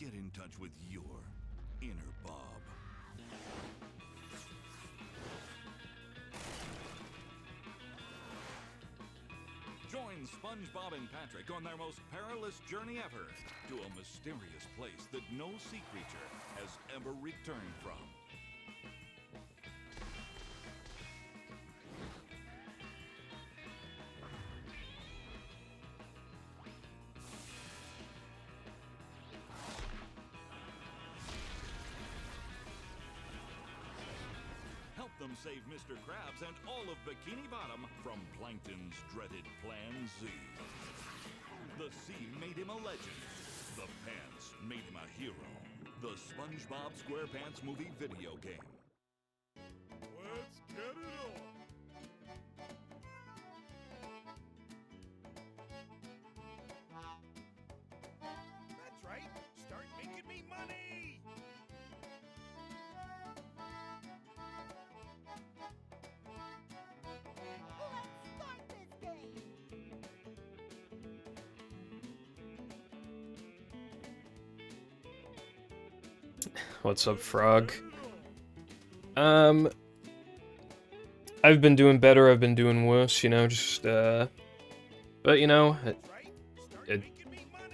Get in touch with your inner Bob. Join SpongeBob and Patrick on their most perilous journey ever to a mysterious place that no sea creature has ever returned from. Help them save Mr. Krabs and all of Bikini Bottom from Plankton's dreaded Plan Z. The sea made him a legend. The pants made him a hero. The SpongeBob SquarePants movie video game. Let's get it on! That's right. Start making me money! Let's start this game! What's up, Frog? I've been doing better, I've been doing worse, you know, just, but, you know,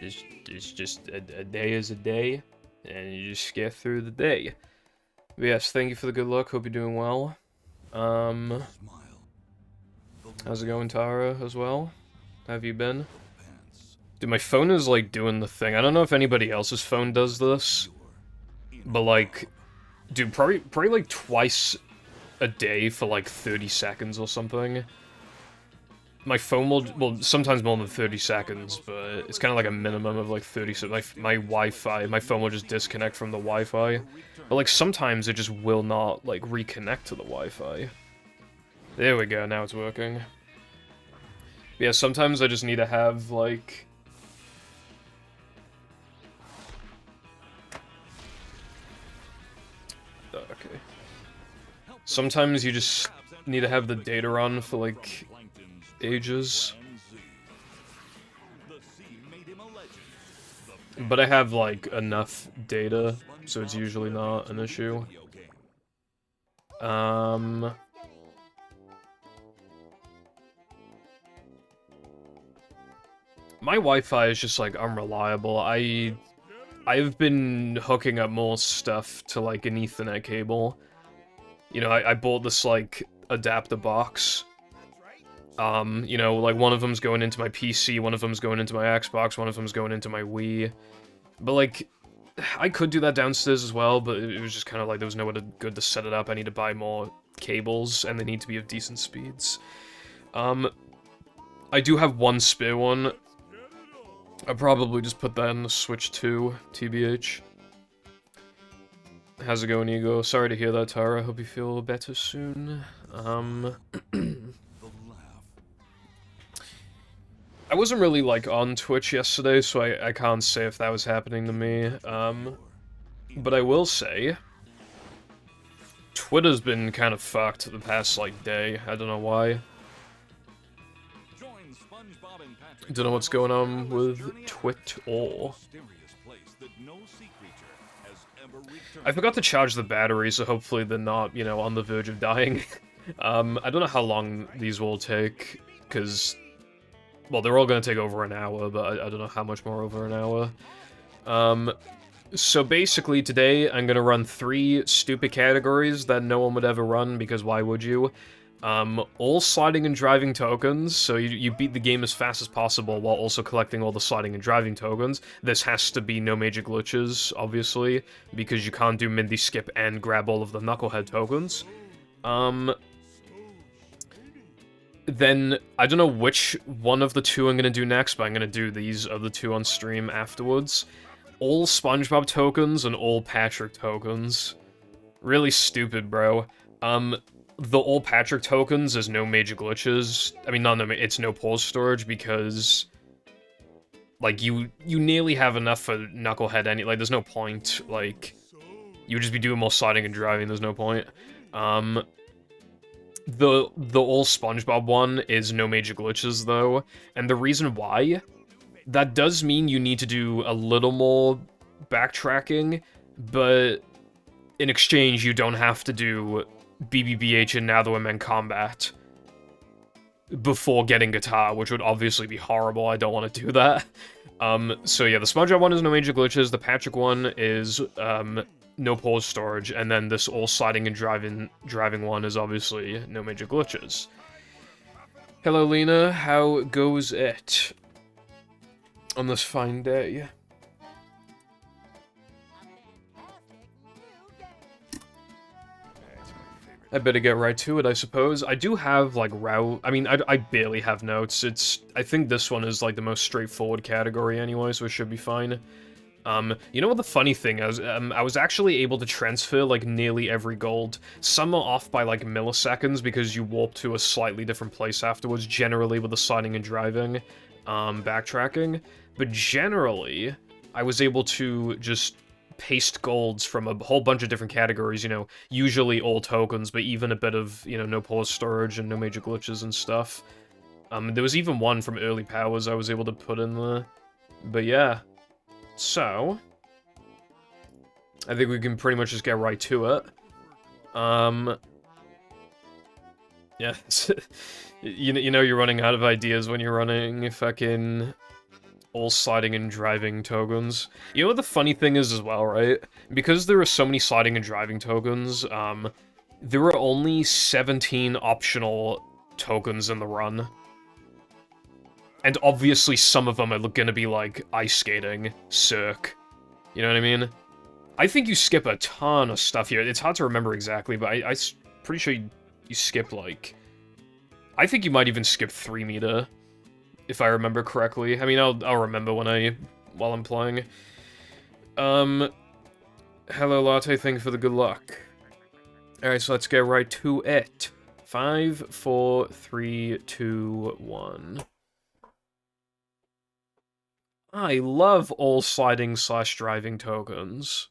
it's just a day is a day, and you just get through the day. But yes, thank you for the good luck, hope you're doing well. How's it going, Tara, as well? How have you been? Dude, my phone is, like, doing the thing. I don't know if anybody else's phone does this, but, like, dude, probably like, twice a day for, like, 30 seconds or something. My phone will, well, sometimes more than 30 seconds, but it's kind of like a minimum of, like, 30 seconds. My Wi-Fi, my phone will just disconnect from the Wi-Fi. But, like, sometimes it just will not, like, reconnect to the Wi-Fi. There we go, now it's working. Yeah, sometimes I just need to have, like... Okay. Sometimes you just need to have the data on for, like, ages. But I have, like, enough data, so it's usually not an issue. My Wi-Fi is just, like, unreliable. I've been hooking up more stuff to, like, an Ethernet cable. You know, I bought this, like, adapter box. You know, like, one of them's going into my PC, one of them's going into my Xbox, one of them's going into my Wii. But, like, I could do that downstairs as well, but it was just kind of like there was nowhere good to set it up. I need to buy more cables, and they need to be of decent speeds. I do have one spare one. I'll probably just put that in the Switch 2, TBH. How's it going, Ego? Sorry to hear that, Tara. Hope you feel better soon. I wasn't really, like, on Twitch yesterday, so I can't say if that was happening to me. But I will say... Twitter's been kind of fucked the past, like, day. I don't know why. Don't know what's going on with Twitter. I forgot to charge the battery, so hopefully they're not, you know, on the verge of dying. I don't know how long these will take, because... Well, they're all gonna take over an hour, but I don't know how much more over an hour. So basically today, I'm gonna run 3 stupid categories that no one would ever run, because why would you? All sliding and driving tokens, so you beat the game as fast as possible while also collecting all the sliding and driving tokens. This has to be no major glitches, obviously, because you can't do Mindy Skip and grab all of the Knucklehead tokens. Then, I don't know which one of the 2 I'm gonna do next, but I'm gonna do these other 2 on stream afterwards. All SpongeBob tokens and all Patrick tokens. Really stupid, bro. The all Patrick tokens is no major glitches. I mean, it's no pause storage because... Like, you nearly have enough for Knucklehead like, there's no point. Like, you would just be doing more sliding and driving, there's no point. The all SpongeBob one is no major glitches, though, and the reason why, that does mean you need to do a little more backtracking, but in exchange, you don't have to do BBBH and Now That We're Men combat before getting guitar, which would obviously be horrible. I don't want to do that. So yeah, the SpongeBob one is no major glitches, the Patrick one is, no pause storage, and then this all sliding and driving one is obviously no major glitches. Hello, Lena. How goes it on this fine day? I better get right to it, I suppose. I do have, like, I mean, I barely have notes. I think this one is, like, the most straightforward category anyway, so it should be fine. You know what the funny thing is? I was actually able to transfer, like, nearly every gold. Some are off by, like, milliseconds because you warp to a slightly different place afterwards, generally with the sliding and driving, backtracking. But generally, I was able to just paste golds from a whole bunch of different categories, you know, usually all tokens, but even a bit of, you know, no pause storage and no major glitches and stuff. There was even one from early powers I was able to put in there. But yeah. So, I think we can pretty much just get right to it. Yeah, you know you're running out of ideas when you're running fucking all sliding and driving tokens. You know what the funny thing is as well, right? Because there are so many sliding and driving tokens, there are only 17 optional tokens in the run. And obviously some of them are gonna be like ice skating, circ. You know what I mean? I think you skip a ton of stuff here. It's hard to remember exactly, but I'm pretty sure you skip like... I think you might even skip 3 meter, if I remember correctly. I mean, I'll remember while I'm playing. Hello Latte, thank you for the good luck. Alright, so let's get right to it. 5, 4, 3, 2, 1. I love all sliding/driving tokens.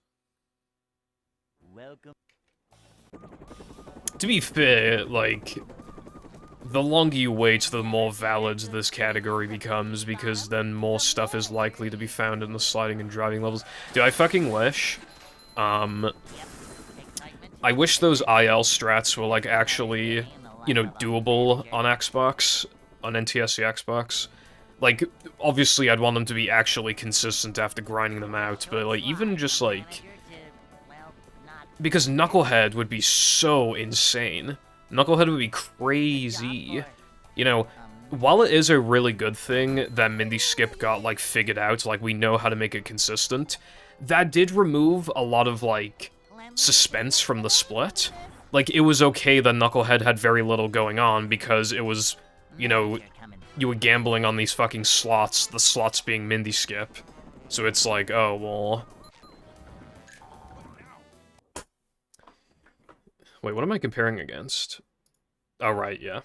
Welcome. To be fair, like, the longer you wait, the more valid this category becomes, because then more stuff is likely to be found in the sliding and driving levels. Dude, I fucking wish, I wish those IL strats were, like, actually, you know, doable on Xbox, on NTSC Xbox. Like, obviously I'd want them to be actually consistent after grinding them out, but, like, even just, like... Because Knucklehead would be so insane. Knucklehead would be crazy. You know, while it is a really good thing that Mindy Skip got, like, figured out, like, we know how to make it consistent, that did remove a lot of, like, suspense from the split. Like, it was okay that Knucklehead had very little going on, because it was, you know... You were gambling on these fucking slots, the slots being Mindy Skip. So it's like, oh, well... Wait, what am I comparing against? Oh, right, yeah.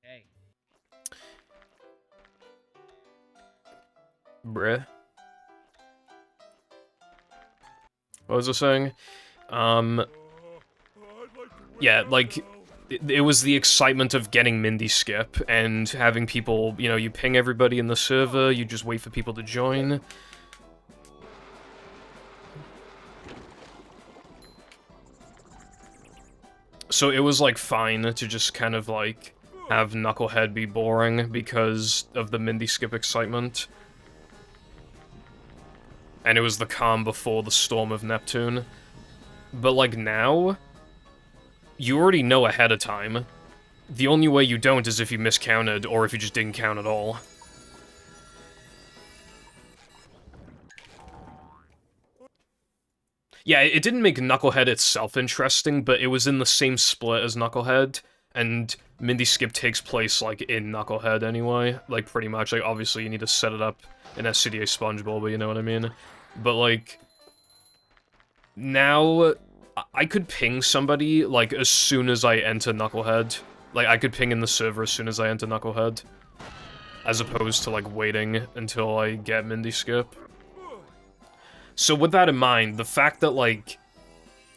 Hey. Bruh. What was I saying? Yeah, like... It was the excitement of getting Mindy Skip, and having people, you know, you ping everybody in the server, you just wait for people to join. So it was, like, fine to just kind of, like, have Knucklehead be boring because of the Mindy Skip excitement. And it was the calm before the storm of Neptune. But, like, now... You already know ahead of time. The only way you don't is if you miscounted, or if you just didn't count at all. Yeah, it didn't make Knucklehead itself interesting, but it was in the same split as Knucklehead, and Mindy Skip takes place, like, in Knucklehead anyway. Like, pretty much. Like, obviously you need to set it up in SCDA Spongeball, but you know what I mean? But, like... Now... I could ping somebody, like, as soon as I enter Knucklehead. Like, I could ping in the server as soon as I enter Knucklehead. As opposed to, like, waiting until I get Mindy Skip. So with that in mind, the fact that, like...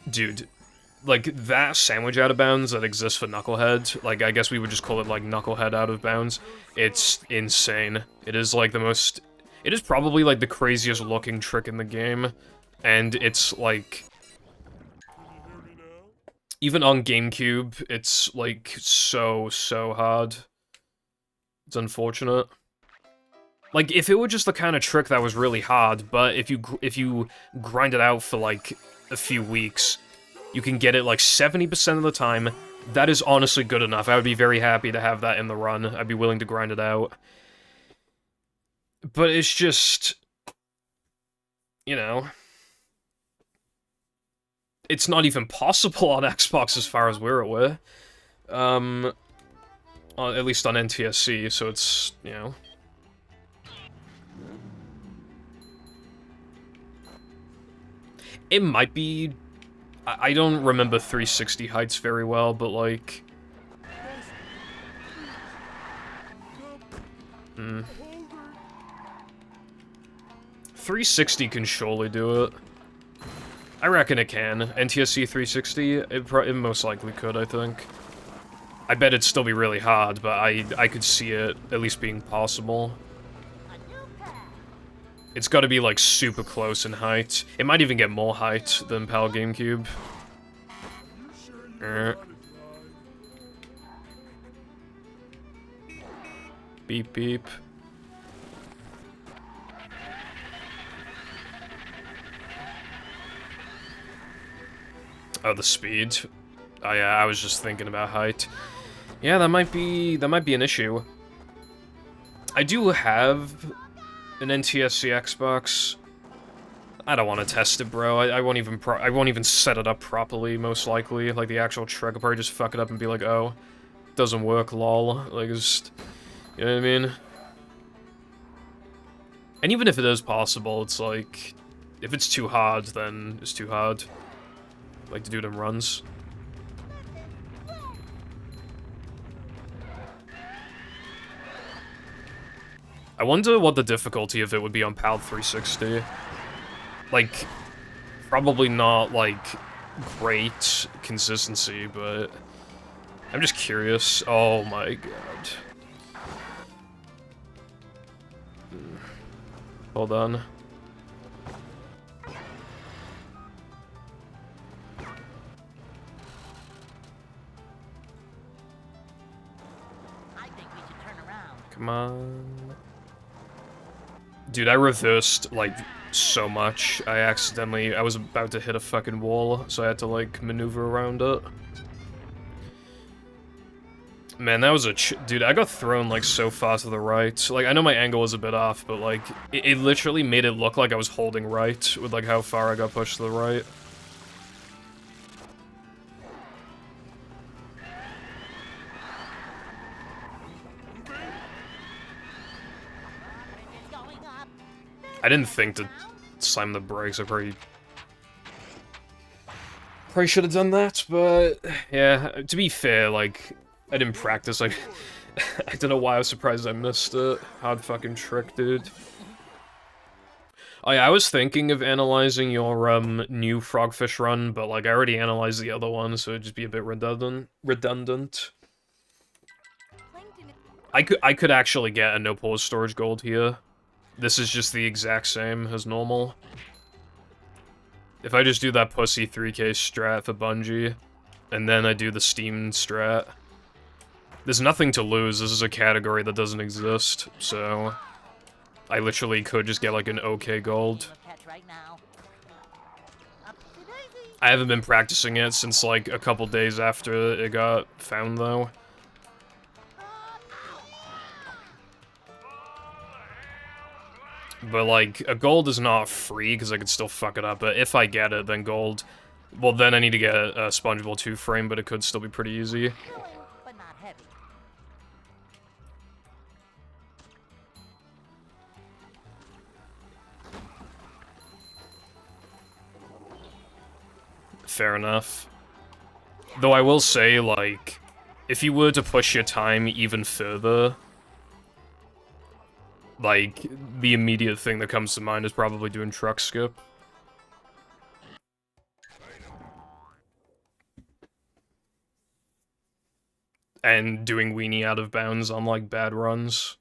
Dude, like, that sandwich out of bounds that exists for Knucklehead, like, I guess we would just call it, like, Knucklehead out of bounds, it's insane. It is, like, the most... It is probably, like, the craziest looking trick in the game, and it's, like... Even on GameCube, it's, like, so hard. It's unfortunate. Like, if it were just the kind of trick that was really hard, but if you grind it out for, like, a few weeks, you can get it, like, 70% of the time. That is honestly good enough. I would be very happy to have that in the run. I'd be willing to grind it out. But it's just... You know... It's not even possible on Xbox as far as we're aware. At least on NTSC, so it's, you know... It might be... I don't remember 360 heights very well, but, like... 360 can surely do it. I reckon it can. NTSC 360, it most likely could, I think. I bet it'd still be really hard, but I could see it at least being possible. It's gotta be, like, super close in height. It might even get more height than PAL GameCube. Beep beep. Oh, the speed. Oh yeah, I was just thinking about height. Yeah, that might be an issue. I do have an NTSC Xbox. I don't want to test it, bro. I won't even set it up properly, most likely. Like, the actual trick, I'll probably just fuck it up and be like, oh, doesn't work, lol. Like, it's just, you know what I mean? And even if it is possible, it's like, if it's too hard, then it's too hard. Like to do them runs. I wonder what the difficulty of it would be on PAL 360. Like, probably not, like, great consistency, but I'm just curious. Oh my god. Hold on. Come on. Dude, I reversed, like, so much. I was about to hit a fucking wall, so I had to, like, maneuver around it. Man, that was dude, I got thrown, like, so far to the right. Like, I know my angle was a bit off, but, like, it literally made it look like I was holding right with, like, how far I got pushed to the right. I didn't think to slam the brakes. I probably should have done that, but yeah, to be fair, like, I didn't practice. Like, I don't know why I was surprised I missed it. Hard fucking trick, dude. Oh yeah, I was thinking of analyzing your new Frogfish run, but like I already analyzed the other one, so it'd just be a bit redundant. I could actually get a no pause storage gold here. This is just the exact same as normal. If I just do that pussy 3k strat for Bungie, and then I do the Steam strat, there's nothing to lose. This is a category that doesn't exist, so I literally could just get like an okay gold. I haven't been practicing it since like a couple days after it got found though. But, like, a gold is not free, because I could still fuck it up, but if I get it, then gold... Well, then I need to get a Spongeable 2 frame, but it could still be pretty easy. Fair enough. Though I will say, like, if you were to push your time even further... Like, the immediate thing that comes to mind is probably doing truck skip. And doing weenie out of bounds on, like, bad runs.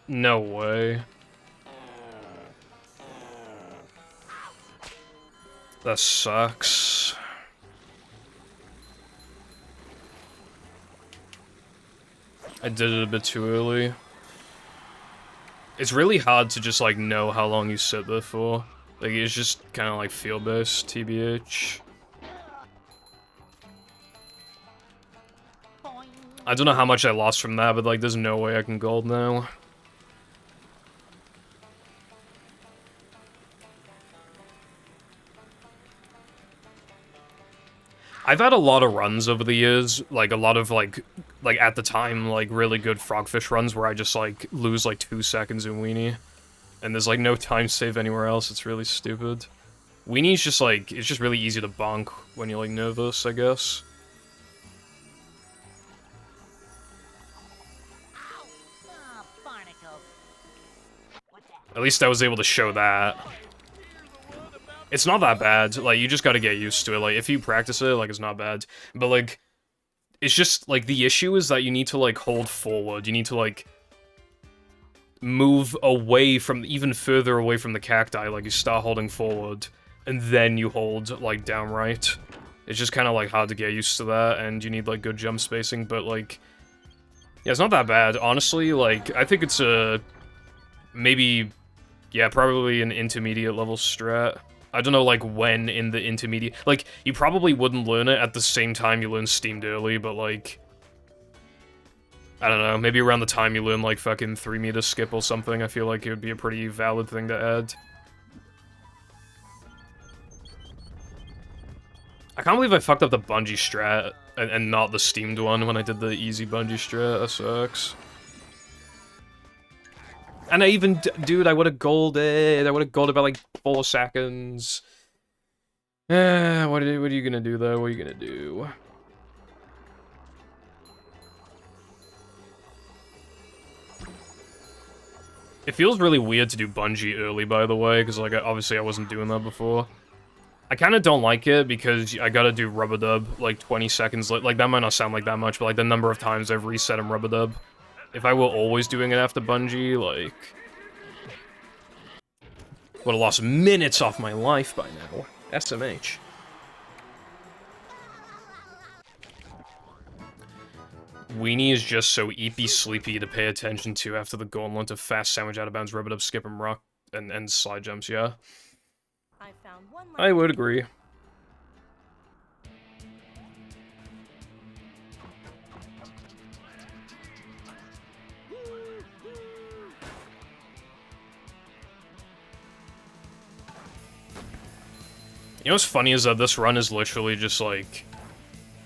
No way. That sucks. I did it a bit too early. It's really hard to just, like, know how long you sit there for. Like, it's just kind of like feel-based, TBH. I don't know how much I lost from that, but, like, there's no way I can gold now. I've had a lot of runs over the years, like, a lot of, like, at the time, like, really good frogfish runs where I just, like, lose, like, 2 seconds in Weenie. And there's, like, no time save anywhere else, it's really stupid. Weenie's just, like, it's just really easy to bonk when you're, like, nervous, I guess. At least I was able to show that. It's not that bad, like, you just gotta get used to it, like, if you practice it, like, it's not bad. But, like, it's just, like, the issue is that you need to, like, hold forward, you need to, like, move away from, even further away from the cacti, like, you start holding forward, and then you hold, like, down right. It's just kind of, like, hard to get used to that, and you need, like, good jump spacing, but, like, yeah, it's not that bad. Honestly, like, I think it's a, maybe, yeah, probably an intermediate level strat. I don't know, like, when in the intermediate... Like, you probably wouldn't learn it at the same time you learn Steamed Early, but, like... I don't know, maybe around the time you learn, like, fucking 3-meter skip or something, I feel like it would be a pretty valid thing to add. I can't believe I fucked up the bungee strat, and not the steamed one when I did the easy bungee strat, that sucks. And I even, dude, I would've golded. I would've golded by like 4 seconds. What are you gonna do though? What are you gonna do? It feels really weird to do bungee early, by the way, because like obviously I wasn't doing that before. I kind of don't like it because I gotta do rubber dub like 20 seconds. Like that might not sound like that much, but like the number of times I've reset and rubber dub. If I were always doing it after bungee, like... would have lost minutes off my life by now. SMH. Weenie is just so eepy sleepy to pay attention to after the gauntlet of fast sandwich out of bounds, rubber dub, skip and rock, and slide jumps, yeah. I would agree. You know what's funny is that this run is literally just like...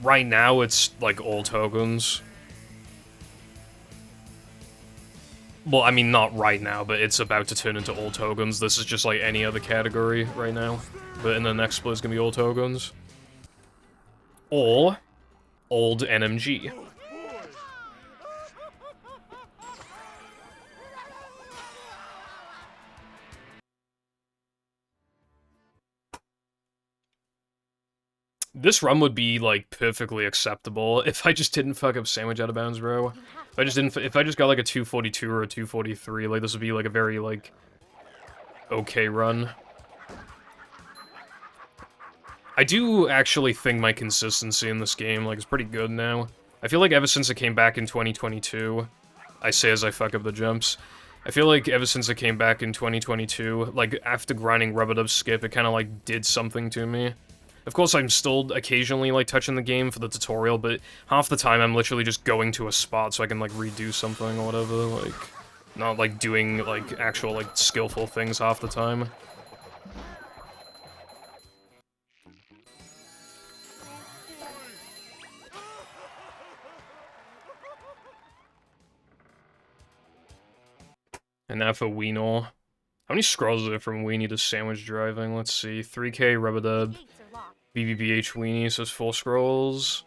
right now it's like all tokens. Well, I mean not right now, but it's about to turn into all tokens. This is just like any other category right now. But in the next split it's gonna be all tokens. Or... old NMG. This run would be, like, perfectly acceptable if I just didn't fuck up sandwich out of bounds, bro. If I just got, like, a 242 or a 243, like, this would be, like, a very, like, okay run. I do actually think my consistency in this game, like, is pretty good now. I feel like ever since it came back in 2022, I say as I fuck up the jumps, I feel like ever since it came back in 2022, like, after grinding rubber dub skip, it kind of, like, did something to me. Of course, I'm still occasionally, like, touching the game for the tutorial, but half the time I'm literally just going to a spot so I can, like, redo something or whatever, like, not, like, doing, like, actual, like, skillful things half the time. And now for Weenie. How many scrolls are there from Weenie to sandwich driving? Let's see, 3K rubber dub. BBBH Weenie says 4 scrolls.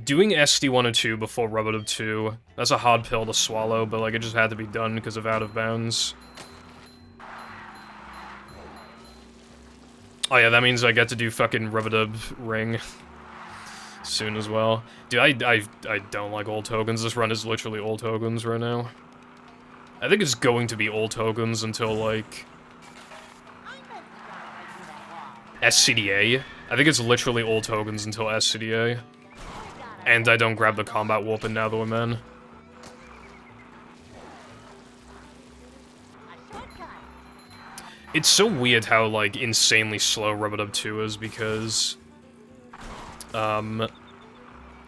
Doing SD102 before Rubber Dub 2, that's a hard pill to swallow, but like it just had to be done because of out of bounds. Oh yeah, that means I get to do fucking Rubber Dub ring soon as well. Dude, I don't like all tokens. This run is literally all tokens right now. I think it's going to be all tokens until, like, SCDA. I think it's literally all tokens until SCDA. And I don't grab the combat weapon now that we're men. It's so weird how, like, insanely slow Rub-a-Dub 2 is, because...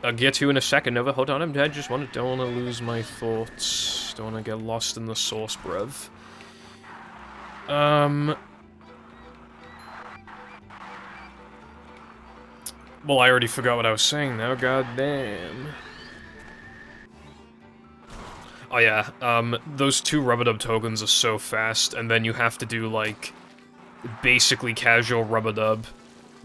I'll get to you in a second, Nova. Hold on, I just don't want to lose my thoughts. Don't want to get lost in the sauce, bruv. Well, I already forgot what I was saying now, god damn. Oh yeah, those 2 Rub-a-Dub tokens are so fast, and then you have to do, like, basically casual Rub-a-Dub,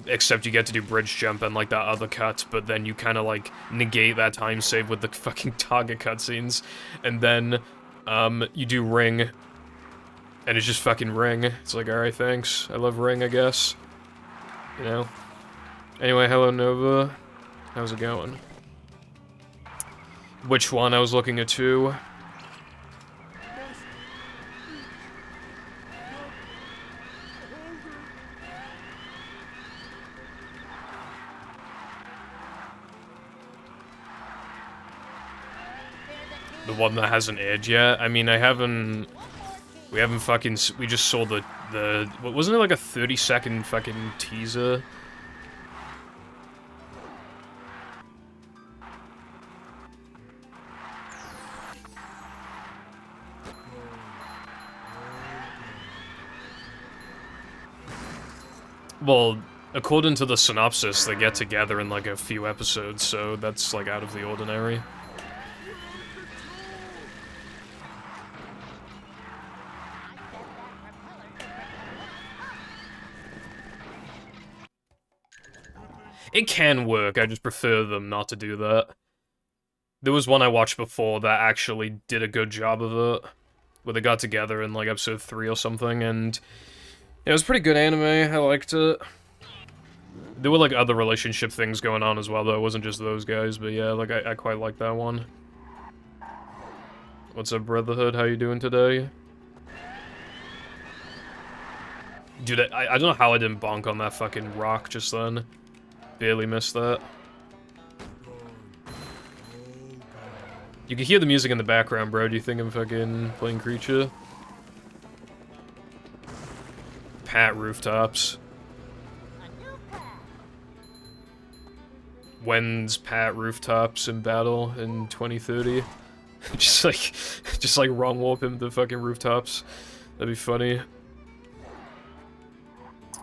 except you get to do bridge jump and, like, that other cut, but then you kind of, like, negate that time save with the fucking target cutscenes, and then, you do ring, and it's just fucking ring. It's like, alright, thanks. I love ring, I guess. You know? Anyway, hello, Nova. How's it going? Which one? I was looking at 2. The one that hasn't aired yet? I mean, we haven't fucking, we just saw wasn't it like a 30-second fucking teaser? Well, according to the synopsis, they get together in like a few episodes, so that's like out of the ordinary. It can work, I just prefer them not to do that. There was one I watched before that actually did a good job of it, where they got together in like episode 3 or something, and it was pretty good anime, I liked it. There were like other relationship things going on as well, though, it wasn't just those guys, but yeah, like I quite like that one. What's up, Brotherhood? How you doing today? Dude, I don't know how I didn't bonk on that fucking rock just then. Barely missed that. You can hear the music in the background, bro. Do you think I'm fucking playing Creature? Pat Rooftops. When's Pat Rooftops in battle in 2030? just like wrong warp him to fucking rooftops. That'd be funny.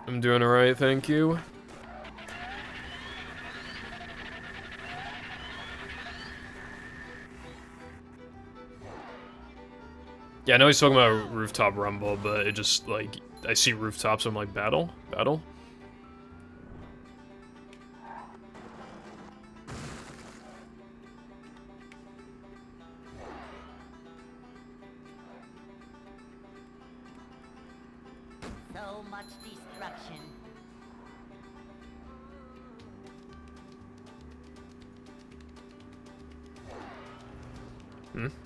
I'm doing alright, thank you. Yeah, I know he's talking about Rooftop Rumble, but it just, like, I see rooftops, I'm like, battle? Battle? So much destruction.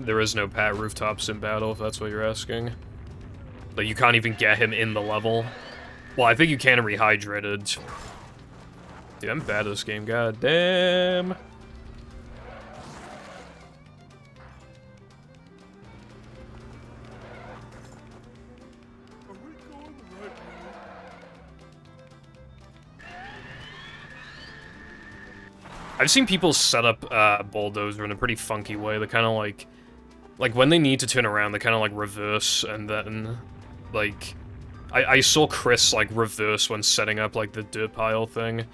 There is no Pat Rooftops in battle, if that's what you're asking. Like, you can't even get him in the level. Well, I think you can rehydrated. Dude, I'm bad at this game, god damn. I've seen people set up Bulldozer in a pretty funky way. They kind of like when they need to turn around, they kind of like reverse, and then like I saw Chris like reverse when setting up like the dirt pile thing.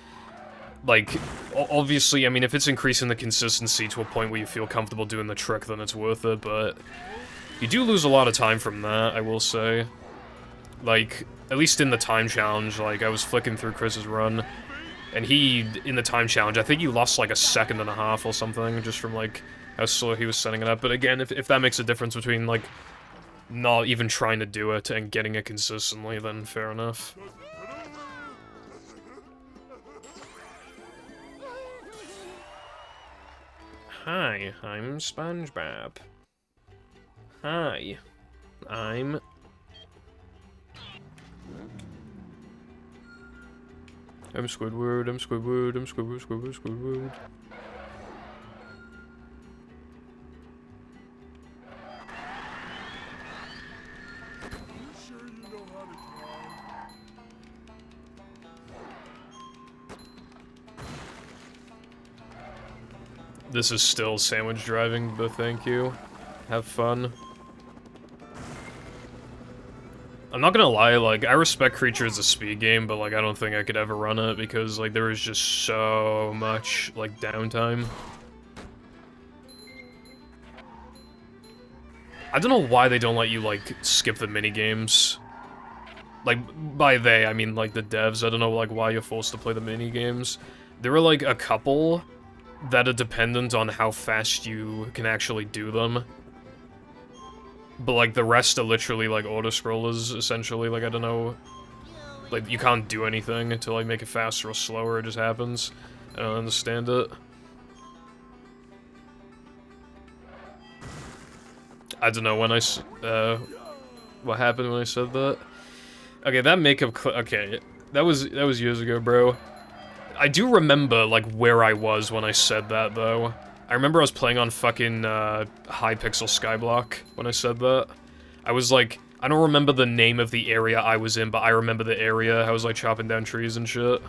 Like obviously, I mean, if it's increasing the consistency to a point where you feel comfortable doing the trick, then it's worth it. But you do lose a lot of time from that, I will say. Like at least in the time challenge, like I was flicking through Chris's run. And he, in the time challenge, I think he lost like a second and a half or something, just from like how slow he was setting it up. But again, if that makes a difference between like not even trying to do it and getting it consistently, then fair enough. Hi, I'm SpongeBob. Hi. I'm Squidward, I'm Squidward, I'm Squidward, Squidward, Squidward. Sure you know how to drive? This is still sandwich driving, but thank you. Have fun. I'm not gonna lie, like, I respect Creature as a speed game, but, like, I don't think I could ever run it because, like, there is just so much, like, downtime. I don't know why they don't let you, like, skip the minigames. Like, by they, I mean, like, the devs. I don't know, like, why you're forced to play the minigames. There are, like, a couple that are dependent on how fast you can actually do them. But, like, the rest are literally, like, auto-scrollers, essentially. Like, I don't know. Like, you can't do anything to, like, make it faster or slower. It just happens. I don't understand it. I don't know when what happened when I said that. Okay, that makeup okay, that was years ago, bro. I do remember, like, where I was when I said that, though. I remember I was playing on fucking, high-pixel skyblock when I said that. I was, like, I don't remember the name of the area I was in, but I remember the area. I was, like, chopping down trees and shit.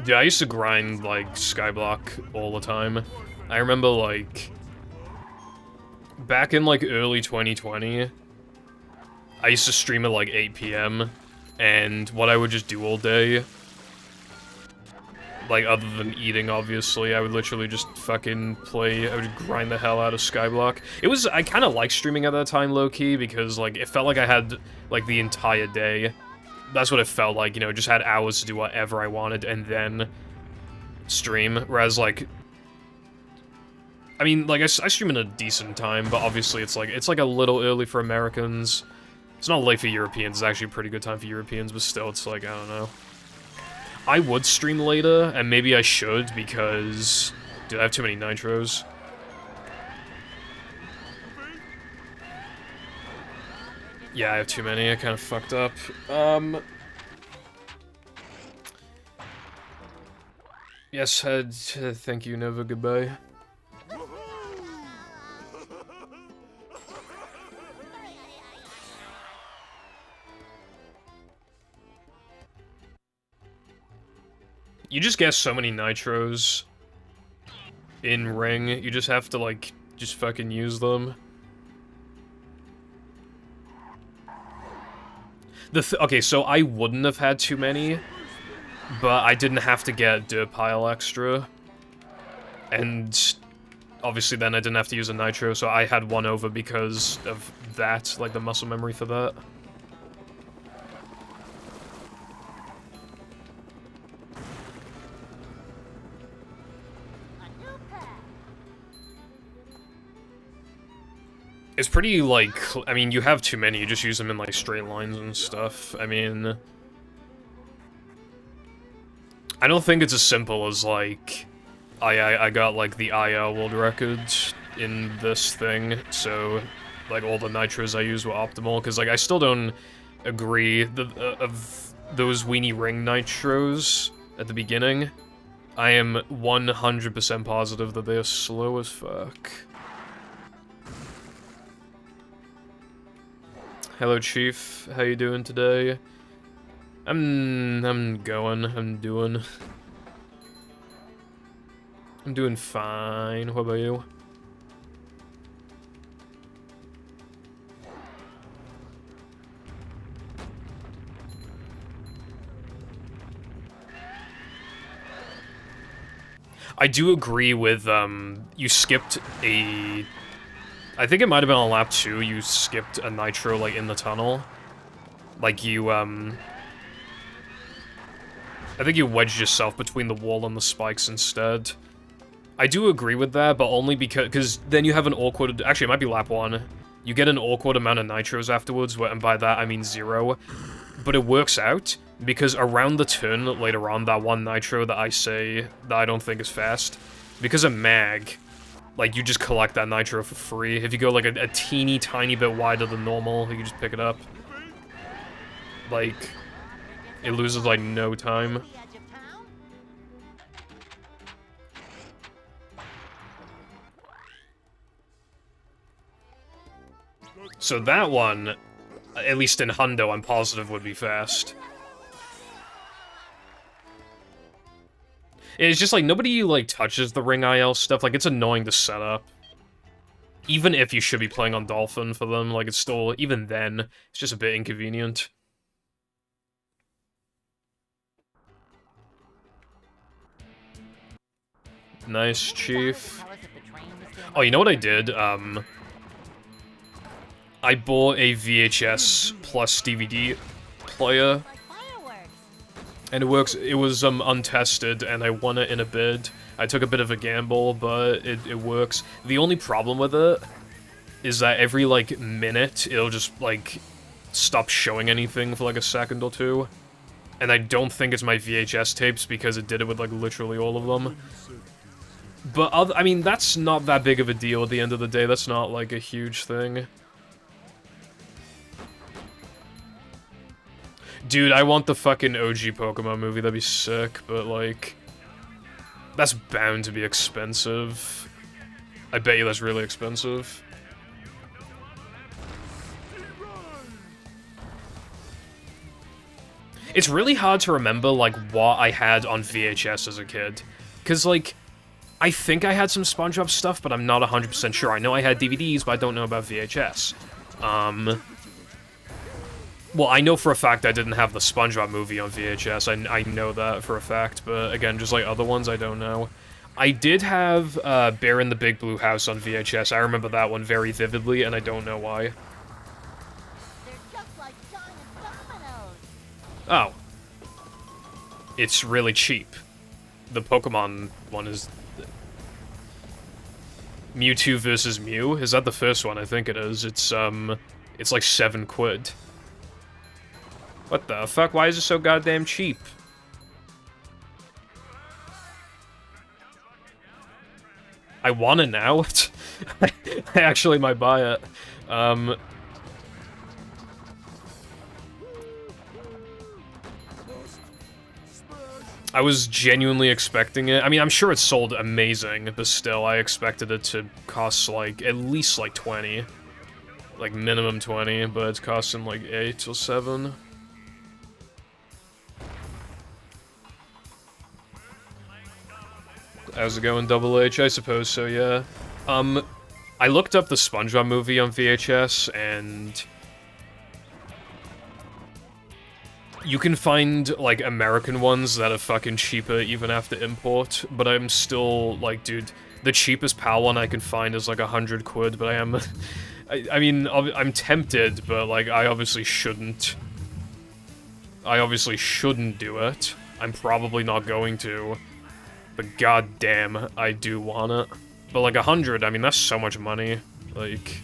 Yeah, I used to grind, like, skyblock all the time. I remember, like, back in, like, early 2020, I used to stream at, like, 8 p.m., and what I would just do all day, like, other than eating, obviously, I would literally just fucking play, I would grind the hell out of skyblock. It was, I kind of liked streaming at that time, low-key, because, like, it felt like I had, like, the entire day. That's what it felt like, you know, just had hours to do whatever I wanted and then stream, whereas, like, I mean, like, I stream in a decent time, but obviously it's like a little early for Americans. It's not late for Europeans, it's actually a pretty good time for Europeans, but still, it's like, I don't know. I would stream later, and maybe I should, because, dude, I have too many nitros. Yeah, I have too many. I kind of fucked up. Yes, thank you, Nova. Goodbye. You just get so many nitros in Ring. You just have to, like, just fucking use them. Okay, so I wouldn't have had too many, but I didn't have to get dirt pile extra. And obviously then I didn't have to use a nitro, so I had one over because of that, like the muscle memory for that. It's pretty, like, I mean, you have too many, you just use them in, like, straight lines and stuff. I mean, I don't think it's as simple as, like, I got, like, the IL world records in this thing, so, like, all the nitros I used were optimal, because, like, I still don't agree of those weenie ring nitros at the beginning. I am 100% positive that they're slow as fuck. Hello, Chief. How you doing today? I'm doing fine. What about you? I do agree with, you skipped a... I think it might have been on lap 2, you skipped a nitro, like, in the tunnel. Like, you, I think you wedged yourself between the wall and the spikes instead. I do agree with that, but only because then you have an awkward... Actually, it might be lap 1. You get an awkward amount of nitros afterwards, and by that I mean 0. But it works out, because around the turn later on, that one nitro that I say that I don't think is fast, because of mag, like, you just collect that nitro for free. If you go, like, a teeny tiny bit wider than normal, you can just pick it up. Like, it loses, like, no time. So that one, at least in Hundo, I'm positive would be fast. It's just, like, nobody, like, touches the ring IL stuff. Like, it's annoying to set up. Even if you should be playing on Dolphin for them, like, it's still, even then, it's just a bit inconvenient. Nice, Chief. Oh, you know what I did? I bought a VHS plus DVD player. And it works. It was untested, and I won it in a bid. I took a bit of a gamble, but it works. The only problem with it is that every, like, minute, it'll just, like, stop showing anything for, like, a second or two. And I don't think it's my VHS tapes, because it did it with, like, literally all of them. But, I mean, that's not that big of a deal at the end of the day. That's not, like, a huge thing. Dude, I want the fucking OG Pokemon movie, that'd be sick, but, like, that's bound to be expensive. I bet you that's really expensive. It's really hard to remember, like, what I had on VHS as a kid. Because, like, I think I had some SpongeBob stuff, but I'm not 100% sure. I know I had DVDs, but I don't know about VHS. Well, I know for a fact I didn't have the SpongeBob movie on VHS. I know that for a fact, but again, just like other ones, I don't know. I did have Bear in the Big Blue House on VHS. I remember that one very vividly, and I don't know why. They're just like giant dominoes. Oh. It's really cheap. The Pokemon one is... Mewtwo versus Mew? Is that the first one? I think it is. It's like 7 quid. What the fuck? Why is it so goddamn cheap? I want it now. I actually might buy it. I was genuinely expecting it. I mean, I'm sure it sold amazing, but still, I expected it to cost, like, at least, like, 20. Like, minimum 20, but it's costing, like, 8 or 7. How's it going, Double H? I suppose so, yeah. I looked up the SpongeBob movie on VHS, and... you can find, like, American ones that are fucking cheaper even after import, but I'm still, like, dude, the cheapest PAL one I can find is, like, 100 quid, but I am... I mean, I'm tempted, but, like, I obviously shouldn't. I obviously shouldn't do it. I'm probably not going to. But goddamn, I do want it. But like 100, I mean, that's so much money. Like...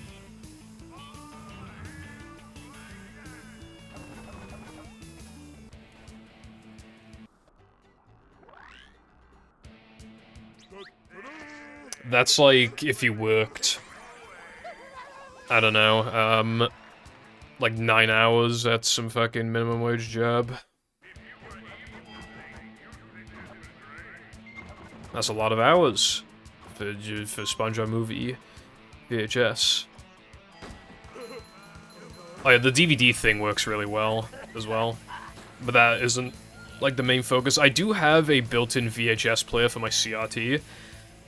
that's like, if you worked... I don't know, like 9 hours at some fucking minimum wage job. That's a lot of hours for SpongeBob movie VHS. Oh yeah, the DVD thing works really well as well, but that isn't like the main focus. I do have a built-in VHS player for my CRT,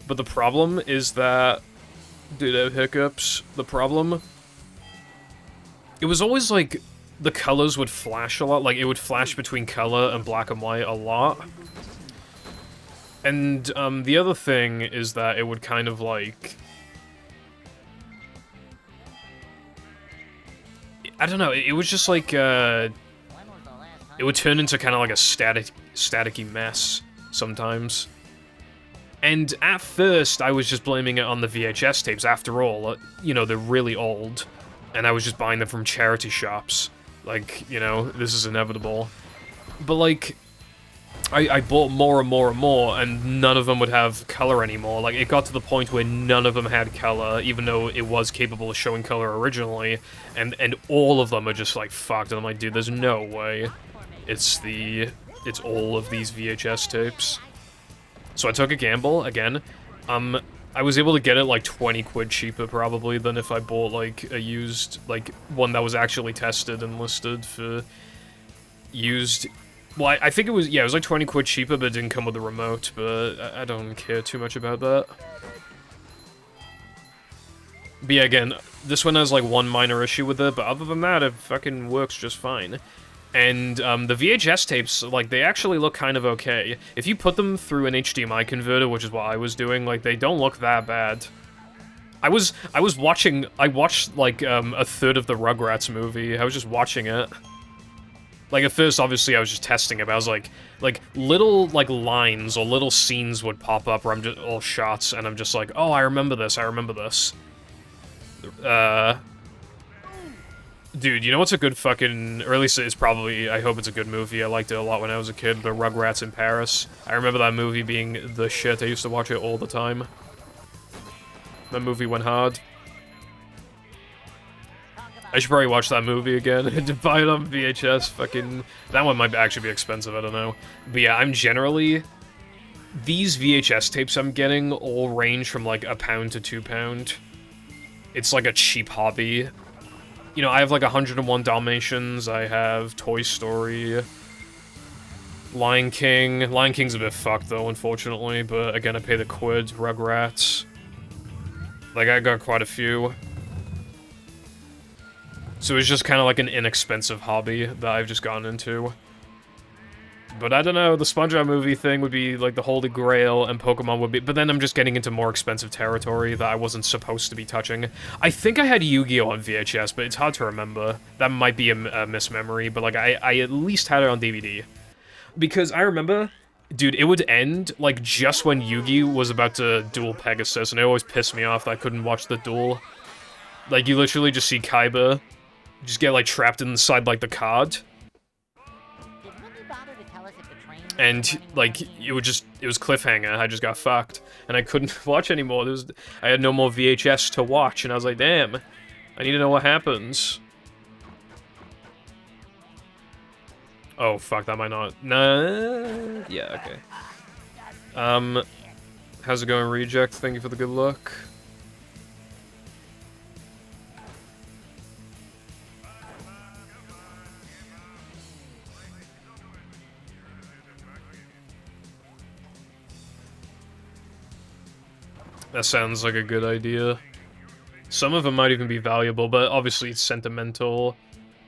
but the problem is that, dude, I have hiccups. The problem, it was always like the colors would flash a lot. Like it would flash between color and black and white a lot. And, the other thing is that it would kind of, like... I don't know, it was just like, it would turn into kind of like a staticky mess, sometimes. And at first, I was just blaming it on the VHS tapes. After all, you know, they're really old, and I was just buying them from charity shops. Like, you know, this is inevitable. But, like, I bought more and more and more, and none of them would have color anymore. Like, it got to the point where none of them had color, even though it was capable of showing color originally, and all of them are just, like, fucked. And I'm like, dude, there's no way it's all of these VHS tapes. So I took a gamble, again. I was able to get it, like, 20 quid cheaper, probably, than if I bought, like, a used, like, one that was actually tested and listed for used. Well, I think it was, yeah, it was like 20 quid cheaper, but it didn't come with a remote, but I don't care too much about that. But yeah, again, this one has, like, one minor issue with it, but other than that, it fucking works just fine. And, the VHS tapes, like, they actually look kind of okay. If you put them through an HDMI converter, which is what I was doing, like, they don't look that bad. I watched, like, a third of the Rugrats movie. I was just watching it. Like, at first, obviously, I was just testing it, but I was like, little, like, lines or little scenes would pop up where I'm just, all shots, and I'm just like, oh, I remember this, I remember this. Dude, you know what's a good fucking, or at least it's probably, I hope it's a good movie, I liked it a lot when I was a kid, the Rugrats in Paris. I remember that movie being the shit, I used to watch it all the time. That movie went hard. I should probably watch that movie again and buy it on VHS, fucking... That one might actually be expensive, I don't know. But yeah, I'm generally... These VHS tapes I'm getting all range from like £1 to £2. It's like a cheap hobby. You know, I have like 101 Dalmatians, I have Toy Story, Lion King. Lion King's a bit fucked though, unfortunately, but again, I pay the quid. Rugrats. Like, I got quite a few. So it's just kind of like an inexpensive hobby that I've just gotten into. But I don't know, the SpongeBob movie thing would be like the Holy Grail, and Pokemon would be... But then I'm just getting into more expensive territory that I wasn't supposed to be touching. I think I had Yu-Gi-Oh! On VHS, but it's hard to remember. That might be a mismemory, but like I at least had it on DVD. Because I remember... Dude, it would end, like, just when Yugi was about to duel Pegasus, and it always pissed me off that I couldn't watch the duel. Like, you literally just see Kaiba just get, like, trapped inside, like, the card. And, like, it was cliffhanger, I just got fucked. And I couldn't watch anymore, I had no more VHS to watch, and I was like, damn, I need to know what happens. Oh, fuck, that might not... Nah... Yeah, okay. How's it going, Reject? Thank you for the good luck. That sounds like a good idea. Some of them might even be valuable, but obviously it's sentimental.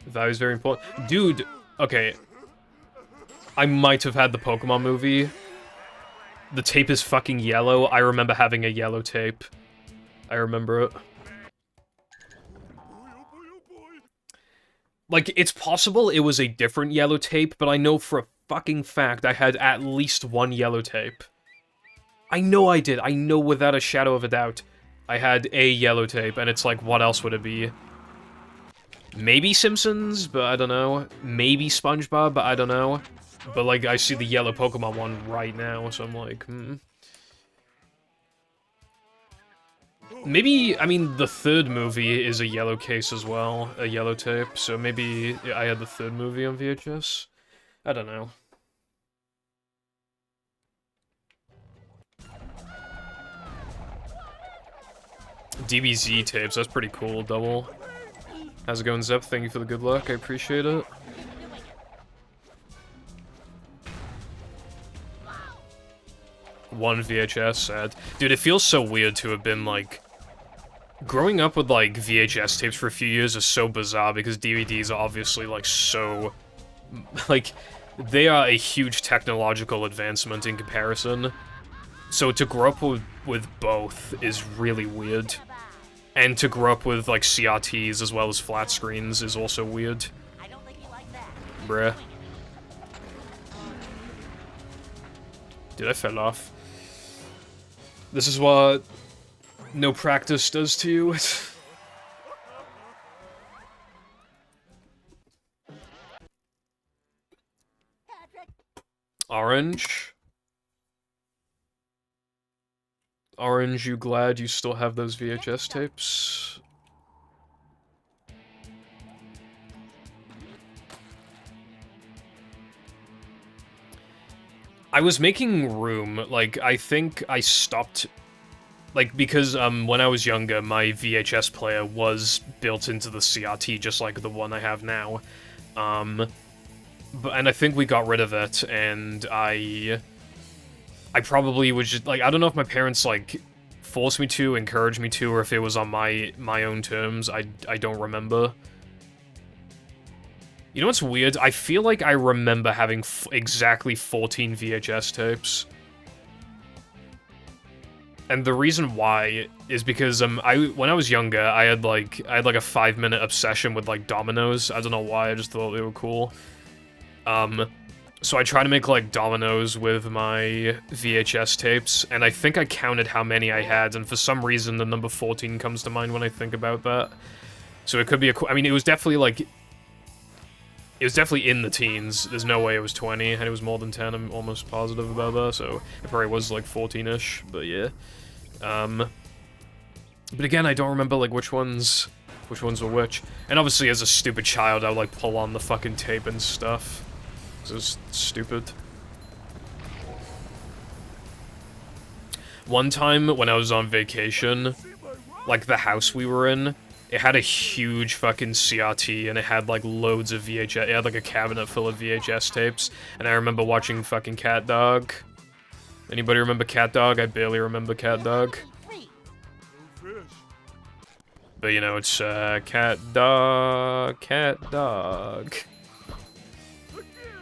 The value is very important. Dude, okay. I might have had the Pokemon movie. The tape is fucking yellow. I remember having a yellow tape. I remember it. Like, it's possible it was a different yellow tape, but I know for a fucking fact I had at least one yellow tape. I know I did. I know without a shadow of a doubt. I had a yellow tape, and it's like, what else would it be? Maybe Simpsons, but I don't know. Maybe SpongeBob, but I don't know. But, like, I see the yellow Pokemon one right now, so I'm like, Maybe, I mean, the third movie is a yellow case as well, a yellow tape, so maybe I had the third movie on VHS? I don't know. DBZ tapes, that's pretty cool, double. How's it going, Zep? Thank you for the good luck, I appreciate it. One VHS, sad. Dude, it feels so weird to have been, like... Growing up with, like, VHS tapes for a few years is so bizarre, because DVDs are obviously, like, so... Like, they are a huge technological advancement in comparison. So to grow up with both is really weird. And to grow up with, like, CRTs as well as flat screens is also weird. Bruh. Dude, I fell off. This is what no practice does to you. Orange. Orange, you glad you still have those VHS tapes? I was making room, like, I think I stopped, like, because, when I was younger, my VHS player was built into the CRT, just like the one I have now. And I think we got rid of it, and I probably was just, like, I don't know if my parents, like, forced me to, encouraged me to, or if it was on my own terms. I don't remember. You know what's weird? I feel like I remember having exactly 14 VHS tapes. And the reason why is because when I was younger, I had like a 5-minute obsession with like dominoes. I don't know why, I just thought they were cool. So I tried to make like dominoes with my VHS tapes, and I think I counted how many I had, and for some reason the number 14 comes to mind when I think about that. So it could be I mean, it was definitely like, it was definitely in the teens. There's no way it was 20, and it was more than 10, I'm almost positive about that, so it probably was like 14-ish, but yeah. But again, I don't remember like which ones were which. And obviously as a stupid child, I would like pull on the fucking tape and stuff. It was stupid. One time when I was on vacation, like the house we were in, it had a huge fucking CRT, and it had, like, loads of VHS. It had, like, a cabinet full of VHS tapes, and I remember watching fucking Cat Dog. Anybody remember Cat Dog? I barely remember Cat Dog. But, you know, it's, Cat Dog, Cat Dog.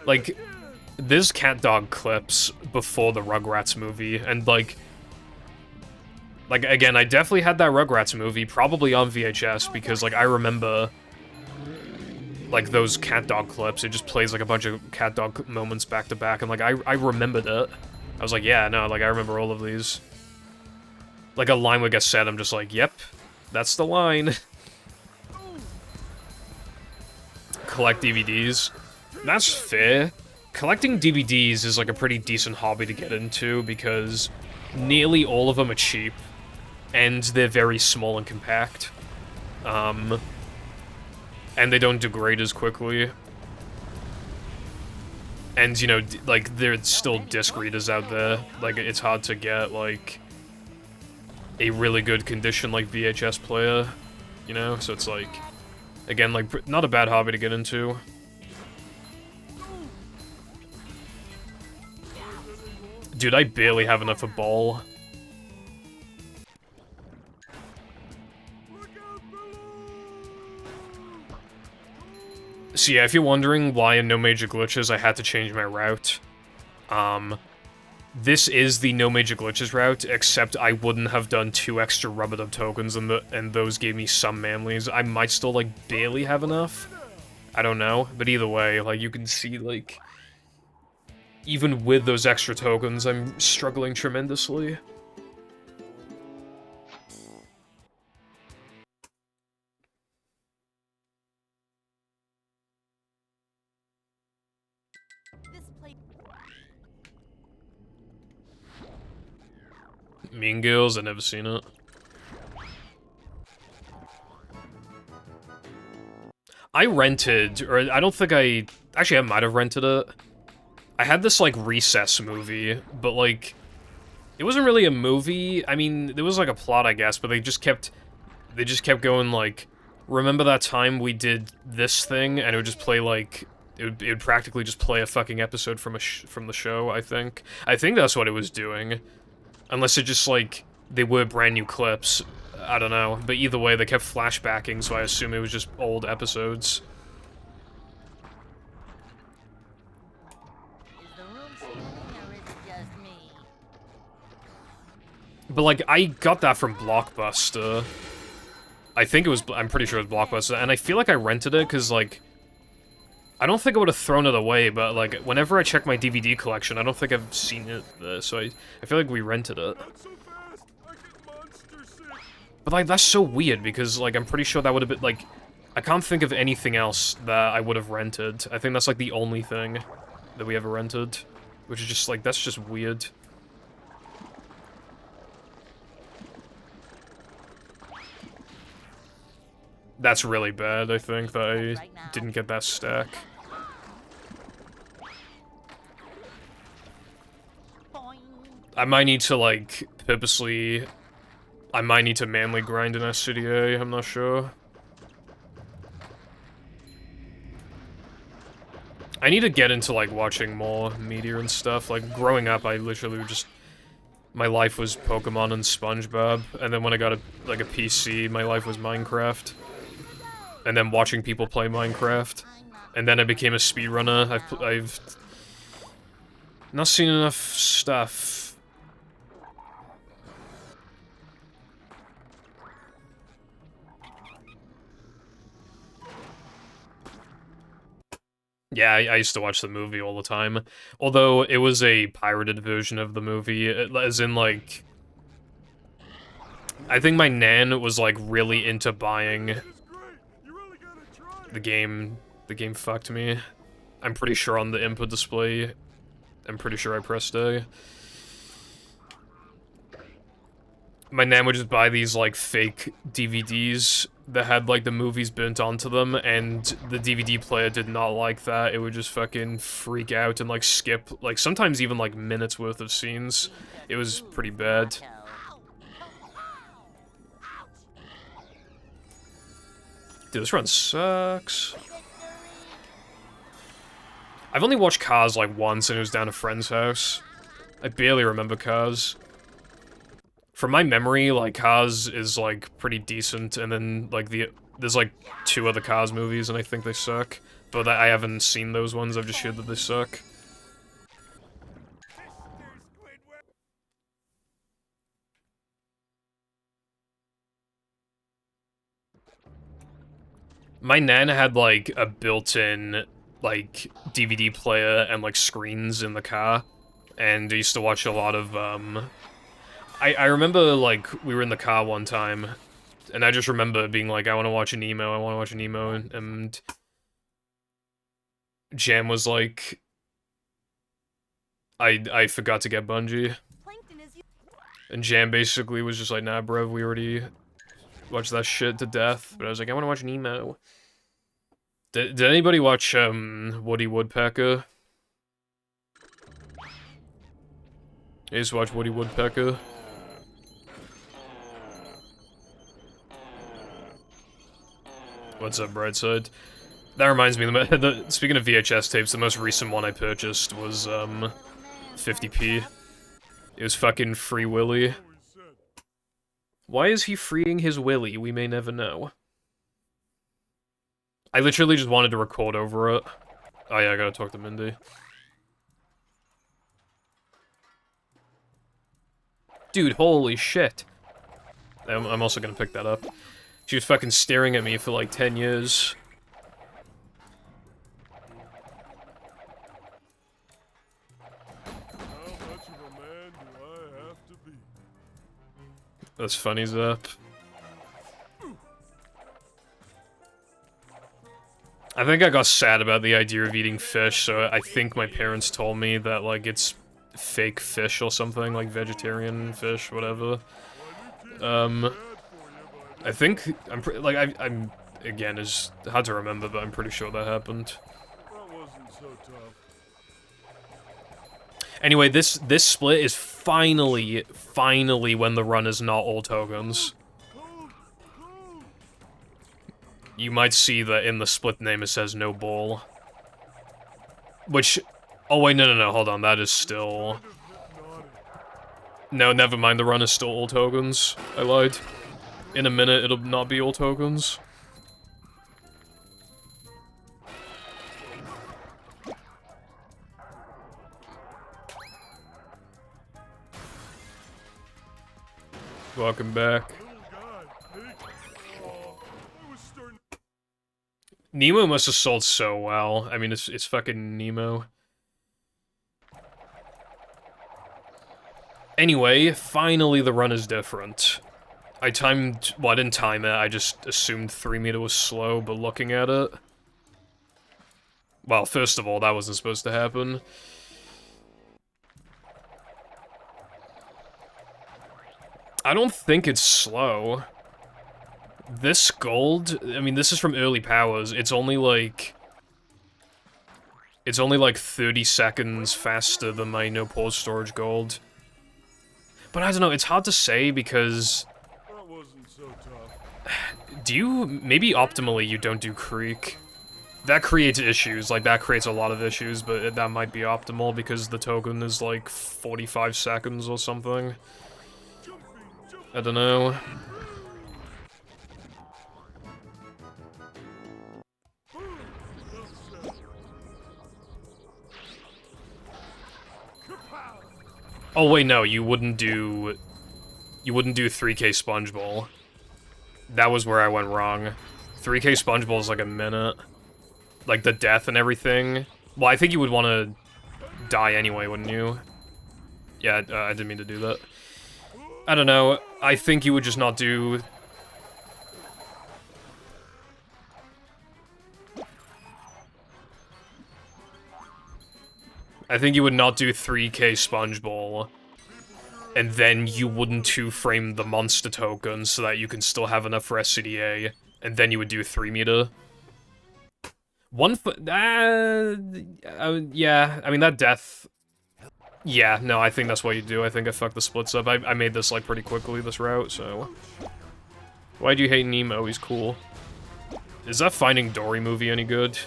Like, there's Cat Dog clips before the Rugrats movie, and, like, again, I definitely had that Rugrats movie, probably on VHS, because, like, I remember, like, those Cat Dog clips. It just plays, like, a bunch of Cat Dog moments back to back, and, like, I remembered it. I was like, yeah, no, like, I remember all of these. Like, a line would get said, I'm just like, yep, that's the line. Collect DVDs. That's fair. Collecting DVDs is, like, a pretty decent hobby to get into, because nearly all of them are cheap. And they're very small and compact. And they don't degrade as quickly. And, you know, like, there's still disc readers out there. Like, it's hard to get, like, a really good condition, like, VHS player. You know? So it's, like, again, like, not a bad hobby to get into. Dude, I barely have enough of ball. So yeah, if you're wondering why in No Major Glitches I had to change my route, this is the No Major Glitches route, except I wouldn't have done 2 extra rub-a-dub tokens, and those gave me some manlies. I might still, like, barely have enough. I don't know, but either way, like, you can see, like, even with those extra tokens, I'm struggling tremendously. Mean Girls, I've never seen it. I rented, or I don't think actually I might have rented it. I had this, like, Recess movie, but, like, it wasn't really a movie. I mean, there was, like, a plot, I guess, but they just kept going, like, remember that time we did this thing, and it would just play, like, it would practically just play a fucking episode from the show, I think. I think that's what it was doing. Unless it just, like, they were brand new clips. I don't know. But either way, they kept flashbacking, so I assume it was just old episodes. Is the room spinning, or is it just me? But, like, I got that from Blockbuster. I think it was, I'm pretty sure it was Blockbuster, and I feel like I rented it, because, like, I don't think I would have thrown it away, but, like, whenever I check my DVD collection, I don't think I've seen it, so I feel like we rented it. But, like, that's so weird, because, like, I'm pretty sure that would have been, like... I can't think of anything else that I would have rented. I think that's, like, the only thing that we ever rented. Which is just, like, that's just weird. That's really bad, I think, that I didn't get that stack. I might need to, like, purposely... I might need to manly grind in SCDA, I'm not sure. I need to get into, like, watching more media and stuff. Like, growing up, I literally just... My life was Pokemon and SpongeBob, and then when I got a PC, my life was Minecraft. And then watching people play Minecraft. And then I became a speedrunner. I've not seen enough stuff. Yeah, I used to watch the movie all the time. Although, it was a pirated version of the movie, as in, like... I think my nan was, like, really into buying... The game fucked me. I'm pretty sure on the input display, I'm pretty sure I pressed A. My nan would just buy these, like, fake DVDs that had, like, the movies burnt onto them, and the DVD player did not like that. It would just fucking freak out and, like, skip, like, sometimes even, like, minutes worth of scenes. It was pretty bad. Dude, this run sucks. I've only watched Cars, like, once, and it was down a friend's house. I barely remember Cars. From my memory, like, Cars is, like, pretty decent, and then, like, there's, like, 2 other Cars movies, and I think they suck. But I haven't seen those ones, I've just heard that they suck. My Nana had, like, a built-in, like, DVD player and, like, screens in the car. And I used to watch a lot of, I remember, like, we were in the car one time, and I just remember being like, I want to watch an emo, I want to watch an emo, and Jam was like, I forgot to get Bungie. And Jam basically was just like, nah, bro, we already watched that shit to death. But I was like, I want to watch an emo. Did anybody watch, Woody Woodpecker? I used to watch Woody Woodpecker. What's up, Brightside? That reminds me, speaking of VHS tapes, the most recent one I purchased was, 50p. It was fucking Free Willy. Why is he freeing his Willy? We may never know. I literally just wanted to record over it. Oh yeah, I gotta talk to Mindy. Dude, holy shit. I'm also gonna pick that up. She was fucking staring at me for like 10 years. That's funny, Zap. I think I got sad about the idea of eating fish, so I think my parents told me that, like, it's fake fish or something, like vegetarian fish, whatever. I think, I'm, again, it's hard to remember, but I'm pretty sure that happened. Anyway, this split is finally when the run is not all tokens. You might see that in the split name it says no ball. Which, oh wait, no, hold on, that is still... No, never mind, the run is still all tokens. I lied. In a minute, it'll not be all tokens. Welcome back. Nemo must have sold so well. I mean, it's fucking Nemo. Anyway, finally the run is different. I timed... Well, I didn't time it, I just assumed 3 meter was slow, but looking at it... Well, first of all, that wasn't supposed to happen. I don't think it's slow. This gold... I mean, this is from early powers. It's only like 30 seconds faster than my no-pause storage gold. But I don't know, it's hard to say because... That wasn't so tough. Do you... Maybe optimally you don't do Creek. That creates issues, like, that creates a lot of issues, but that might be optimal because the token is, like, 45 seconds or something. I don't know. Oh wait, no, you wouldn't do 3K Sponge Bowl. That was where I went wrong. 3K Sponge Bowl is like a minute. Like, the death and everything. Well, I think you would want to die anyway, wouldn't you? Yeah, I didn't mean to do that. I don't know, I think you would just not do... I think you would not do 3K Sponge Bowl, and then you wouldn't 2-frame the monster token so that you can still have enough for SCDA, and then you would do 3 meter. Yeah, I mean, that death... Yeah, no, I think that's what you do. I think I fucked the splits up. I made this, like, pretty quickly, this route, so... Why do you hate Nemo? He's cool. Is that Finding Dory movie any good?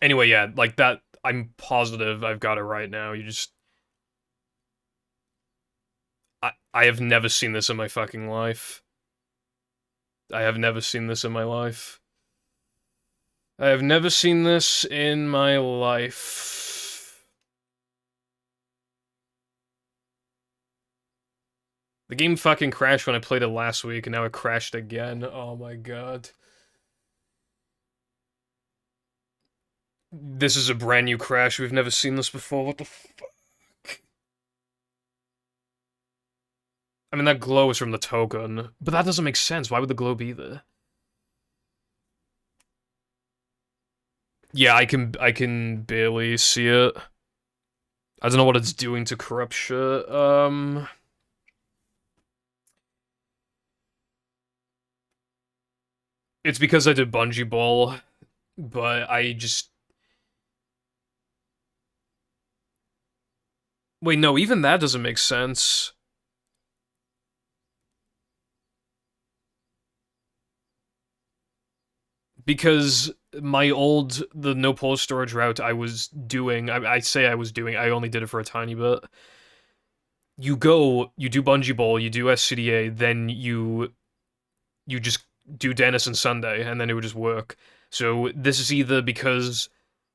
Anyway, yeah, like that, I'm positive I've got it right now, you just... I have never seen this in my fucking life. I have never seen this in my life. I have never seen this in my life. The game fucking crashed when I played it last week, and now it crashed again. Oh my god. This is a brand new crash. We've never seen this before. What the fuck? I mean, that glow is from the token, but that doesn't make sense. Why would the glow be there? Yeah, I can barely see it. I don't know what it's doing to corrupt shit. It's because I did Bungee Ball, but I just... Wait, no, even that doesn't make sense. Because the no pause storage route I was doing, I say I was doing, I only did it for a tiny bit. You do Bungee Ball, you do SCDA, then you just do Dennis and Sunday, and then it would just work. So this is either because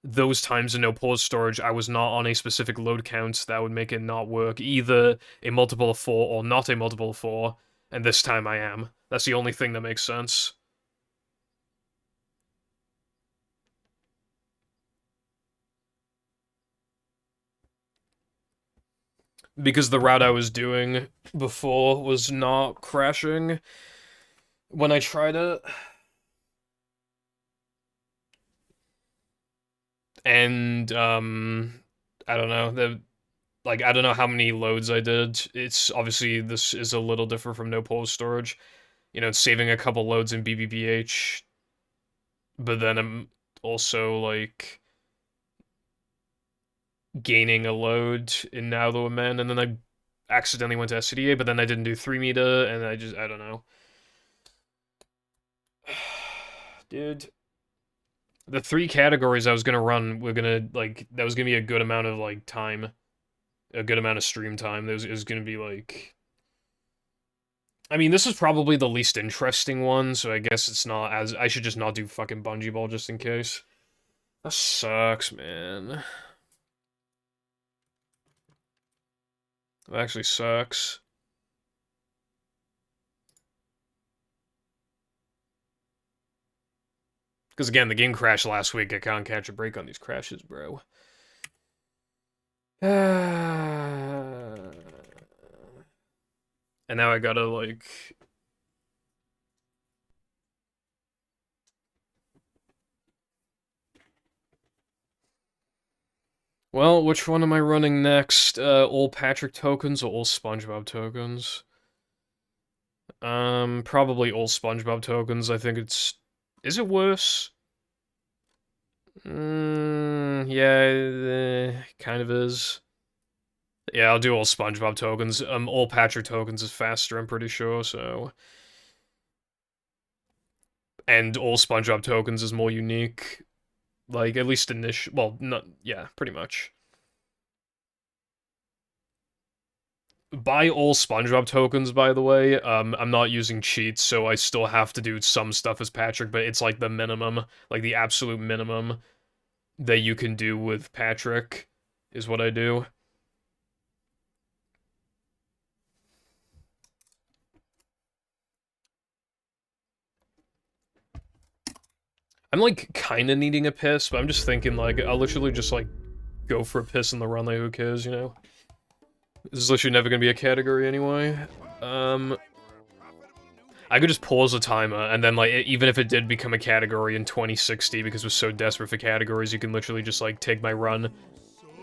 those times in no pause storage I was not on a specific load count that would make it not work, either a multiple of 4 or not a multiple of 4, and this time I am. That's the only thing that makes sense. Because the route I was doing before was not crashing when I tried it. And, I don't know, I don't know how many loads I did. It's, obviously, this is a little different from no pause storage. You know, it's saving a couple loads in BBBH, but then I'm also, like, gaining a load in Now the Man, and then I accidentally went to SCDA, but then I didn't do 3 meter, and I don't know. Dude. The 3 categories I was gonna run were gonna, like, that was gonna be a good amount of, like, time. A good amount of stream time. It was gonna be, like... I mean, this is probably the least interesting one, so I guess it's not as... I should just not do fucking Bungee Ball just in case. That sucks, man. That actually sucks. Because again, the game crashed last week. I can't catch a break on these crashes, bro. And now I gotta, like... Well, which one am I running next? All Patrick tokens or all SpongeBob tokens? Probably all SpongeBob tokens. I think it's... Is it worse? Yeah, kind of is. Yeah, I'll do all SpongeBob tokens. All Patrick tokens is faster, I'm pretty sure, so... And all SpongeBob tokens is more unique. Like, at least initial... Well, not... Yeah, pretty much. Buy all SpongeBob tokens, by the way. I'm not using cheats, so I still have to do some stuff as Patrick, but it's like the minimum, like the absolute minimum that you can do with Patrick is what I do. I'm like kind of needing a piss, but I'm just thinking like I'll literally just like go for a piss in the run, like who cares, you know? This is literally never gonna be a category anyway. I could just pause the timer, and then, like, even if it did become a category in 2060, because we're so desperate for categories, you can literally just, like, take my run,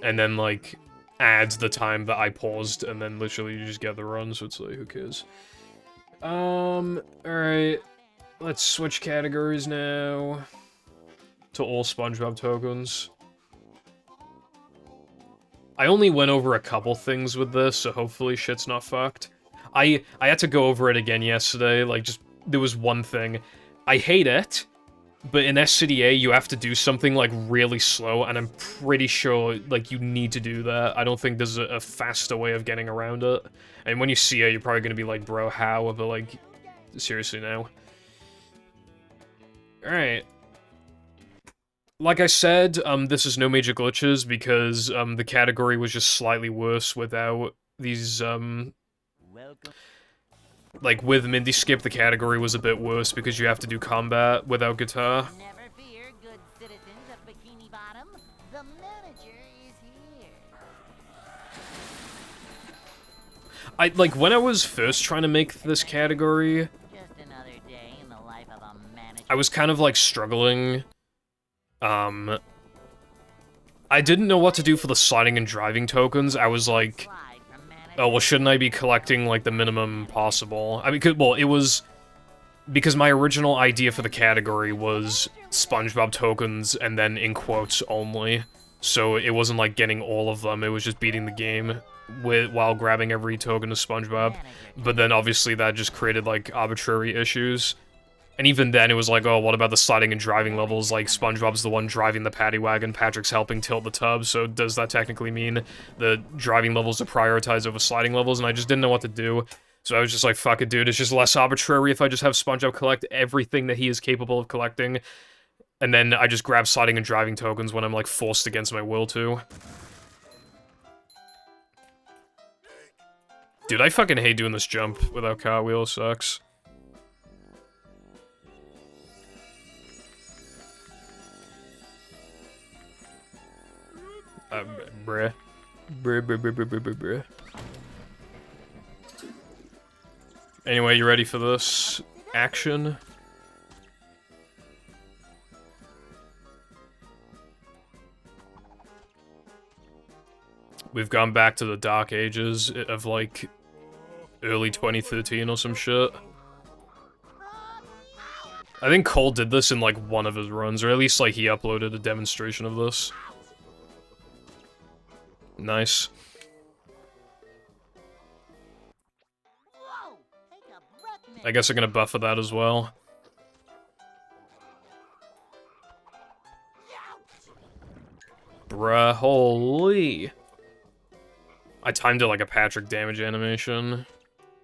and then, like, add the time that I paused, and then literally you just get the run, so it's like, who cares? Alright. Let's switch categories now to all SpongeBob tokens. I only went over a couple things with this, so hopefully shit's not fucked. I had to go over it again yesterday, like, just, there was one thing. I hate it, but in SCDA, you have to do something, like, really slow, and I'm pretty sure, like, you need to do that. I don't think there's a faster way of getting around it. And when you see it, you're probably gonna be like, bro, how? But, like, seriously now. Alright. Like I said, this is no major glitches, because, the category was just slightly worse without these, like, with Mindy Skip, the category was a bit worse because you have to do combat without guitar. Never fear, good citizens of Bikini Bottom. The manager is here. Like, when I was first trying to make this category, Just another day in the life of a manager. I was kind of, like, struggling. I didn't know what to do for the sliding and driving tokens. I was like, oh, well, shouldn't I be collecting, like, the minimum possible? I mean, well, it was... Because my original idea for the category was SpongeBob tokens, and then in quotes only. So it wasn't, like, getting all of them, it was just beating the game while grabbing every token of SpongeBob. But then, obviously, that just created, like, arbitrary issues. And even then, it was like, oh, what about the sliding and driving levels? Like, SpongeBob's the one driving the paddy wagon, Patrick's helping tilt the tub, so does that technically mean the driving levels are prioritized over sliding levels? And I just didn't know what to do. So I was just like, fuck it, dude, it's just less arbitrary if I just have SpongeBob collect everything that he is capable of collecting. And then I just grab sliding and driving tokens when I'm, like, forced against my will to. Dude, I fucking hate doing this jump without cartwheel, sucks. Bruh. Bruh. Anyway, you ready for this action? We've gone back to the dark ages of, like, early 2013 or some shit. I think Cole did this in, like, one of his runs, or at least, like, he uploaded a demonstration of this. Nice. I guess I'm gonna buffer that as well. Bruh, holy. I timed it like a Patrick damage animation.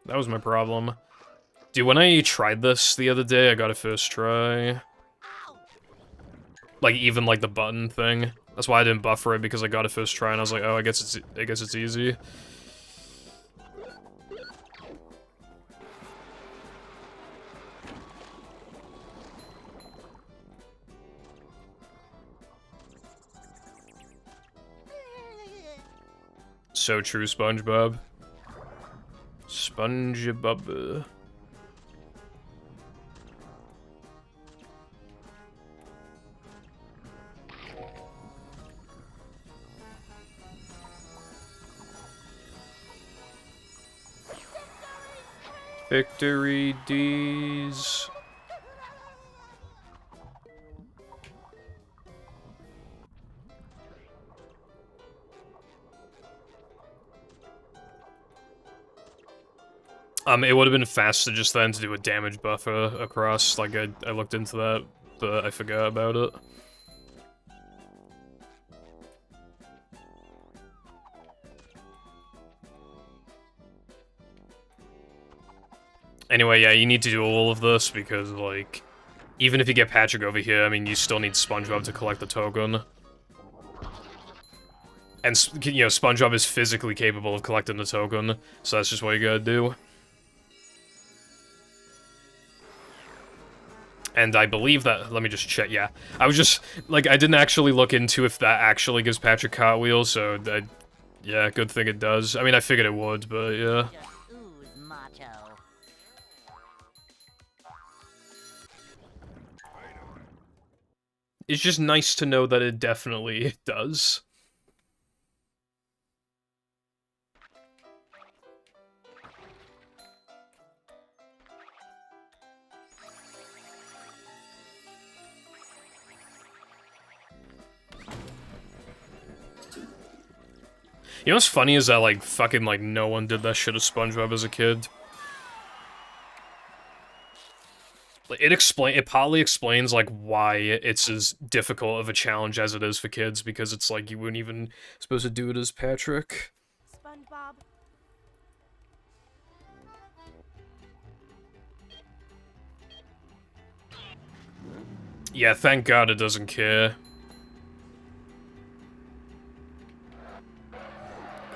That was my problem. Dude, when I tried this the other day, I got it first try. Like, even, like, the button thing. That's why I didn't buffer it, because I got it first try, and I was like, oh, I guess it's easy. So true, SpongeBob. SpongeBob. Victory D's. It would have been faster just then to do a damage buffer across, like I looked into that, but I forgot about it. Anyway, yeah, you need to do all of this because, like, even if you get Patrick over here, I mean, you still need SpongeBob to collect the token. And, you know, SpongeBob is physically capable of collecting the token, so that's just what you gotta do. And I believe that, let me just check, yeah. I was just, like, I didn't actually look into if that actually gives Patrick cartwheels, so, yeah, good thing it does. I mean, I figured it would, but yeah. Just ooze macho. It's just nice to know that it definitely does. You know what's funny is that, like, fucking, like, no one did that shit as SpongeBob as a kid. It partly explains, like, why it's as difficult of a challenge as it is for kids, because it's like, you weren't even supposed to do it as Patrick. SpongeBob. Yeah, thank God it doesn't care.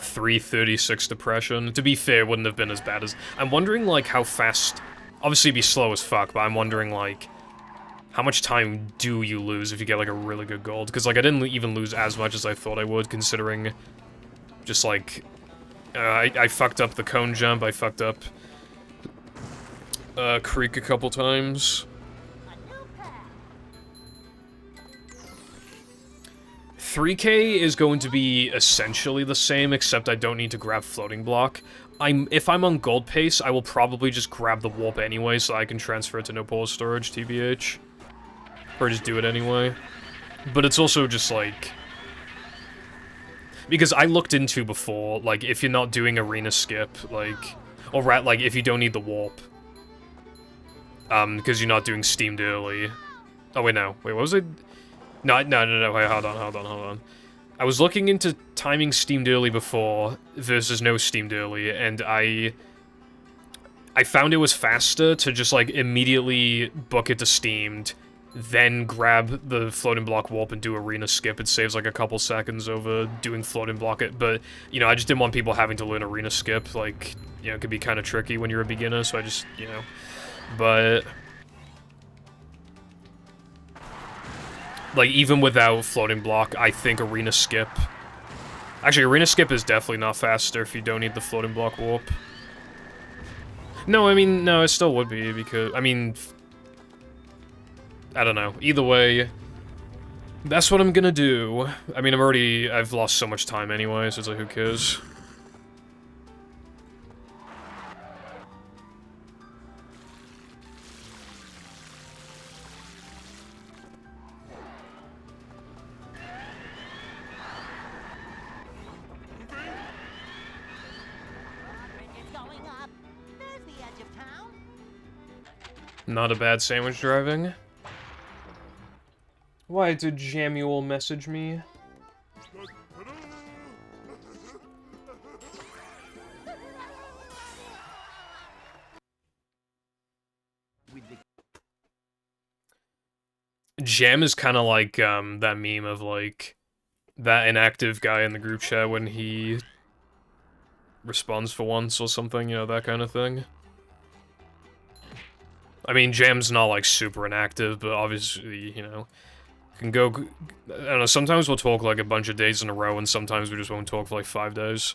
336 depression. To be fair, it wouldn't have been as bad as... I'm wondering, like, how fast... Obviously, it'd be slow as fuck, but I'm wondering, like... How much time do you lose if you get, like, a really good gold? Because, like, I didn't even lose as much as I thought I would, considering... Just, like... I fucked up the cone jump, I fucked up... Creek a couple times. 3K is going to be essentially the same, except I don't need to grab floating block. If I'm on gold pace, I will probably just grab the warp anyway, so I can transfer it to no pause storage, TBH. Or just do it anyway. But it's also just like... Because I looked into before, like, if you're not doing arena skip, like... Or like, if you don't need the warp. Because you're not doing steamed early. Oh, wait, no. Wait, what was it? No, wait, hold on. I was looking into timing steamed early before versus no steamed early, and I found it was faster to just, like, immediately book it to steamed, then grab the floating block warp and do arena skip. It saves, like, a couple seconds over doing floating block it, but, you know, I just didn't want people having to learn arena skip, like, you know, it could be kind of tricky when you're a beginner, so I just, you know, but... Like, even without floating block, I think arena skip... Actually, arena skip is definitely not faster if you don't need the floating block warp. No, I mean, no, it still would be, because... I mean... I don't know. Either way, that's what I'm gonna do. I mean, I've lost so much time anyway, so it's like, who cares? Not a bad sandwich driving. Why did Jamuel message me? Jam is kind of like, that meme of, like, that inactive guy in the group chat when he responds for once or something, you know, that kind of thing. I mean, Jam's not, like, super inactive, but obviously, you know, Can go... I don't know, sometimes we'll talk like a bunch of days in a row, and sometimes we just won't talk for like 5 days.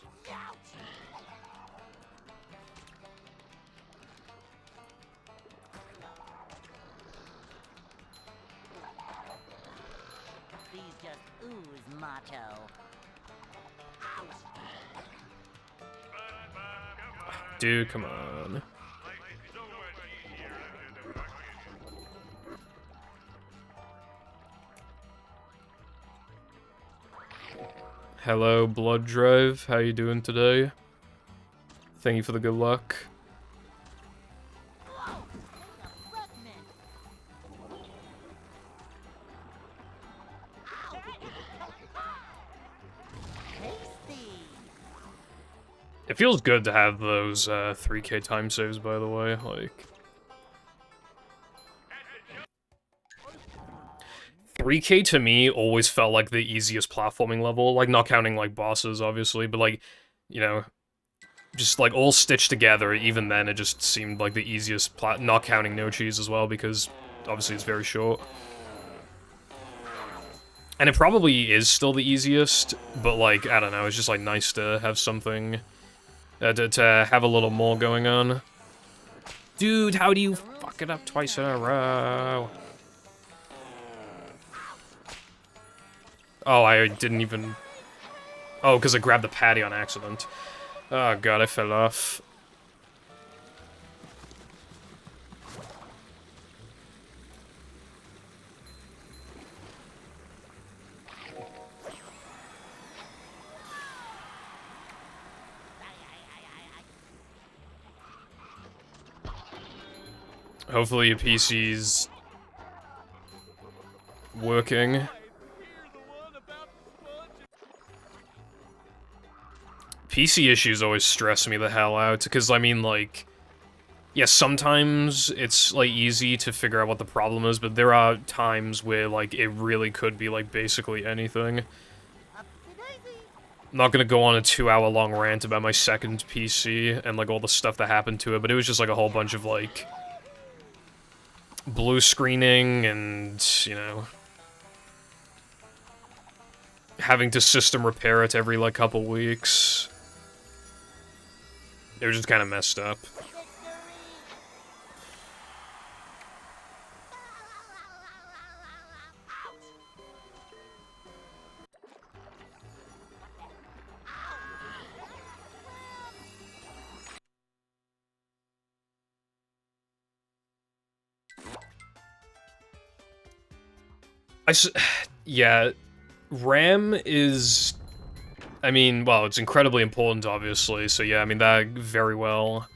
These just ooze macho. Dude, come on. Hello, Blood Drive. How you doing today? Thank you for the good luck. It feels good to have those 3K time saves, by the way, like... 3K to me always felt like the easiest platforming level, like not counting like bosses, obviously, but like, you know, just like all stitched together, even then it just seemed like the easiest not counting no cheese as well, because obviously it's very short. And it probably is still the easiest, but like, I don't know, it's just like nice to have something... to have a little more going on. Dude, how do you fuck it up twice in a row? Oh, I didn't even... Oh, because I grabbed the patty on accident. Oh god, I fell off. Hopefully your PC's working. PC issues always stress me the hell out, because, I mean, like... Yeah, sometimes it's, like, easy to figure out what the problem is, but there are times where, like, it really could be, like, basically anything. I'm not gonna go on a 2-hour-long rant about my second PC and, like, all the stuff that happened to it, but it was just, like, a whole bunch of, like... blue screening and, you know... having to system repair it every, like, couple weeks. It was just kind of messed up. Yeah, RAM is... I mean, well, it's incredibly important, obviously, so yeah, I mean, that very well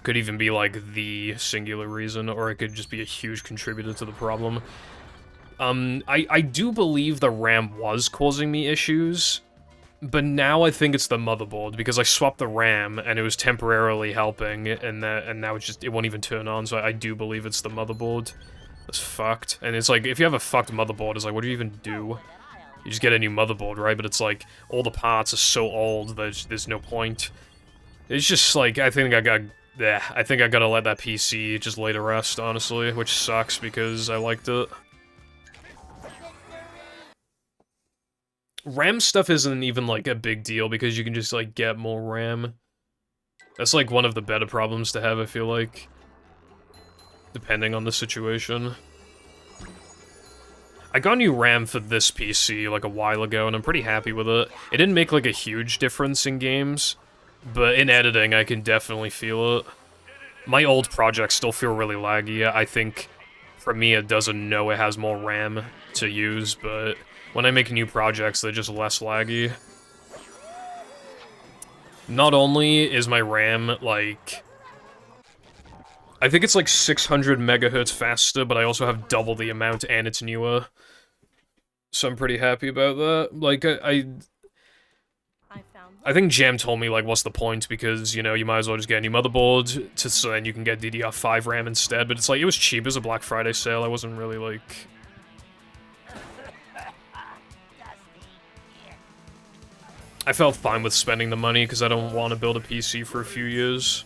could even be, like, the singular reason, or it could just be a huge contributor to the problem. I do believe the RAM was causing me issues, but now I think it's the motherboard, because I swapped the RAM, and it was temporarily helping, and now it won't even turn on, so I do believe it's the motherboard. That's fucked. And it's like, if you have a fucked motherboard, it's like, what do you even do? You just get a new motherboard, right? But it's like, all the parts are so old that there's no point. It's just like, I think I gotta let that PC just lay to rest, honestly, which sucks because I liked it. RAM stuff isn't even, like, a big deal because you can just, like, get more RAM. That's, like, one of the better problems to have, I feel like. Depending on the situation. I got new RAM for this PC, like, a while ago, and I'm pretty happy with it. It didn't make, like, a huge difference in games, but in editing, I can definitely feel it. My old projects still feel really laggy. I think, for me, it doesn't know it has more RAM to use, but when I make new projects, they're just less laggy. Not only is my RAM, like... I think it's like 600 megahertz faster, but I also have double the amount and it's newer. So I'm pretty happy about that. Like, I think Jam told me, like, what's the point, because, you know, you might as well just get a new motherboard, so then you can get DDR5 RAM instead, but it's like, it was cheap, it was a Black Friday sale, I wasn't really, like... I felt fine with spending the money, because I don't want to build a PC for a few years.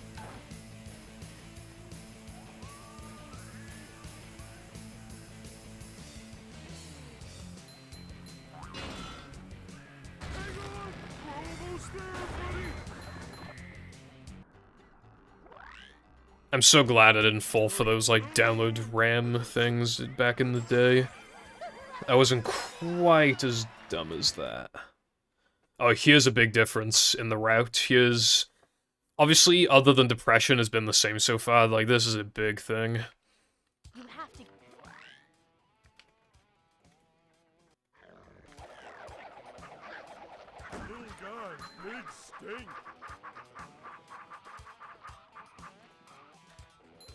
I'm so glad I didn't fall for those, like, download RAM things back in the day. I wasn't quite as dumb as that. Oh, here's a big difference in the route. Here's... Obviously, other than depression has been the same so far, like, this is a big thing. You have to. Little guy, big stink.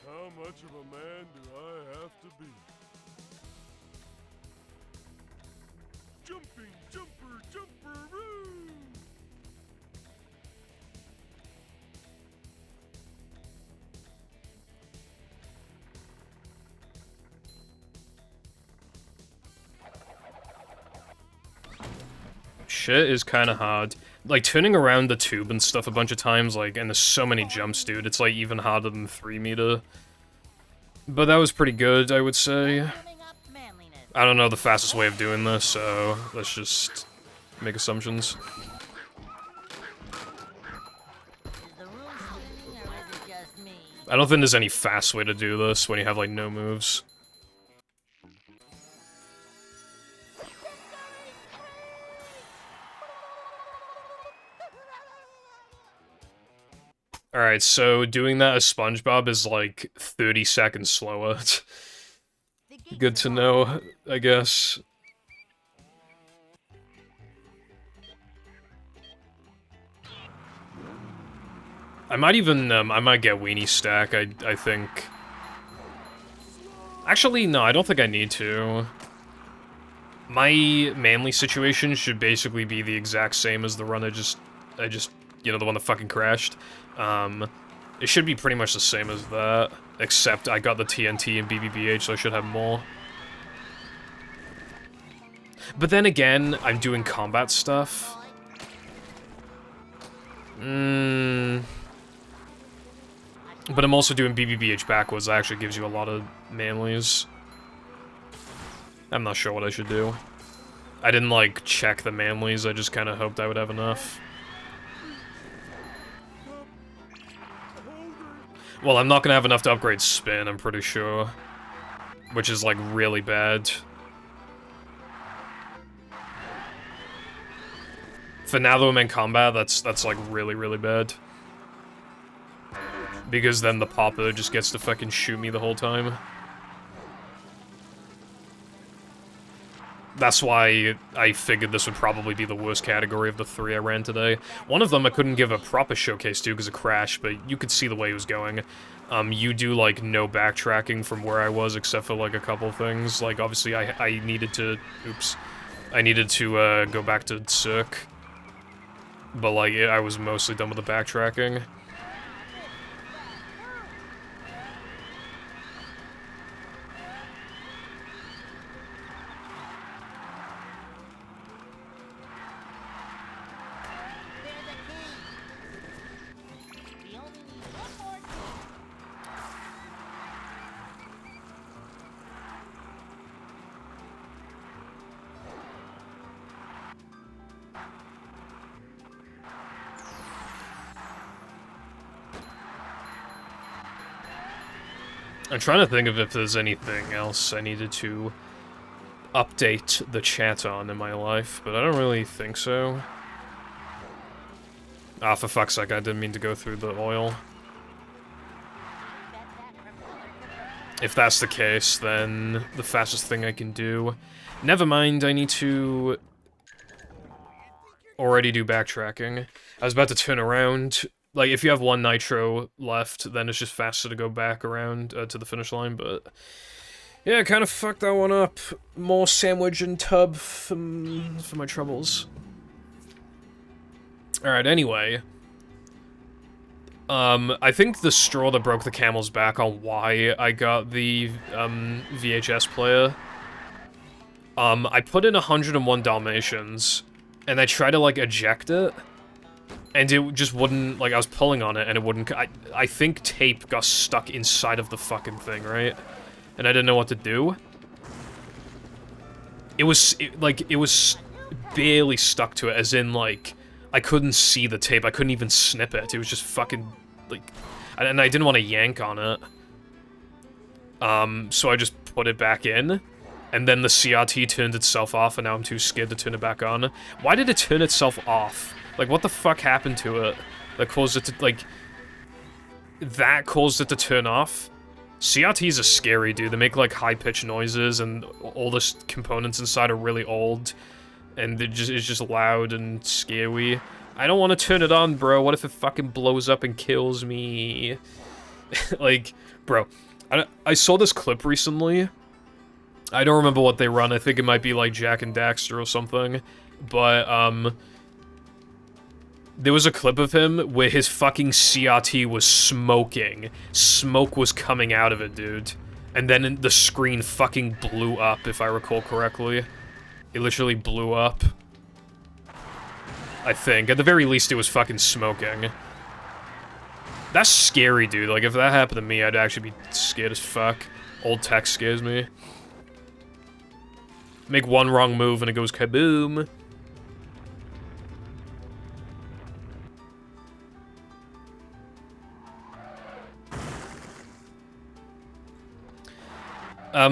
How much of a man do I have to be? Jumping, jumper, jumperoo! Shit is kind of hard. Like, turning around the tube and stuff a bunch of times, like, and there's so many jumps, dude. It's, like, even harder than 3 meter. But that was pretty good, I would say. I don't know the fastest way of doing this, so let's just make assumptions. I don't think there's any fast way to do this when you have, like, no moves. Alright, so doing that as SpongeBob is like 30 seconds slower. Good to know, I guess. I might even, I might get Weenie Stack, I think. Actually, no, I don't think I need to. My Manly situation should basically be the exact same as the run I just, you know, the one that fucking crashed. It should be pretty much the same as that, except I got the TNT and BBBH, so I should have more. But then again, I'm doing combat stuff. But I'm also doing BBBH backwards, that actually gives you a lot of Manlies. I'm not sure what I should do. I didn't, like, check the Manlies, I just kind of hoped I would have enough. Well, I'm not gonna have enough to upgrade Spin, I'm pretty sure. Which is, like, really bad. For now that I'm in combat, that's like, really, really bad. Because then the Papa just gets to fucking shoot me the whole time. That's why I figured this would probably be the worst category of the 3 I ran today. One of them I couldn't give a proper showcase to because of Crash, but you could see the way it was going. You do, like, no backtracking from where I was except for, like, a couple things. Like, obviously, I needed to... Oops. I needed to, go back to Cirque. But, like, I was mostly done with the backtracking. I'm trying to think of if there's anything else I needed to update the chat on in my life, but I don't really think so. Ah, for fuck's sake, I didn't mean to go through the oil. If that's the case, then the fastest thing I can do... Never mind, I need to... already do backtracking. I was about to turn around... Like, if you have 1 nitro left, then it's just faster to go back around to the finish line, but... Yeah, I kind of fucked that one up. More sandwich and tub for my troubles. Alright, anyway. I think the straw that broke the camel's back on why I got the, VHS player. I put in 101 Dalmatians, and I tried to, like, eject it. And it just wouldn't, like, I was pulling on it, and it wouldn't, I think tape got stuck inside of the fucking thing, right? And I didn't know what to do. It was barely stuck to it, as in, like, I couldn't see the tape, I couldn't even snip it, it was just fucking, like, and I didn't want to yank on it. So I just put it back in, and then the CRT turned itself off, and now I'm too scared to turn it back on. Why did it turn itself off? Like, what the fuck happened to it that caused it to, like... That caused it to turn off? CRTs are scary, dude. They make, like, high-pitched noises, and all the components inside are really old, and it's just loud and scary. I don't want to turn it on, bro. What if it fucking blows up and kills me? Like, bro... I saw this clip recently. I don't remember what they run. I think it might be like Jak and Daxter or something. But, there was a clip of him where his fucking CRT was smoking. Smoke was coming out of it, dude. And then the screen fucking blew up, if I recall correctly. It literally blew up. I think. At the very least, it was fucking smoking. That's scary, dude. Like, if that happened to me, I'd actually be scared as fuck. Old tech scares me. Make one wrong move and it goes kaboom.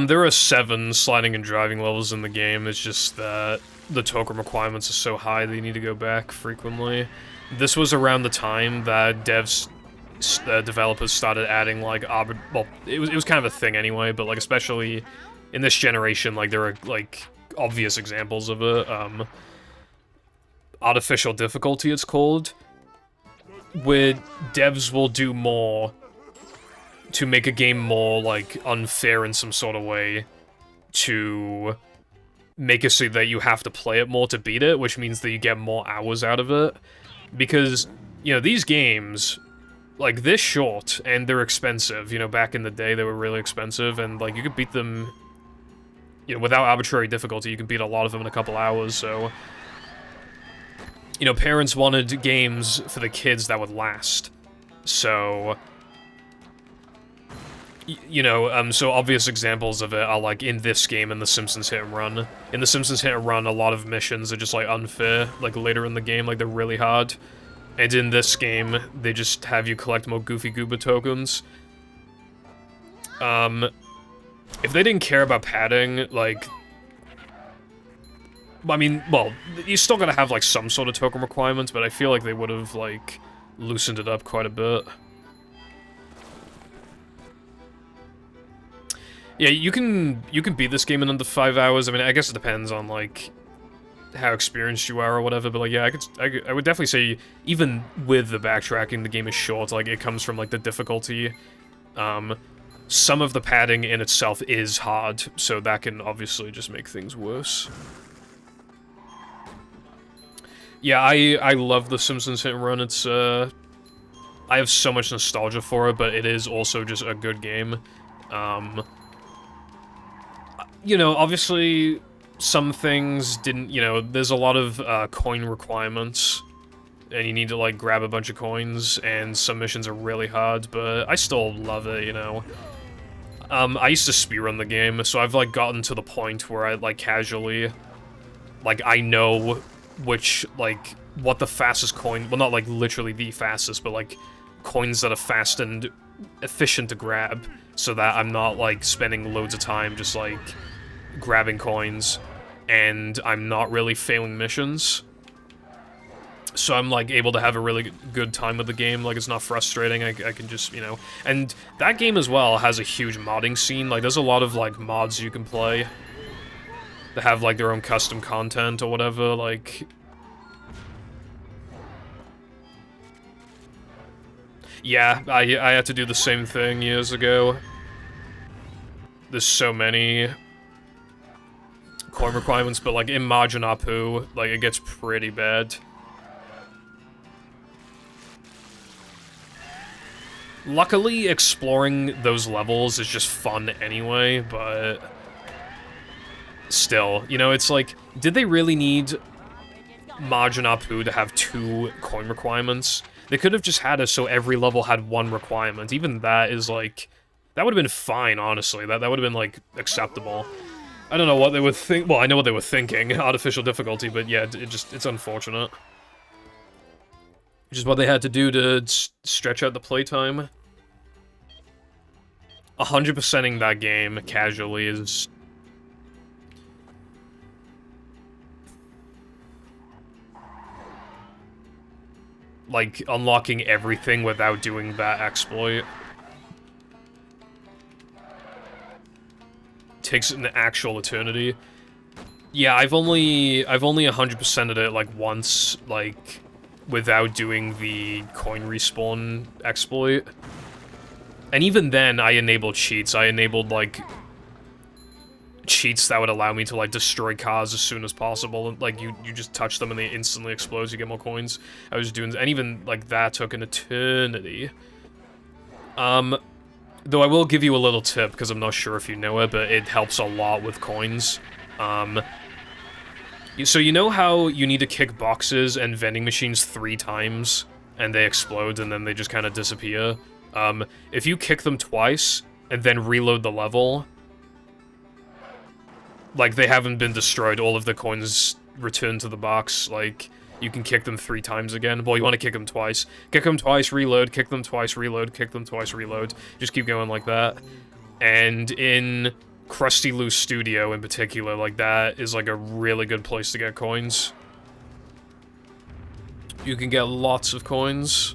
There are 7 sliding and driving levels in the game. It's just that the token requirements are so high that you need to go back frequently. This was around the time that developers started adding, like, well, it was kind of a thing anyway, but, like, especially in this generation, like, there are, like, obvious examples of it. Artificial difficulty, it's called, where devs will do more to make a game more, like, unfair in some sort of way, to make it so that you have to play it more to beat it, which means that you get more hours out of it. Because, you know, these games... Like, they're short, and they're expensive. You know, back in the day, they were really expensive, and, like, you could beat them... You know, without arbitrary difficulty, you can beat a lot of them in a couple hours, so... You know, parents wanted games for the kids that would last. So... You know, so obvious examples of it are, like, in this game, in The Simpsons Hit and Run. In The Simpsons Hit and Run, a lot of missions are just, like, unfair, like, later in the game, like, they're really hard. And in this game, they just have you collect more Goofy Goober tokens. If they didn't care about padding, like... I mean, well, you're still gonna have, like, some sort of token requirements, but I feel like they would have, like, loosened it up quite a bit. Yeah, you can beat this game in under 5 hours. I mean, I guess it depends on, like... how experienced you are or whatever, but like, yeah, I would definitely say, even with the backtracking, the game is short. Like, it comes from, like, the difficulty. Some of the padding in itself is hard, so that can obviously just make things worse. Yeah, I love The Simpsons Hit and Run. It's, I have so much nostalgia for it, but it is also just a good game. You know, obviously... Some things didn't, you know, there's a lot of coin requirements, and you need to, like, grab a bunch of coins, and some missions are really hard, but I still love it, you know. I used to speedrun the game, so I've, like, gotten to the point where I, like, casually, like, I know which, like, what the fastest coin, well, not, like, literally the fastest, but, like, coins that are fast and efficient to grab, so that I'm not, like, spending loads of time just, like, grabbing coins, and I'm not really failing missions. So I'm, like, able to have a really good time with the game. Like, it's not frustrating. I can just, you know... And that game as well has a huge modding scene. Like, there's a lot of, like, mods you can play that have, like, their own custom content or whatever, like... Yeah, I had to do the same thing years ago. There's so many coin requirements, but, like, in Majin Apu, like, it gets pretty bad. Luckily, exploring those levels is just fun anyway, but... Still, you know, it's like, did they really need Majin Apu to have 2 coin requirements? They could have just had it so every level had 1 requirement. Even that is, like... That would have been fine, honestly. That would have been, like, acceptable. I don't know what they were well, I know what they were thinking, artificial difficulty, but yeah, it's unfortunate. Which is what they had to do to stretch out the playtime. 100%ing that game casually is... like, unlocking everything without doing that exploit. Takes an actual eternity. Yeah, I've only 100%ed it, like, once, like, without doing the coin respawn exploit. And even then, I enabled cheats. I enabled, like, cheats that would allow me to, like, destroy cars as soon as possible. Like, you just touch them and they instantly explode, you get more coins. I was doing... and even, like, that took an eternity. Though I will give you a little tip, because I'm not sure if you know it, but it helps a lot with coins. So you know how you need to kick boxes and vending machines 3 times, and they explode, and then they just kind of disappear? If you kick them twice, and then reload the level, like, they haven't been destroyed, all of the coins return to the box, like, you can kick them 3 times again. Well, you want to kick them twice. Kick them twice, reload, kick them twice, reload, kick them twice, reload. Just keep going like that. And in Krusty Lou's studio in particular, like, that is, like, a really good place to get coins. You can get lots of coins.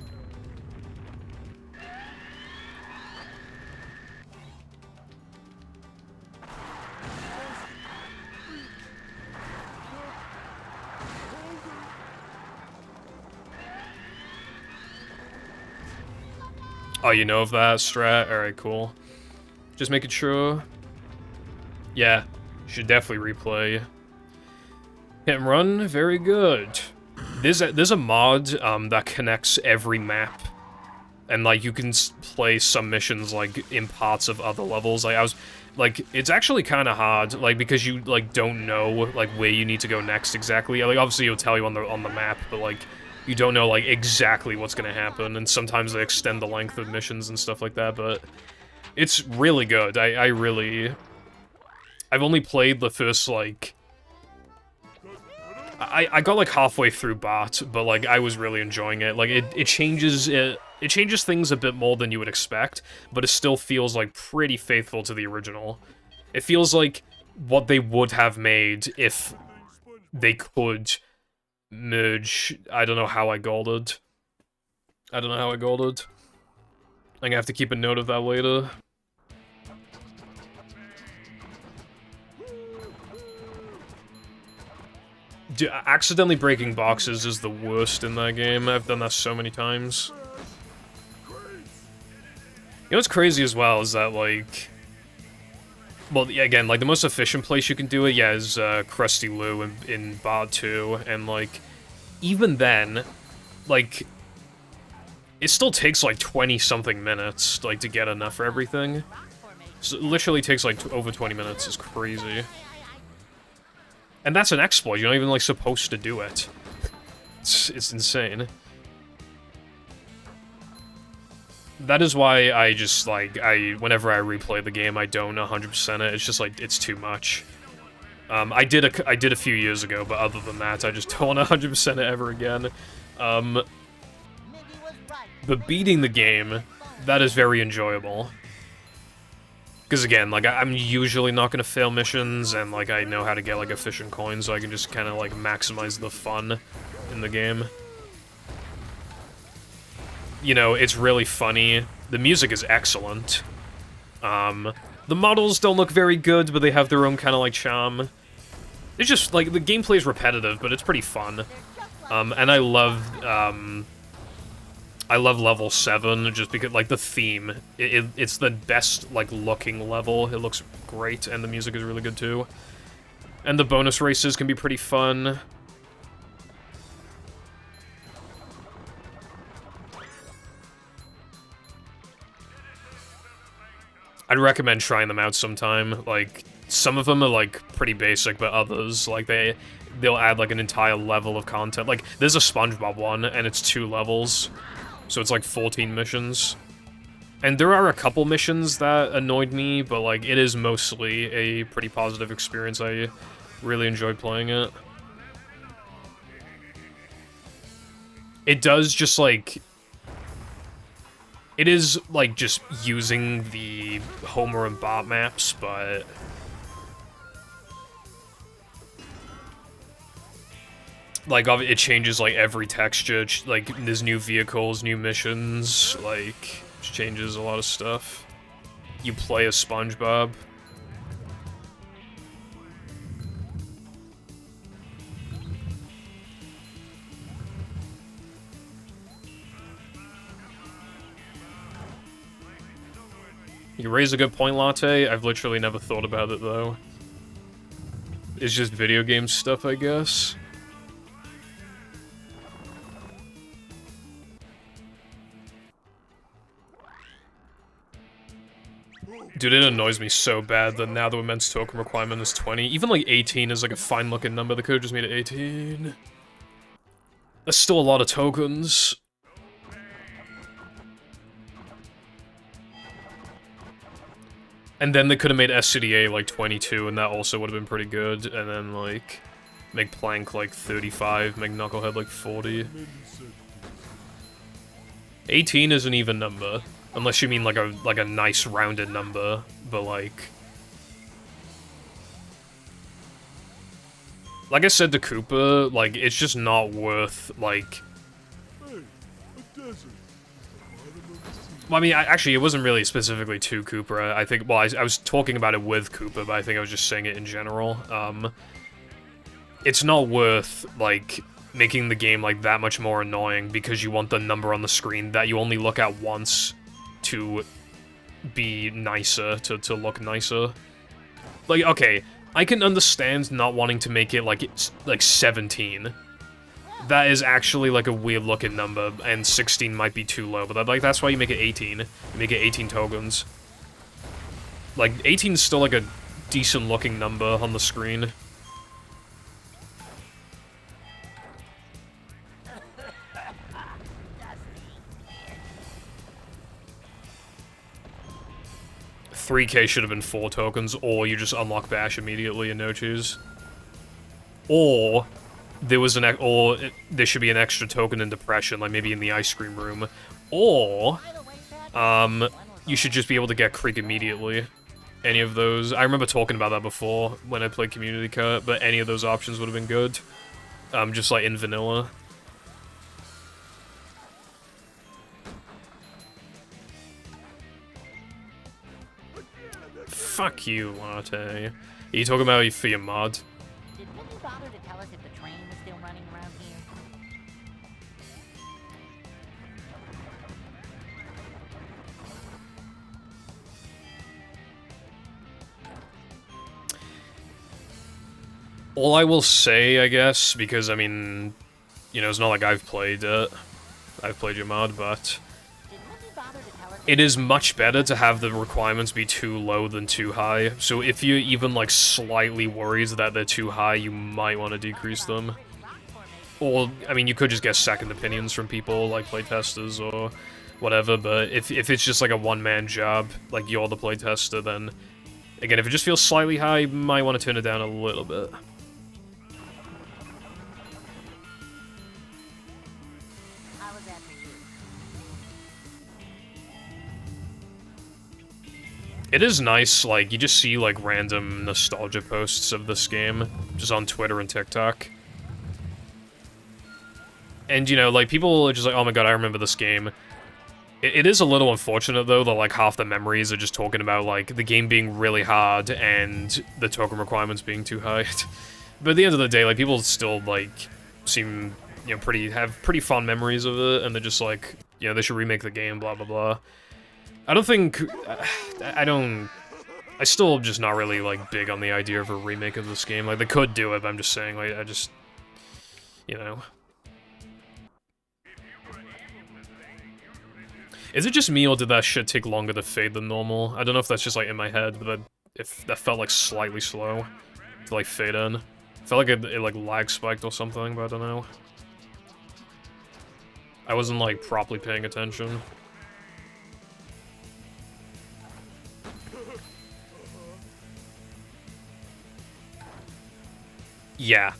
Oh, you know of that strat? Alright, cool. Just making sure. Yeah, should definitely replay. Hit and run, very good. There's a mod that connects every map, and like you can play some missions like in parts of other levels. Like I was, like it's actually kind of hard, like because you like don't know like where you need to go next exactly. Like obviously it'll tell you on the map, but like you don't know like exactly what's gonna happen, and sometimes they extend the length of missions and stuff like that. But it's really good. I've only played the first like. I got like halfway through Bart, but like I was really enjoying it. Like it changes things a bit more than you would expect, but it still feels like pretty faithful to the original. It feels like what they would have made if they could merge. I don't know how I golded. I'm gonna have to keep a note of that later. Dude, accidentally breaking boxes is the worst in that game. I've done that so many times. You know what's crazy as well is that, like... well, yeah, again, like, the most efficient place you can do it, yeah, is Krusty Lou in Bart 2, and, like, even then, like, it still takes, like, 20-something minutes, like, to get enough for everything. So it literally takes, like, over 20 minutes. It's crazy. And that's an exploit, you're not even, like, supposed to do it. It's insane. That is why I just, like, whenever I replay the game, I don't 100% it. It's just, like, it's too much. I did a few years ago, but other than that, I just don't 100% it ever again. But beating the game, that is very enjoyable. Because again, like, I'm usually not gonna fail missions, and, like, I know how to get, like, efficient coins, so I can just kind of, like, maximize the fun in the game. You know, it's really funny. The music is excellent. The models don't look very good, but they have their own kind of, like, charm. It's just, like, the gameplay is repetitive, but it's pretty fun. And I love level 7, just because, like, the theme. It's the best, like, looking level. It looks great, and the music is really good, too. And the bonus races can be pretty fun. I'd recommend trying them out sometime. Like, some of them are, like, pretty basic, but others, like, they'll add, like, an entire level of content. Like, there's a SpongeBob one, and it's 2 levels. So it's like 14 missions. And there are a couple missions that annoyed me, but like it is mostly a pretty positive experience. I really enjoyed playing it. It does just like... It is, like, just using the Homer and Bart maps, but... like, it changes, like, every texture, like, there's new vehicles, new missions, like, it changes a lot of stuff. You play as SpongeBob. You raise a good point, Latte. I've literally never thought about it, though. It's just video game stuff, I guess. Dude, it annoys me so bad that now the immense token requirement is 20. Even, like, 18 is, like, a fine-looking number. They could have just made it 18. That's still a lot of tokens. And then they could have made SCDA, like, 22, and that also would have been pretty good. And then, like, make Plank, like, 35, make Knucklehead, like, 40. 18 is an even number. Unless you mean like a nice rounded number, but like I said to Cooper, like it's just not worth like. Hey, a desert. Well, I mean, actually, it wasn't really specifically to Cooper. I think. Well, I was talking about it with Cooper, but I think I was just saying it in general. It's not worth like making the game like that much more annoying because you want the number on the screen that you only look at once to be nicer, to look nicer. Like, okay, I can understand not wanting to make it like it's like 17. That is actually like a weird looking number, and 16 might be too low, but that's why you make it 18. You make it 18 tokens. Like, 18 is still like a decent looking number on the screen. $3K should have been 4 tokens, or you just unlock Bash immediately and no choose. Or there was there should be an extra token in Depression, like maybe in the ice cream room. Or you should just be able to get Creek immediately. Any of those. I remember talking about that before when I played Community Cut, but any of those options would have been good. Just like in vanilla. Fuck you, Latte. Are you talking about for your mod? Did Minnie bother to tell us if the train was still running around here? All I will say, I guess, because, I mean, you know, it's not like I've played it. I've played your mod, but it is much better to have the requirements be too low than too high. So if you're even, like, slightly worried that they're too high, you might want to decrease them. Or, I mean, you could just get second opinions from people, like playtesters or whatever, but if it's just, like, a one-man job, like, you're the playtester, then, again, if it just feels slightly high, you might want to turn it down a little bit. It is nice, like, you just see, like, random nostalgia posts of this game, just on Twitter and TikTok. And, you know, like, people are just like, oh my god, I remember this game. It is a little unfortunate, though, that, like, half the memories are just talking about, like, the game being really hard and the token requirements being too high. But at the end of the day, like, people still, like, seem, you know, have pretty fond memories of it, and they're just like, you know, they should remake the game, blah, blah, blah. I don't think... I still am just not really, like, big on the idea of a remake of this game. Like, they could do it, but I'm just saying, like, I just... You know. Is it just me, or did that shit take longer to fade than normal? I don't know if that's just, like, in my head, but if that felt, like, slightly slow to, like, fade in. I felt like it, like, lag spiked or something, but I don't know. I wasn't, like, properly paying attention. Yeah.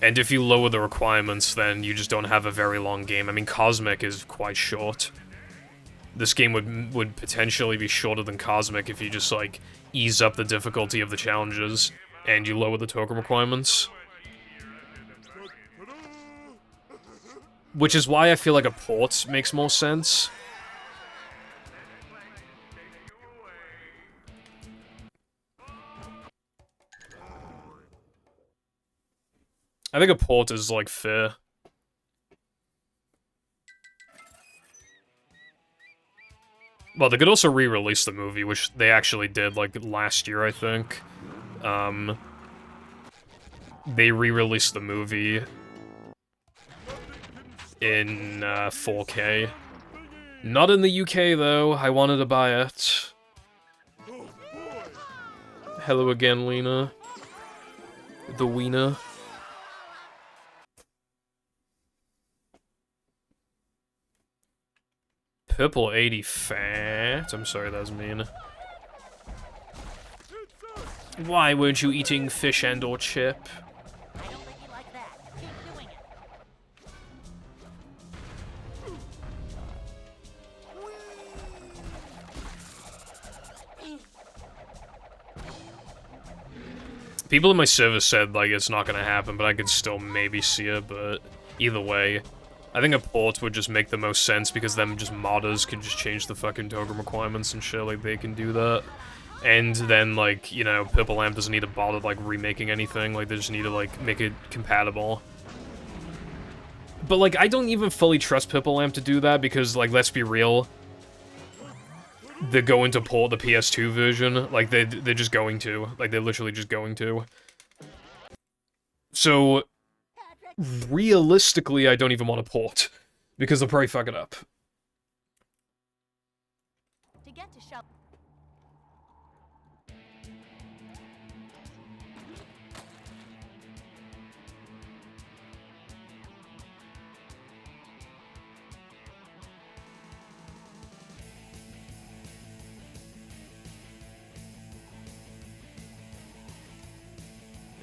And if you lower the requirements, then you just don't have a very long game. I mean, Cosmic is quite short. this game would potentially be shorter than Cosmic if you just, like, ease up the difficulty of the challenges and you lower the token requirements. Which is why I feel like a port makes more sense. I think a port is, like, fair. Well, they could also re-release the movie, which they actually did, like, last year, I think. They re-released the movie in 4K. Not in the UK, though. I wanted to buy it. Hello again, Lena. The wiener. Purple 80 fat. I'm sorry, that was mean. Why weren't you eating fish and or chip? I don't think you like that. Keep doing it. People in my service said, like, it's not gonna happen, but I could still maybe see it, but either way, I think a port would just make the most sense, because them just modders can just change the fucking token requirements and shit, like, they can do that. And then, like, you know, Purple Lamp doesn't need to bother, like, remaking anything, like, they just need to, like, make it compatible. But, like, I don't even fully trust Purple Lamp to do that, because, like, let's be real, they're going to port the PS2 version, like, they're just going to. Like, they're literally just going to. So, realistically, I don't even want to port, because they'll probably fuck it up. To get to show.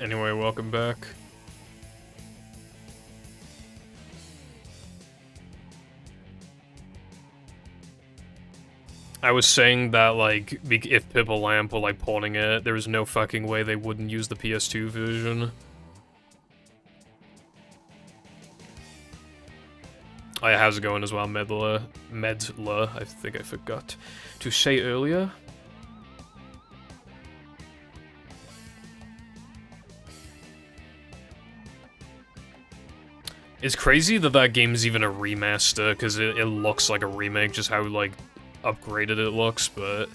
Anyway, welcome back. I was saying that, like, if Purple Lamp were, like, porting it, there was no fucking way they wouldn't use the PS2 version. Oh yeah, how's it going as well, Medler? I think I forgot to say earlier. It's crazy that that game's even a remaster, because it looks like a remake, just how, like, upgraded it looks, but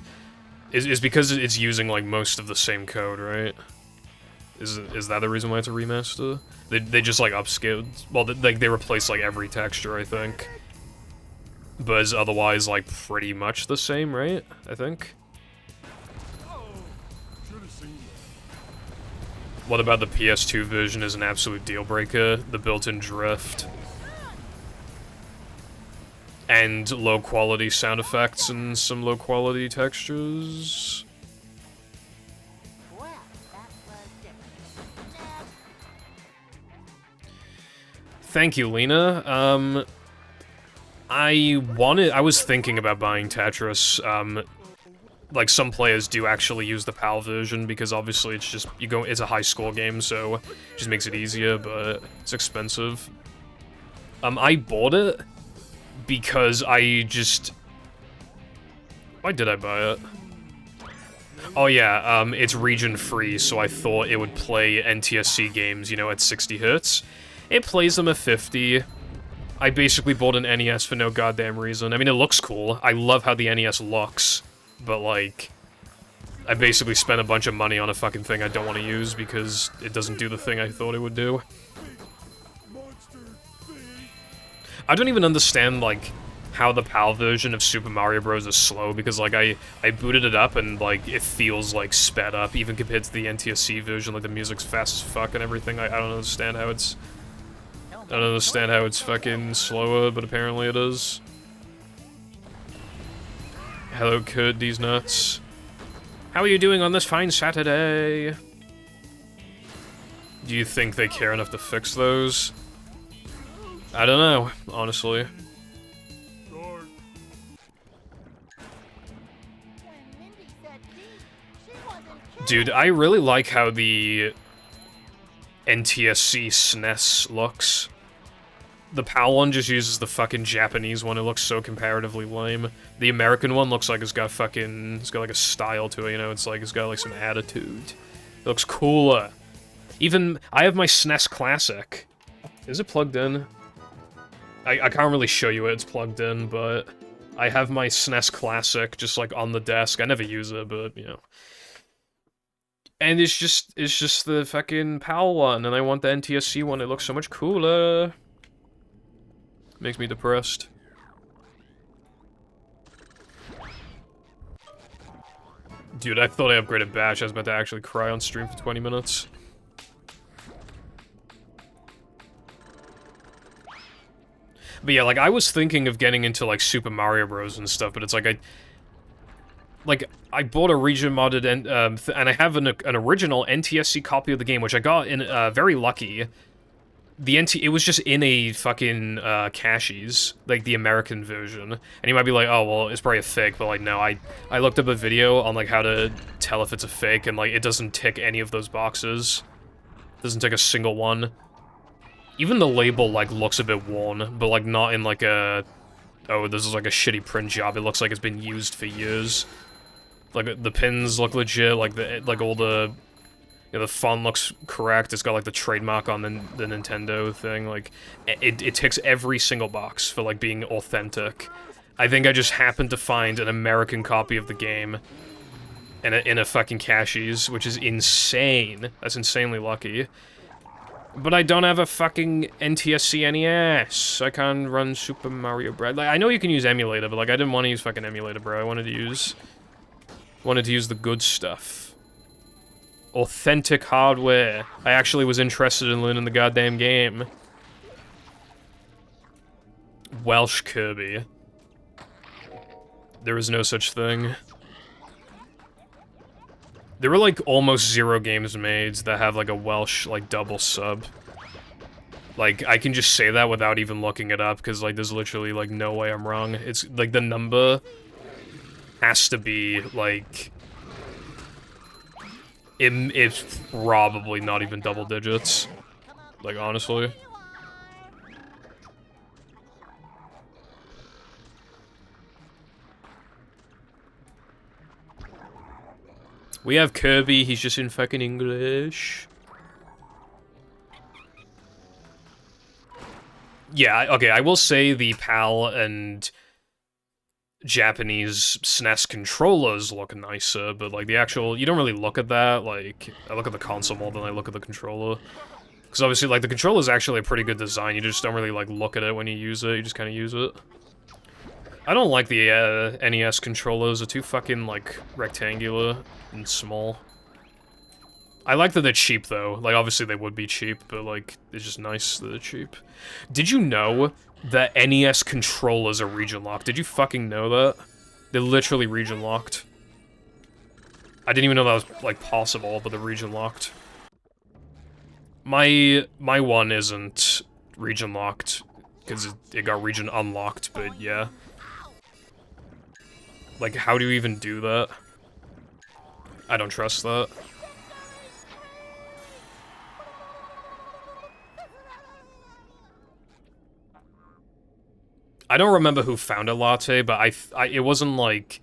it's because it's using, like, most of the same code, right? Is that the reason why it's a remaster? They just, like, upscaled, well, they replaced, like, every texture, I think. But it's otherwise, like, pretty much the same, right? I think? What about the PS2 version is an absolute deal breaker? The built-in drift. And low-quality sound effects and some low-quality textures. Well, that was different. Thank you, Lena. I was thinking about buying Tetris. Like, some players do actually use the PAL version, because obviously it's just, it's a high-score game, so it just makes it easier, but it's expensive. I bought it because why did I buy it? Oh yeah, it's region-free, so I thought it would play NTSC games, you know, at 60 Hz. It plays them at 50. I basically bought an NES for no goddamn reason. I mean, it looks cool. I love how the NES looks. But, like, I basically spent a bunch of money on a fucking thing I don't want to use because it doesn't do the thing I thought it would do. I don't even understand, like, how the PAL version of Super Mario Bros. Is slow, because, like, I booted it up and, like, it feels, like, sped up, even compared to the NTSC version. Like, the music's fast as fuck and everything. I don't understand how it's... I don't understand how it's fucking slower, but apparently it is. Hello, Kurt, these nuts. How are you doing on this fine Saturday? Do you think they care enough to fix those? I don't know, honestly. Dude, I really like how the NTSC SNES looks. The PAL one just uses the fucking Japanese one. It looks so comparatively lame. The American one looks like it's got like a style to it, you know? It's like, it's got like some attitude. It looks cooler. Even, I have my SNES Classic. Is it plugged in? I can't really show you it, it's plugged in, but I have my SNES Classic just like on the desk. I never use it, but, you know. And it's just the fucking PAL one, and I want the NTSC one. It looks so much cooler. Makes me depressed. Dude, I thought I upgraded Bash. I was about to actually cry on stream for 20 minutes. But yeah, like, I was thinking of getting into, like, Super Mario Bros. And stuff, but it's like, I bought a region-modded, and I have an original NTSC copy of the game, which I got in, very lucky. It was just in a fucking, caches, like, the American version. And you might be like, oh, well, it's probably a fake, but, like, no, I looked up a video on, like, how to tell if it's a fake, and, like, it doesn't tick any of those boxes. It doesn't tick a single one. Even the label, like, looks a bit worn, but, like, not in, like, a... Oh, this is, like, a shitty print job. It looks like it's been used for years. Like, the pins look legit, like, all the... You know, the font looks correct, it's got, like, the trademark on the Nintendo thing, like... It ticks every single box for, like, being authentic. I think I just happened to find an American copy of the game in a fucking caches, which is insane. That's insanely lucky. But I don't have a fucking NTSC NES. I can't run Super Mario Bros. Like, I know you can use emulator, but like I didn't want to use fucking emulator, bro. I wanted to use the good stuff. Authentic hardware. I actually was interested in learning the goddamn game. Welsh Kirby. There is no such thing. There were, like, almost 0 games made that have, like, a Welsh, like, double sub. Like, I can just say that without even looking it up, because, like, there's literally, like, no way I'm wrong. It's, like, the number has to be, like... It's probably not even double digits. Like, honestly. We have Kirby, he's just in fucking English. Yeah, okay, I will say the PAL and Japanese SNES controllers look nicer, but like the actual, you don't really look at that, like, I look at the console more than I look at the controller. Because obviously, like, the controller is actually a pretty good design, you just don't really, like, look at it when you use it, you just kind of use it. I don't like the NES controllers, they're too fucking, like, rectangular and small. I like that they're cheap, though. Like, obviously they would be cheap, but, like, it's just nice that they're cheap. Did you know that NES controllers are region-locked? Did you fucking know that? They're literally region-locked. I didn't even know that was, like, possible, but they're region-locked. My one isn't region-locked, because it got region-unlocked, but yeah. Like, how do you even do that? I don't trust that. I don't remember who founded Latte, but it wasn't, like...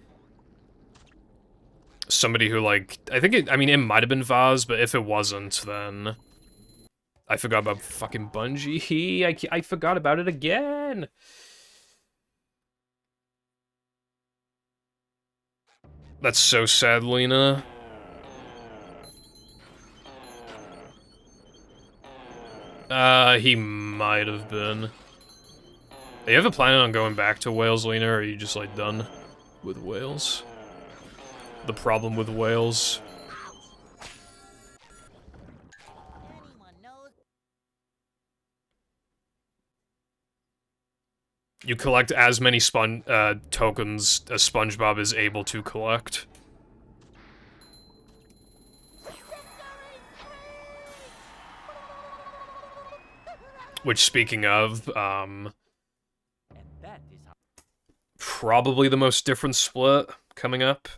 somebody who, like... I mean, it might have been Vaz, but if it wasn't, then... I forgot about fucking Bungie. I forgot about it again! That's so sad, Lena. He might have been. Are you ever planning on going back to Wales, Lena, or are you just, like, done with Wales? The problem with Wales. You collect as many tokens as SpongeBob is able to collect. Which, speaking of, probably the most different split coming up.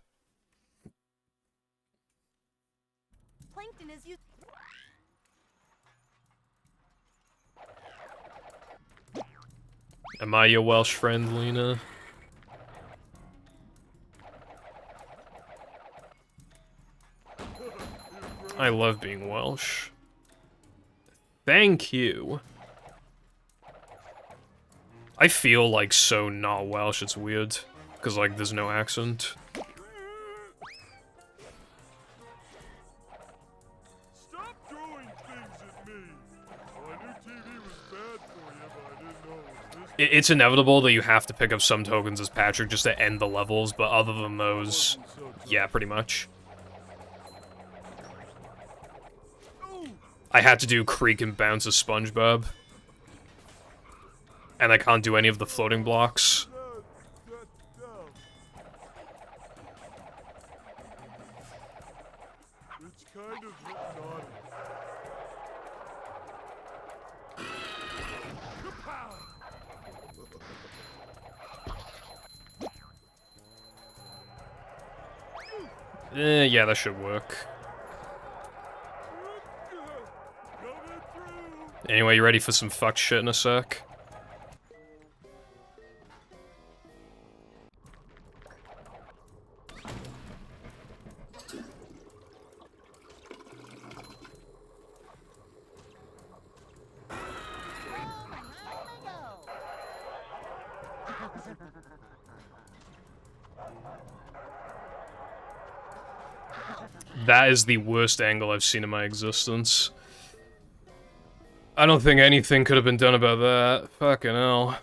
Am I your Welsh friend, Lena? I love being Welsh. Thank you. I feel like so not Welsh, it's weird. Because, like, there's no accent. Stop throwing things at me. Oh, I knew TV was bad for you, but I didn't know it was this. It's inevitable that you have to pick up some tokens as Patrick just to end the levels, but other than those, yeah, pretty much. I had to do Creek and Bounce as SpongeBob. And I can't do any of the floating blocks. It's kind of written on it. Yeah, that should work. Anyway, you ready for some fucked shit in a sec? That is the worst angle I've seen in my existence. I don't think anything could have been done about that. Fucking hell.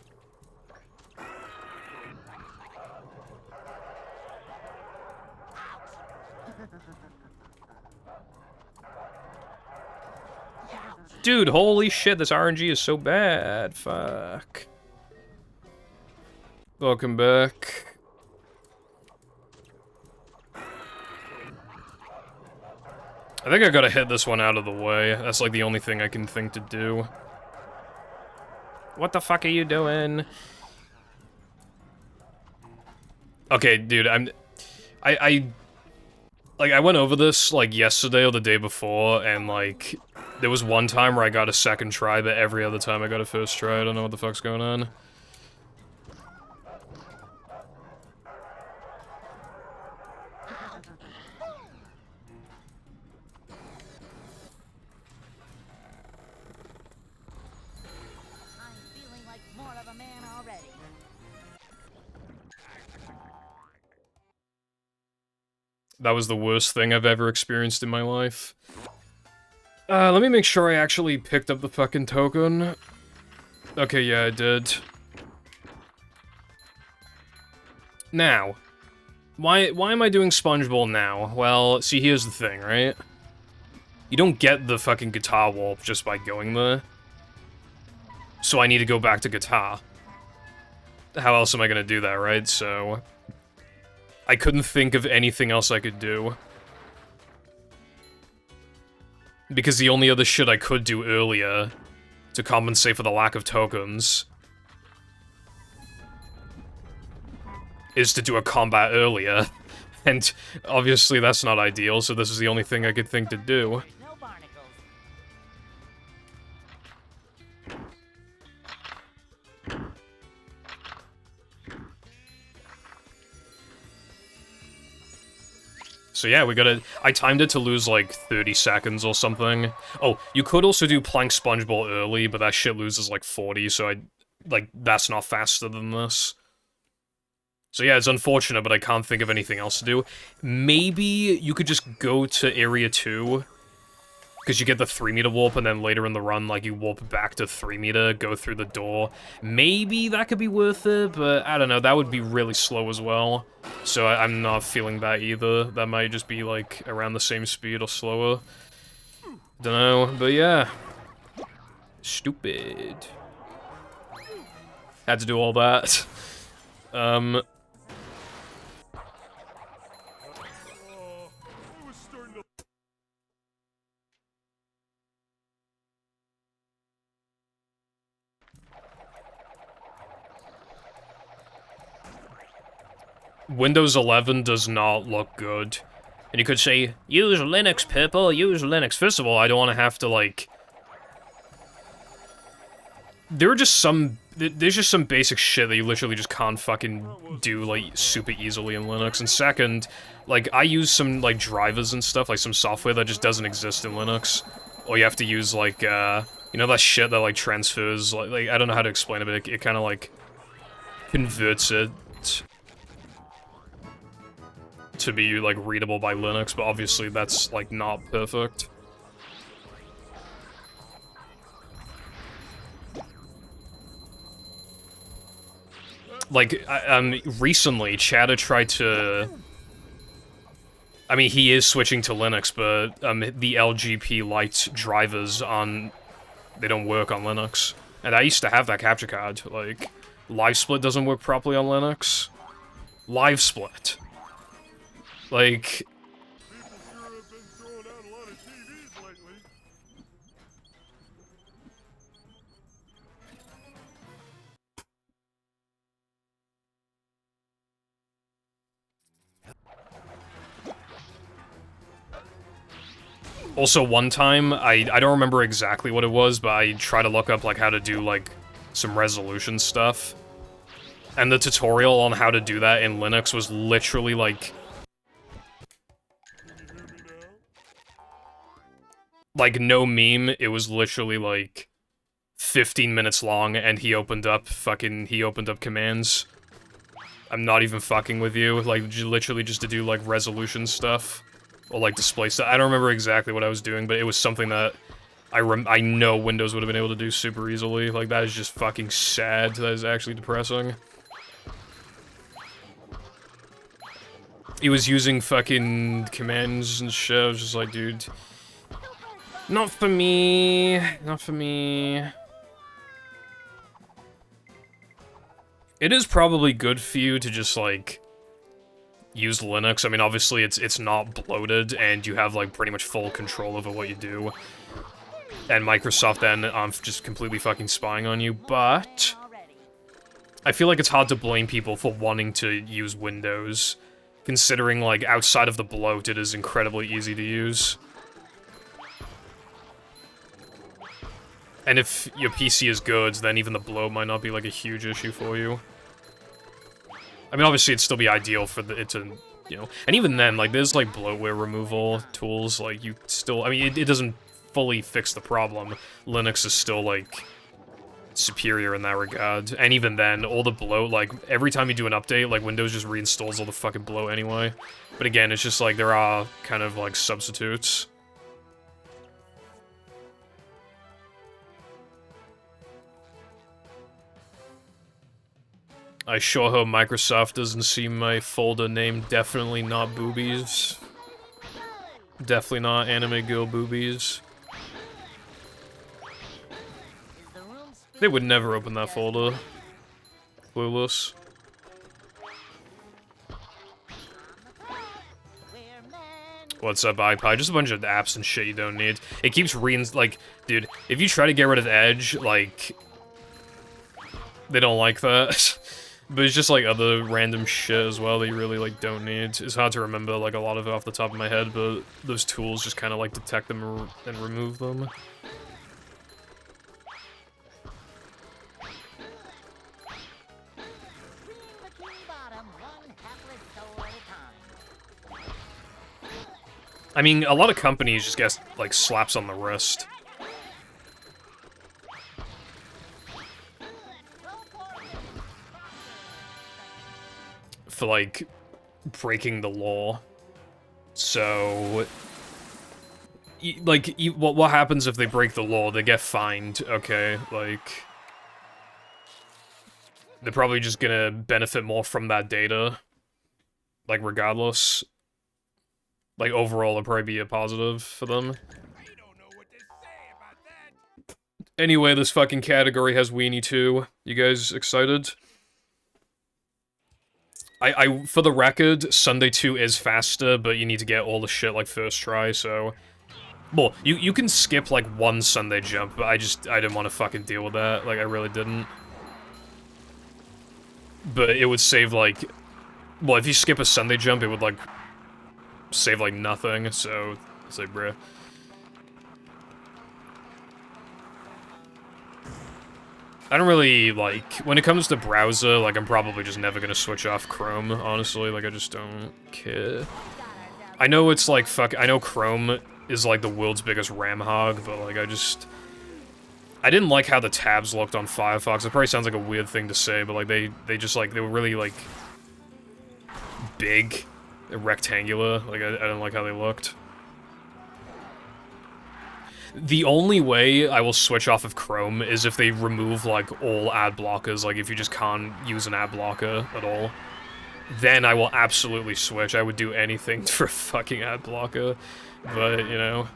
Dude, holy shit, this RNG is so bad. Fuck. Welcome back. I think I gotta hit this one out of the way. That's like the only thing I can think to do. What the fuck are you doing? Okay, dude, I went over this, like, yesterday or the day before, and, like, there was one time where I got a second try, but every other time I got a first try. I don't know what the fuck's going on. That was the worst thing I've ever experienced in my life. Let me make sure I actually picked up the fucking token. Okay, yeah, I did. Now, why am I doing Sponge Bowl now? Well, see, here's the thing, right? You don't get the fucking guitar warp just by going there. So I need to go back to guitar. How else am I gonna do that, right? So I couldn't think of anything else I could do. Because the only other shit I could do earlier to compensate for the lack of tokens is to do a combat earlier. And obviously that's not ideal, so this is the only thing I could think to do. So yeah, we gotta... I timed it to lose, like, 30 seconds or something. Oh, you could also do Plank Sponge Bowl early, but that shit loses, like, 40, so that's not faster than this. So yeah, it's unfortunate, but I can't think of anything else to do. Maybe you could just go to Area 2, because you get the 3-meter warp, and then later in the run, like, you warp back to 3-meter, go through the door. Maybe that could be worth it, but I don't know, that would be really slow as well. So I'm not feeling that either. That might just be, like, around the same speed or slower. Dunno, but yeah. Stupid. Had to do all that. Windows 11 does not look good. And you could say, use Linux, people, use Linux. First of all, I don't want to have to, like... There are just some there's just some basic shit that you literally just can't fucking do, like, super easily in Linux. And second, like, I use some, like, drivers and stuff, like some software that just doesn't exist in Linux. Or you have to use, like, you know that shit that, like, transfers, like I don't know how to explain it, but it kind of, like, converts it to be, like, readable by Linux, but obviously that's, like, not perfect. Like, recently, Chatter tried to... I mean, he is switching to Linux, but, the LGP Lite drivers on... They don't work on Linux. And I used to have that capture card, like... LiveSplit doesn't work properly on Linux. LiveSplit. Like... People sure have been throwing out a lot of TVs lately. Also, one time, I don't remember exactly what it was, but I tried to look up, like, how to do, like, some resolution stuff. And the tutorial on how to do that in Linux was literally, like... Like, no meme, it was literally, like, 15 minutes long, and he opened up commands. I'm not even fucking with you, like, literally just to do, like, resolution stuff. Or, like, display stuff. I don't remember exactly what I was doing, but it was something that I know Windows would have been able to do super easily. Like, that is just fucking sad. That is actually depressing. He was using fucking commands and shit. I was just like, dude... Not for me. Not for me. It is probably good for you to just, like... use Linux. I mean, obviously, it's not bloated, and you have, like, pretty much full control over what you do. And Microsoft then, just completely fucking spying on you, but... I feel like it's hard to blame people for wanting to use Windows, considering, like, outside of the bloat, it is incredibly easy to use. And if your PC is good, then even the bloat might not be, like, a huge issue for you. I mean, obviously, it'd still be ideal for it to, you know... And even then, like, there's, like, bloatware removal tools, like, you still... I mean, it doesn't fully fix the problem. Linux is still, like, superior in that regard. And even then, all the bloat, like, every time you do an update, like, Windows just reinstalls all the fucking bloat anyway. But again, it's just, like, there are kind of, like, substitutes. I sure hope Microsoft doesn't see my folder named Definitely Not Boobies. Definitely not Anime Girl Boobies. They would never open that folder. Clueless. What's up, iPod? Just a bunch of apps and shit you don't need. It keeps like, dude, if you try to get rid of Edge, like... They don't like that. But it's just, like, other random shit as well that you really, like, don't need. It's hard to remember, like, a lot of it off the top of my head, but those tools just kind of, like, detect them and remove them. I mean, a lot of companies just get, like, slaps on the wrist. For, like, breaking the law. So... what happens if they break the law? They get fined, okay, like... They're probably just gonna benefit more from that data. Like, regardless. Like, overall, it'll probably be a positive for them. Anyway, this fucking category has Weenie 2. You guys excited? For the record, Sunday 2 is faster, but you need to get all the shit, like, first try, so... Well, you can skip, like, one Sunday jump, but I didn't want to fucking deal with that. Like, I really didn't. But it would save, like... Well, if you skip a Sunday jump, it would, like... save, like, nothing, so... It's like, bruh. I don't really, like, when it comes to browser, like, I'm probably just never gonna switch off Chrome, honestly, like, I just don't care. I know it's, like, I know Chrome is, like, the world's biggest RAM hog, but, like, I didn't like how the tabs looked on Firefox. It probably sounds like a weird thing to say, but, like, they just, like, they were really, like, big, rectangular, like, I didn't like how they looked. The only way I will switch off of Chrome is if they remove, like, all ad blockers, like, if you just can't use an ad blocker at all. Then I will absolutely switch. I would do anything for a fucking ad blocker, but, you know.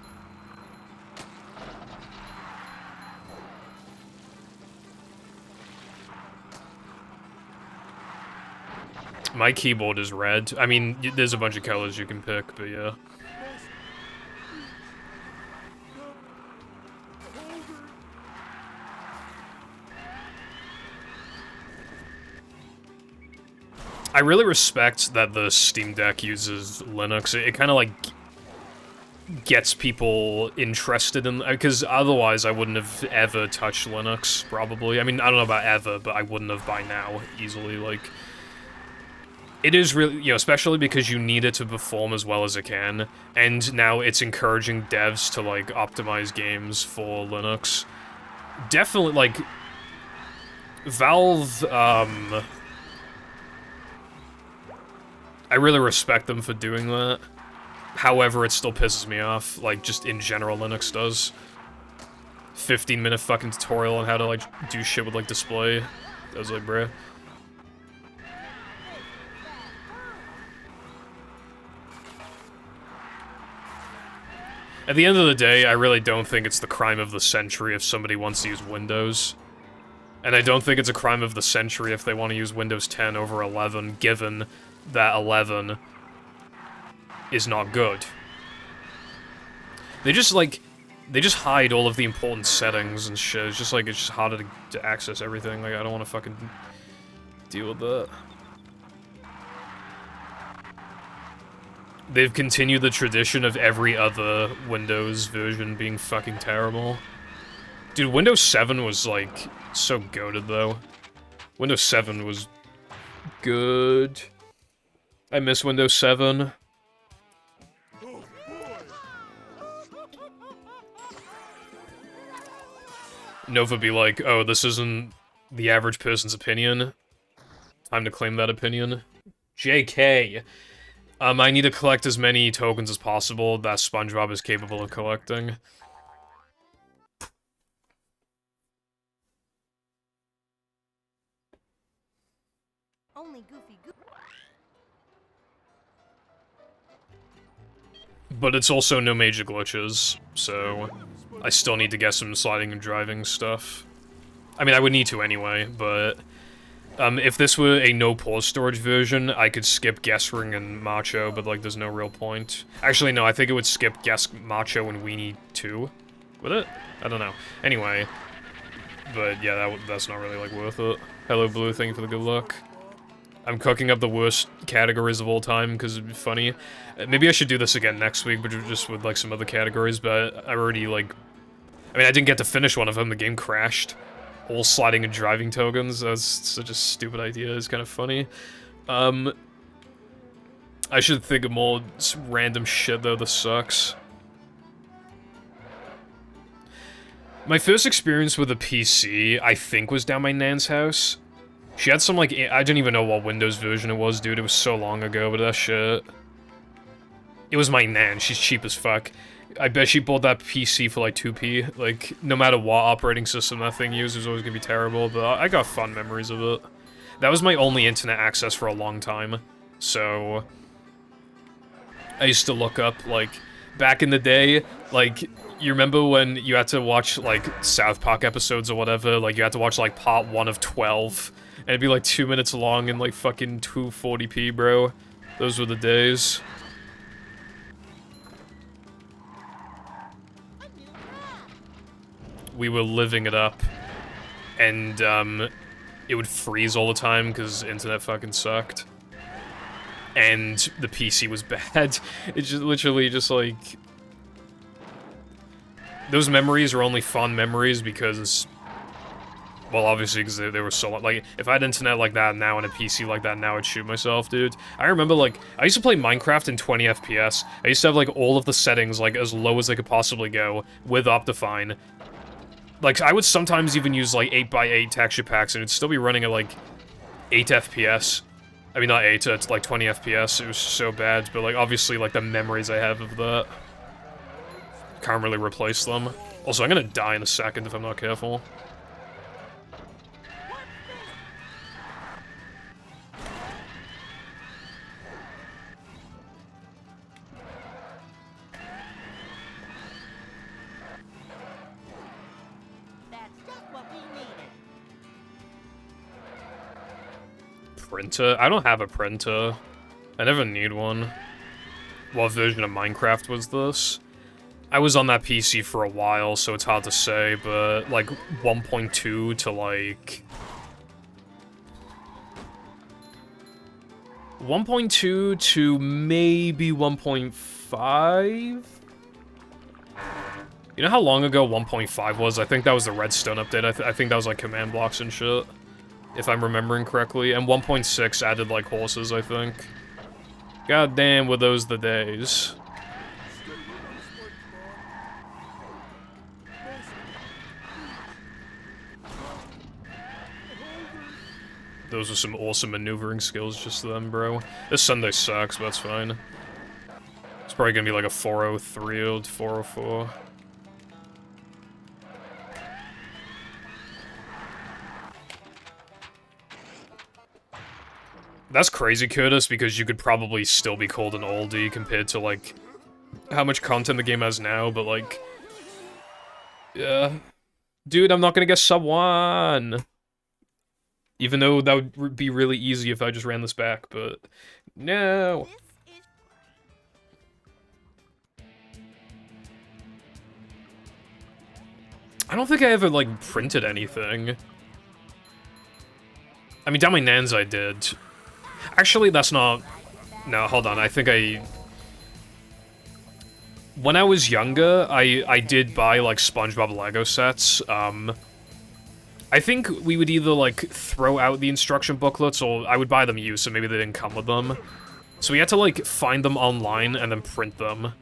My keyboard is red. I mean, there's a bunch of colors you can pick, but yeah. I really respect that the Steam Deck uses Linux. It kind of, like, gets people interested in... Because otherwise I wouldn't have ever touched Linux, probably. I mean, I don't know about ever, but I wouldn't have by now, easily, like... It is really, you know, especially because you need it to perform as well as it can, and now it's encouraging devs to, like, optimize games for Linux. Definitely, like... Valve, I really respect them for doing that. However, it still pisses me off, like, just in general Linux does. 15-minute fucking tutorial on how to, like, do shit with, like, display. I was like, bruh. At the end of the day, I really don't think it's the crime of the century if somebody wants to use Windows. And I don't think it's a crime of the century if they want to use Windows 10 over 11, given that 11 is not good. They just, like, they just hide all of the important settings and shit. It's just, like, it's just harder to access everything. Like, I don't want to fucking deal with that. They've continued the tradition of every other Windows version being fucking terrible. Dude, Windows 7 was, like, so goated, though. Windows 7 was good. I miss Windows 7. Nova be like, oh, this isn't the average person's opinion. Time to claim that opinion. JK. I need to collect as many tokens as possible that SpongeBob is capable of collecting. Only Goofy Goo. But it's also no major glitches, so I still need to get some sliding and driving stuff. I mean, I would need to anyway, but if this were a no-pause storage version, I could skip Guessring and Macho, but, like, there's no real point. Actually, no, I think it would skip Guess, Macho, and Weenie too. Would it? I don't know. Anyway. But, yeah, that's not really, like, worth it. Hello, Blue, thank you for the good luck. I'm cooking up the worst categories of all time, because it'd be funny. Maybe I should do this again next week, but just with, like, some other categories, but I already, like... I mean, I didn't get to finish one of them, the game crashed. All sliding and driving tokens, that's such a stupid idea, it's kind of funny. I should think of more random shit, though, this sucks. My first experience with a PC, I think, was down my Nan's house. She had some, like, I didn't even know what Windows version it was, dude, it was so long ago, but that shit... It was my Nan, she's cheap as fuck. I bet she bought that PC for, like, 2p. Like, no matter what operating system that thing used, it was always gonna be terrible, but I got fond memories of it. That was my only internet access for a long time, so... I used to look up, like, back in the day, like, you remember when you had to watch, like, South Park episodes or whatever? Like, you had to watch, like, part 1 of 12, and it'd be, like, 2 minutes long and, like, fucking 240p, bro. Those were the days. We were living it up, and, it would freeze all the time, because internet fucking sucked. And the PC was bad. It's just literally just, like... Those memories are only fond memories because Well, obviously, because they were so... Like, if I had internet like that now and a PC like that now, I'd shoot myself, dude. I remember, like, I used to play Minecraft in 20 FPS. I used to have, like, all of the settings, like, as low as they could possibly go, with Optifine. Like, I would sometimes even use, like, 8x8 texture packs, and it'd still be running at, like, 8 FPS. I mean, not 8, it's, like, 20 FPS. It was so bad, but, like, obviously, like, the memories I have of that can't really replace them. Also, I'm gonna die in a second if I'm not careful. Printer? I don't have a printer. I never need one. What version of Minecraft was this? I was on that PC for a while, so it's hard to say, but like 1.2 to like... 1.2 to maybe 1.5? You know how long ago 1.5 was? I think that was the Redstone update. I think that was like command blocks and shit, if I'm remembering correctly. And 1.6 added like horses, I think. God damn, were those the days. Those are some awesome maneuvering skills just then, bro. This Sunday sucks, but that's fine. It's probably gonna be like a 403 or 404. That's crazy, Curtis, because you could probably still be called an oldie compared to, like, how much content the game has now, but, like... Yeah. Dude, I'm not gonna get sub 1! Even though that would be really easy if I just ran this back, but... No! I don't think I ever, like, printed anything. I mean, down my nans I did. Actually, that's not... No, hold on, I think I... When I was younger, I did buy, like, SpongeBob Lego sets. I think we would either, like, throw out the instruction booklets, or I would buy them used, so maybe they didn't come with them. So we had to, like, find them online and then print them.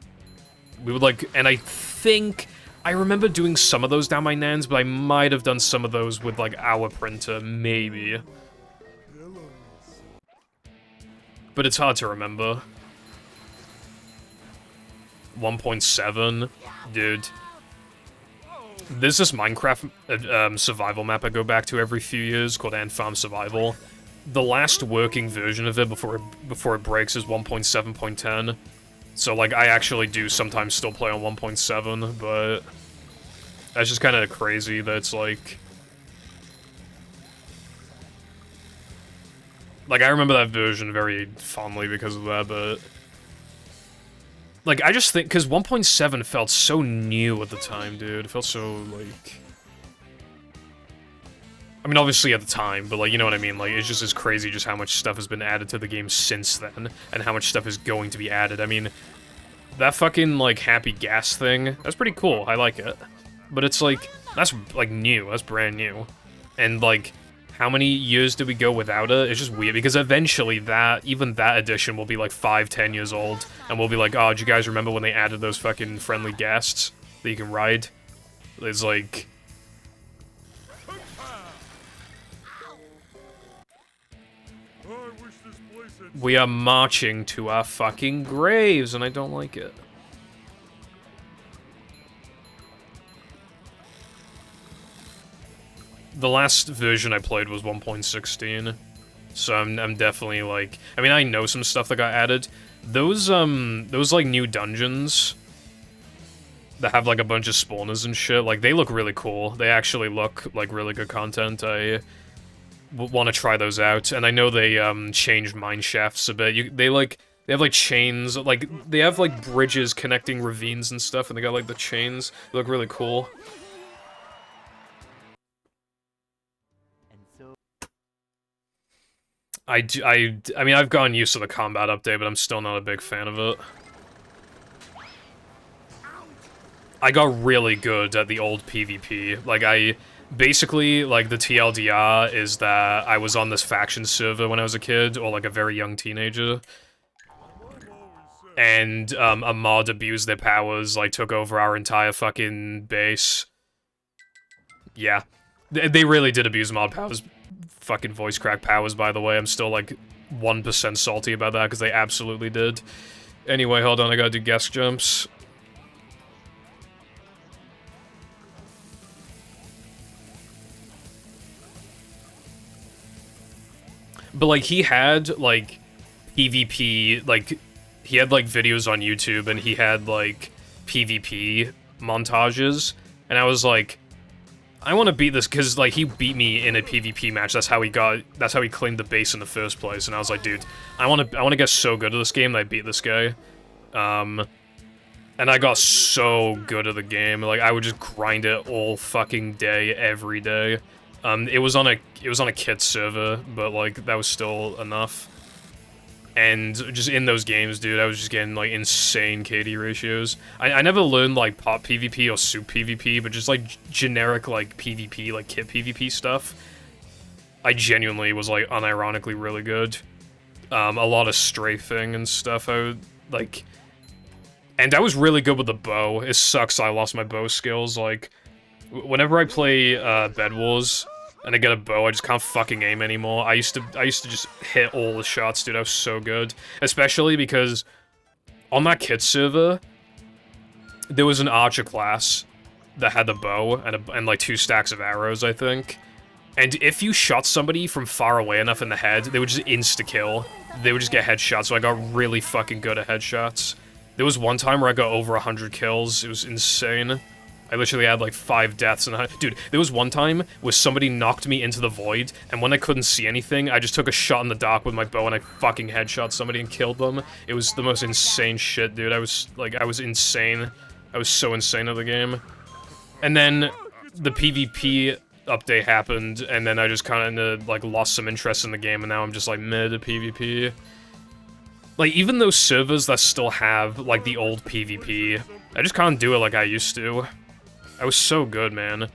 We would, like... And I think... I remember doing some of those down my nans, but I might have done some of those with, like, our printer, maybe. But it's hard to remember. 1.7? Dude. There's this Minecraft survival map I go back to every few years called Ant Farm Survival. The last working version of it before it breaks is 1.7.10. So, like, I actually do sometimes still play on 1.7, but... That's just kind of crazy that it's, like... Like, I remember that version very fondly because of that, but... Like, I just think... Because 1.7 felt so new at the time, dude. It felt so, like... I mean, obviously at the time, but, like, you know what I mean? Like, it's just as crazy just how much stuff has been added to the game since then, and how much stuff is going to be added. I mean, that fucking, like, happy gas thing, that's pretty cool. I like it. But it's, like, that's, like, new. That's brand new. And, like... How many years did we go without it? It's just weird, because eventually even that edition will be like 5-10 years old, and we'll be like, oh, do you guys remember when they added those fucking friendly ghasts that you can ride? It's like... We are marching to our fucking graves, and I don't like it. The last version I played was 1.16, so I'm definitely, like... I mean, I know some stuff that got added. Those, like, new dungeons that have, like, a bunch of spawners and shit, like, they look really cool. They actually look like really good content. I want to try those out, and I know they, changed mine shafts a bit. They have, like, chains, like, they have, like, bridges connecting ravines and stuff, and they got, like, the chains. They look really cool. I mean, I've gotten used to the combat update, but I'm still not a big fan of it. I got really good at the old PvP. Like, basically, like, the TLDR is that I was on this faction server when I was a kid, or, like, a very young teenager. And, a mod abused their powers, like, took over our entire fucking base. Yeah. They really did abuse mod powers. Fucking voice crack powers, by the way. I'm still, like, 1% salty about that, because they absolutely did. Anyway, hold on, I gotta do guest jumps. But, like, he had, like, PvP, like, he had, like, videos on YouTube, and he had, like, PvP montages, and I was like, I want to beat this, because, like, he beat me in a PvP match, that's how he claimed the base in the first place, and I was like, dude, I want to get so good at this game that I beat this guy. And I got so good at the game, like, I would just grind it all fucking day, every day. It was on a kit server, but, like, that was still enough. And just in those games, dude, I was just getting, like, insane KD ratios. I never learned, like, pop PvP or soup PvP, but just, like, generic, like, PvP, like, kit PvP stuff. I genuinely was, like, unironically really good. A lot of strafing and stuff, I would, like... And I was really good with the bow. It sucks I lost my bow skills, like... Whenever I play, Bed Wars, and I get a bow, I just can't fucking aim anymore. I used to just hit all the shots, dude. I was so good. Especially because on that kit server, there was an archer class that had the bow and like 2 stacks of arrows, I think. And if you shot somebody from far away enough in the head, they would just insta-kill. They would just get headshots, so I got really fucking good at headshots. There was one time where I got over 100 kills. It was insane. I literally had, like, 5 deaths and dude, there was one time where somebody knocked me into the void, and when I couldn't see anything, I just took a shot in the dark with my bow and I fucking headshot somebody and killed them. It was the most insane shit, dude. I was insane. I was so insane at the game. And then the PvP update happened, and then I just kinda, like, lost some interest in the game, and now I'm just, like, mid at PvP. Like, even those servers that still have, like, the old PvP, I just can't do it like I used to. I was so good, man.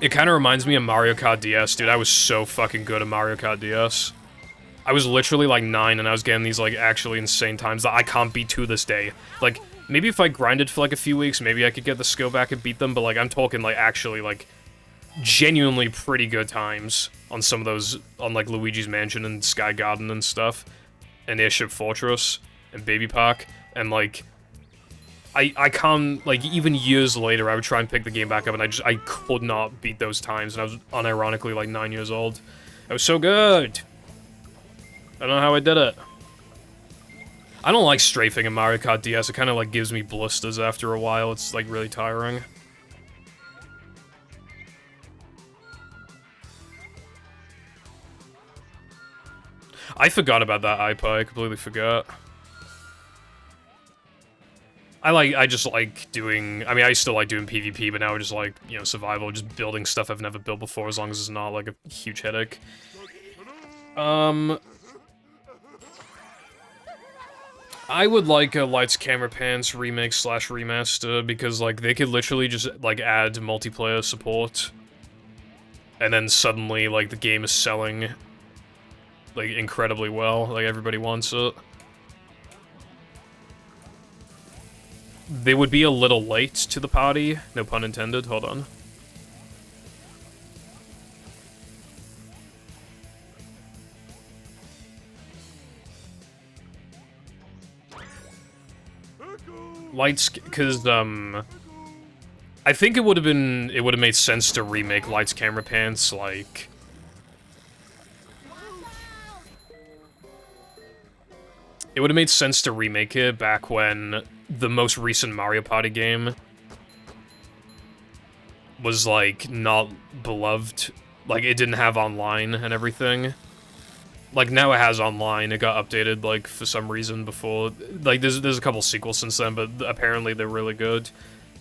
It kind of reminds me of Mario Kart DS, dude. I was so fucking good at Mario Kart DS. I was literally, like, 9, and I was getting these, like, actually insane times that I can't beat to this day. Like, maybe if I grinded for, like, a few weeks, maybe I could get the skill back and beat them, but, like, I'm talking, like, actually, like, genuinely pretty good times on some of those, on, like, Luigi's Mansion and Sky Garden and stuff, and Airship Fortress, and Baby Park, and, like... I can't, like, even years later, I would try and pick the game back up, and I could not beat those times, and I was unironically, like, 9 years old. I was so good! I don't know how I did it. I don't like strafing in Mario Kart DS, it kind of, like, gives me blisters after a while, it's, like, really tiring. I forgot about that iPod, I completely forgot. I just like doing, I mean, I still like doing PvP, but now I just like, you know, survival, just building stuff I've never built before, as long as it's not, like, a huge headache. I would like a Lights Camera Pants remake / remaster, because, like, they could literally just, like, add multiplayer support, and then suddenly, like, the game is selling, like, incredibly well, like, everybody wants it. They would be a little late to the party, no pun intended, hold on. Lights, because, I think it would have made sense to remake Lights Camera Pants, like... It would have made sense to remake it back when the most recent Mario Party game was, like, not beloved. Like, it didn't have online and everything. Like, now it has online, it got updated, like, for some reason before. Like, there's a couple sequels since then, but apparently they're really good.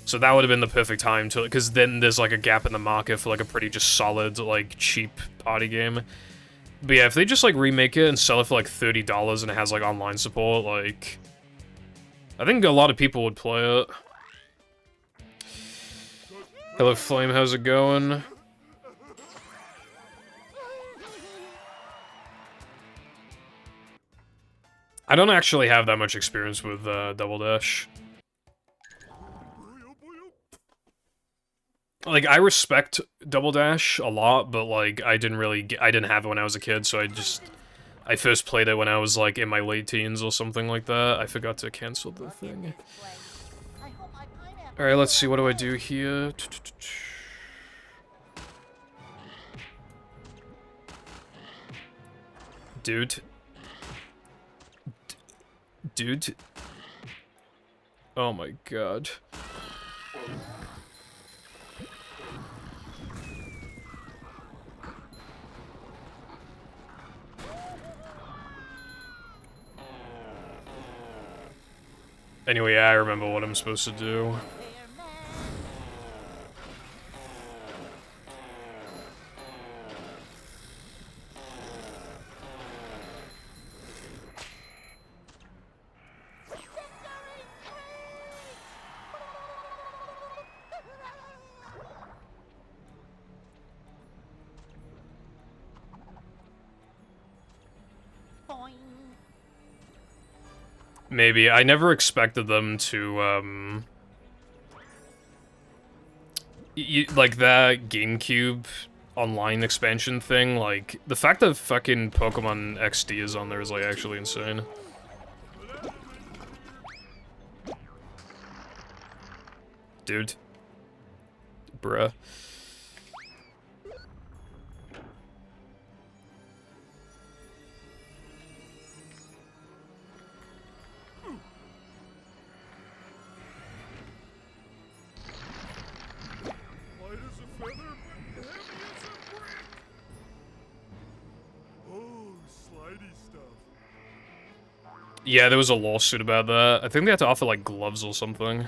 So that would have been the perfect time to, because then there's, like, a gap in the market for, like, a pretty just solid, like, cheap party game. But yeah, if they just, like, remake it and sell it for, like, $30 and it has, like, online support, like... I think a lot of people would play it. Hello, Flame. How's it going? I don't actually have that much experience with Double Dash. Like, I respect Double Dash a lot, but like, I didn't have it when I was a kid, so I first played it when I was like in my late teens or something like that. I forgot to cancel the thing. Alright, let's see, what do I do here? Dude. Dude. Oh my god. Anyway, yeah, I remember what I'm supposed to do. Maybe. I never expected them to, like, that GameCube online expansion thing, like, the fact that fucking Pokemon XD is on there is, like, actually insane. Dude. Bruh. Light as a feather, but heavy as a brick. Oh, slidey stuff. Yeah, there was a lawsuit about that. I think they had to offer, like, gloves or something.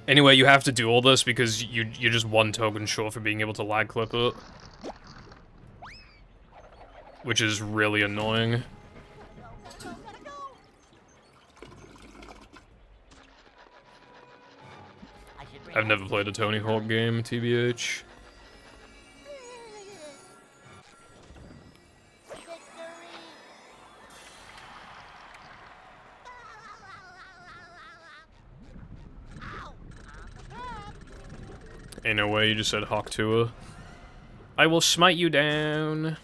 Anyway, you have to do all this because you're just one token short for being able to lag clip it. Which is really annoying. I've never played a Tony Hawk game, TBH. Ain't no way you just said Hawk to her. I will smite you down.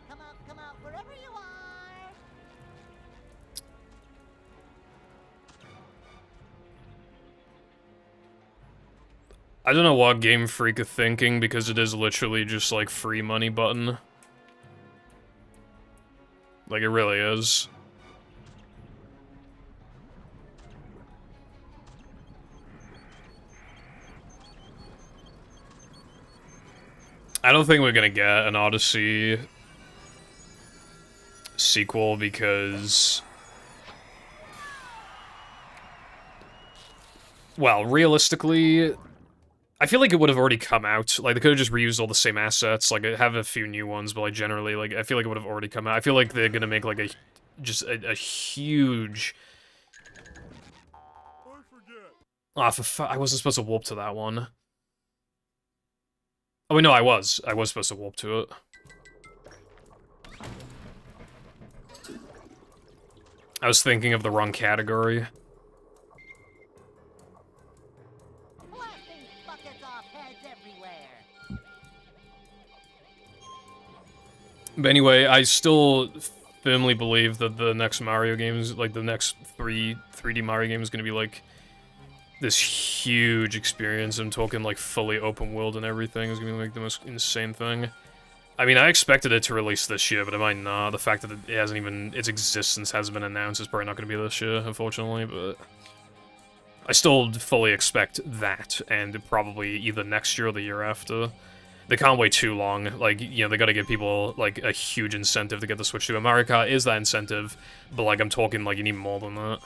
Come out, wherever you are. I don't know what Game Freak is thinking because it is literally just like free money button. Like, it really is. I don't think we're gonna get an Odyssey sequel because... well, realistically, I feel like it would have already come out. Like, they could have just reused all the same assets, like, have a few new ones, but, like, generally, like, I feel like it would have already come out. I feel like they're gonna make, like, a huge... I forget. Ah, I wasn't supposed to warp to that one. Oh, wait, no, I was. I was supposed to warp to it. I was thinking of the wrong category. Blasting buckets off heads everywhere. But anyway, I still firmly believe that the next Mario games, like the next 3D Mario game is going to be like this huge experience. I'm talking like fully open world and everything is going to be like the most insane thing. I mean, I expected it to release this year, but it might not. The fact that it hasn't even, its existence hasn't been announced is probably not going to be this year, unfortunately, but I still fully expect that, and probably either next year or the year after. They can't wait too long. Like, you know, they gotta give people, like, a huge incentive to get the Switch to. And Mario Kart is that incentive, but, like, I'm talking, like, you need more than that.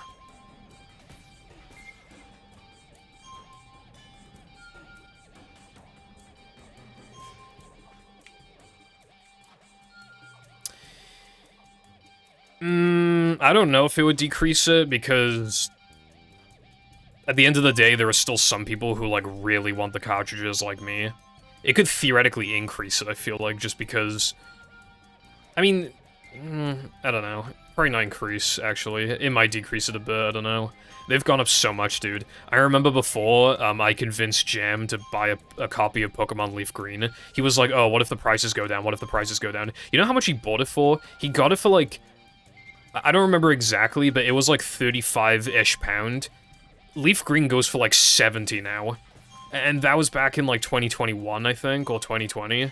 I don't know if it would decrease it, because at the end of the day, there are still some people who, like, really want the cartridges like me. It could theoretically increase it, I feel like, just because... I mean, I don't know. Probably not increase, actually. It might decrease it a bit, I don't know. They've gone up so much, dude. I remember before, I convinced Jam to buy a copy of Pokemon Leaf Green. He was like, oh, what if the prices go down? What if the prices go down? You know how much he bought it for? He got it for, like... I don't remember exactly, but it was, like, 35-ish pound. Leaf Green goes for, like, 70 now. And that was back in, like, 2021, I think, or 2020.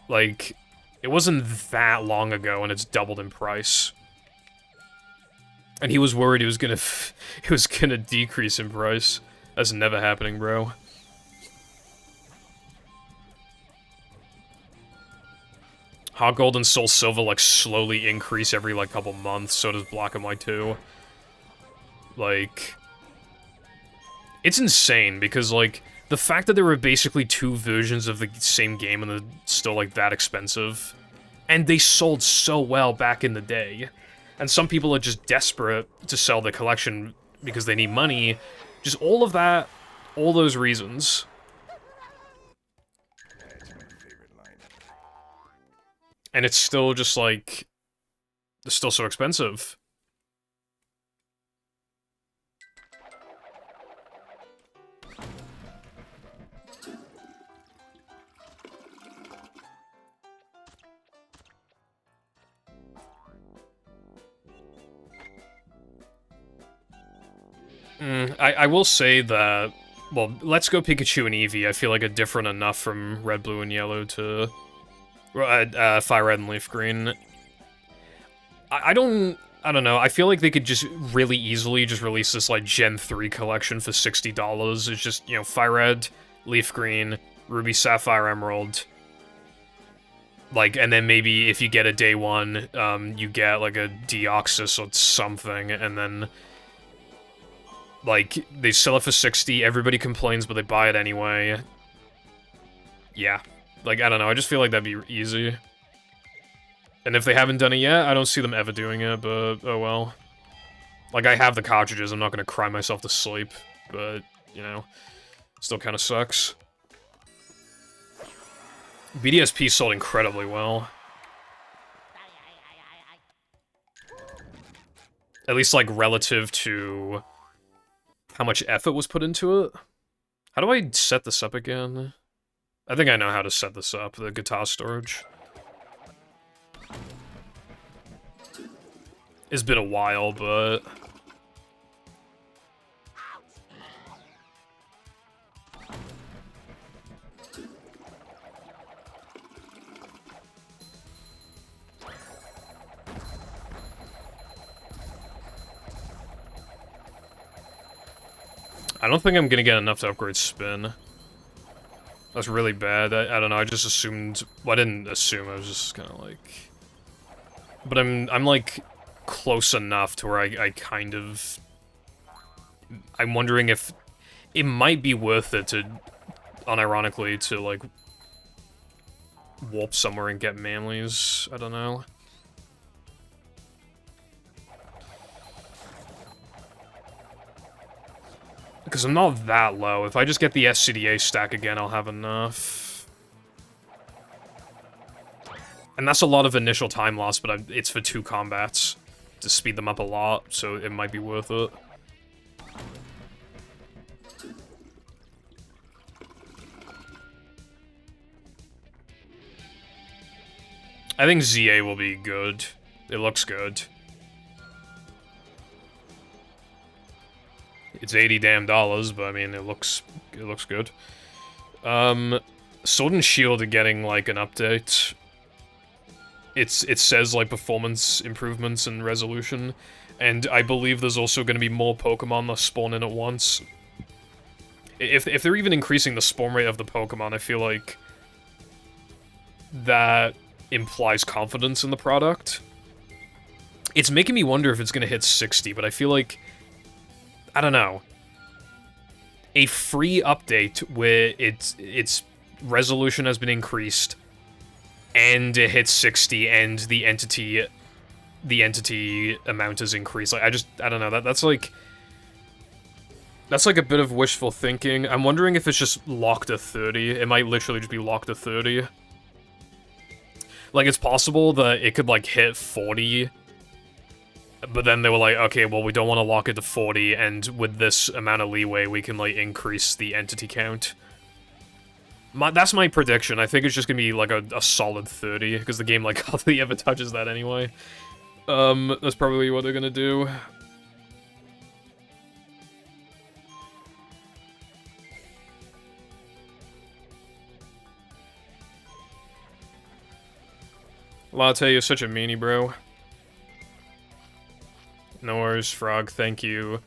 Like, it wasn't that long ago, and it's doubled in price. And he was worried it was gonna decrease in price. That's never happening, bro. Hot Gold and Soul Silver, like, slowly increase every, like, couple months. So does Black and White 2. Like... It's insane, because, like, the fact that there were basically 2 versions of the same game and they're still, like, that expensive. And they sold so well back in the day. And some people are just desperate to sell their collection because they need money. Just all of that, all those reasons. And it's still just, like, it's still so expensive. I will say that, well, Let's Go Pikachu and Eevee, I feel like are different enough from Red, Blue, and Yellow to Fire Red and Leaf Green. I don't know, I feel like they could just really easily just release this, like, Gen 3 collection for $60. It's just, you know, Fire Red, Leaf Green, Ruby, Sapphire, Emerald. Like, and then maybe if you get a Day 1, you get, like, a Deoxys or something, and then... Like, they sell it for 60, everybody complains, but they buy it anyway. Yeah. Like, I don't know, I just feel like that'd be easy. And if they haven't done it yet, I don't see them ever doing it, but oh well. Like, I have the cartridges, I'm not gonna cry myself to sleep, but, you know, still kinda sucks. BDSP sold incredibly well. At least, like, relative to... how much effort was put into it? How do I set this up again? I think I know how to set this up, the guitar storage. It's been a while, but... I don't think I'm gonna get enough to upgrade Spin. That's really bad. I don't know, I just assumed... Well, I didn't assume, I was just kinda like... But I'm like, close enough to where I kind of... I'm wondering if... It might be worth it to, unironically, to, like... warp somewhere and get Manleys. I don't know. Because I'm not that low. If I just get the SCDA stack again, I'll have enough. And that's a lot of initial time loss, but it's for 2 combats to speed them up a lot, so it might be worth it. I think ZA will be good. It looks good. It's $80 damn, but I mean, it looks good. Sword and Shield are getting, like, an update. It says, like, performance improvements and resolution, and I believe there's also going to be more Pokemon that spawn in at once. If they're even increasing the spawn rate of the Pokemon, I feel like that implies confidence in the product. It's making me wonder if it's going to hit 60, but I feel like... I don't know. A free update where its resolution has been increased, and it hits 60, and the entity the entity amount is increased. Like, I don't know, that's like a bit of wishful thinking. I'm wondering if it's just locked to 30. It might literally just be locked to 30. Like, it's possible that it could, like, hit 40, but then they were like, okay, well, we don't want to lock it to 40, and with this amount of leeway, we can, like, increase the entity count. That's my prediction. I think it's just gonna be, like, a solid 30, because the game, like, hardly ever touches that anyway. That's probably what they're gonna do. Latte, you're such a meanie, bro. No worries, Frog. Thank you.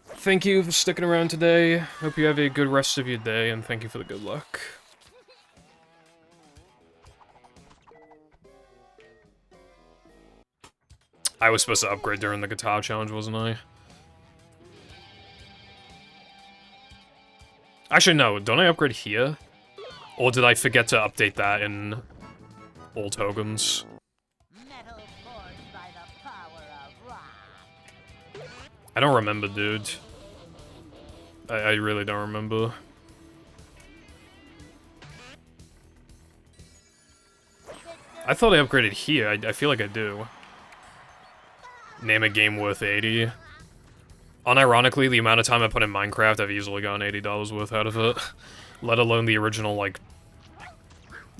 Thank you for sticking around today. Hope you have a good rest of your day, and thank you for the good luck. I was supposed to upgrade during the guitar challenge, wasn't I? Actually, no. Don't I upgrade here? Or did I forget to update that in all tokens? Metal forged by the power of rock. I don't remember, dude. I really don't remember. I thought I upgraded here. I feel like I do. Name a game worth 80. Unironically, the amount of time I put in Minecraft, I've easily gotten $80 worth out of it. Let alone the original, like...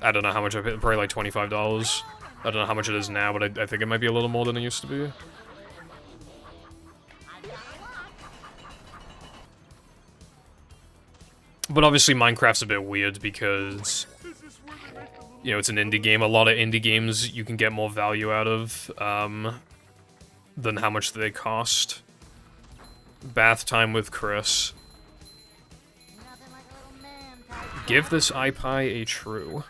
I don't know how much I paid, probably like $25. I don't know how much it is now, but I think it might be a little more than it used to be. But obviously Minecraft's a bit weird because, you know, it's an indie game. A lot of indie games you can get more value out of than how much they cost. Bath time with Chris. Give this iPie a true.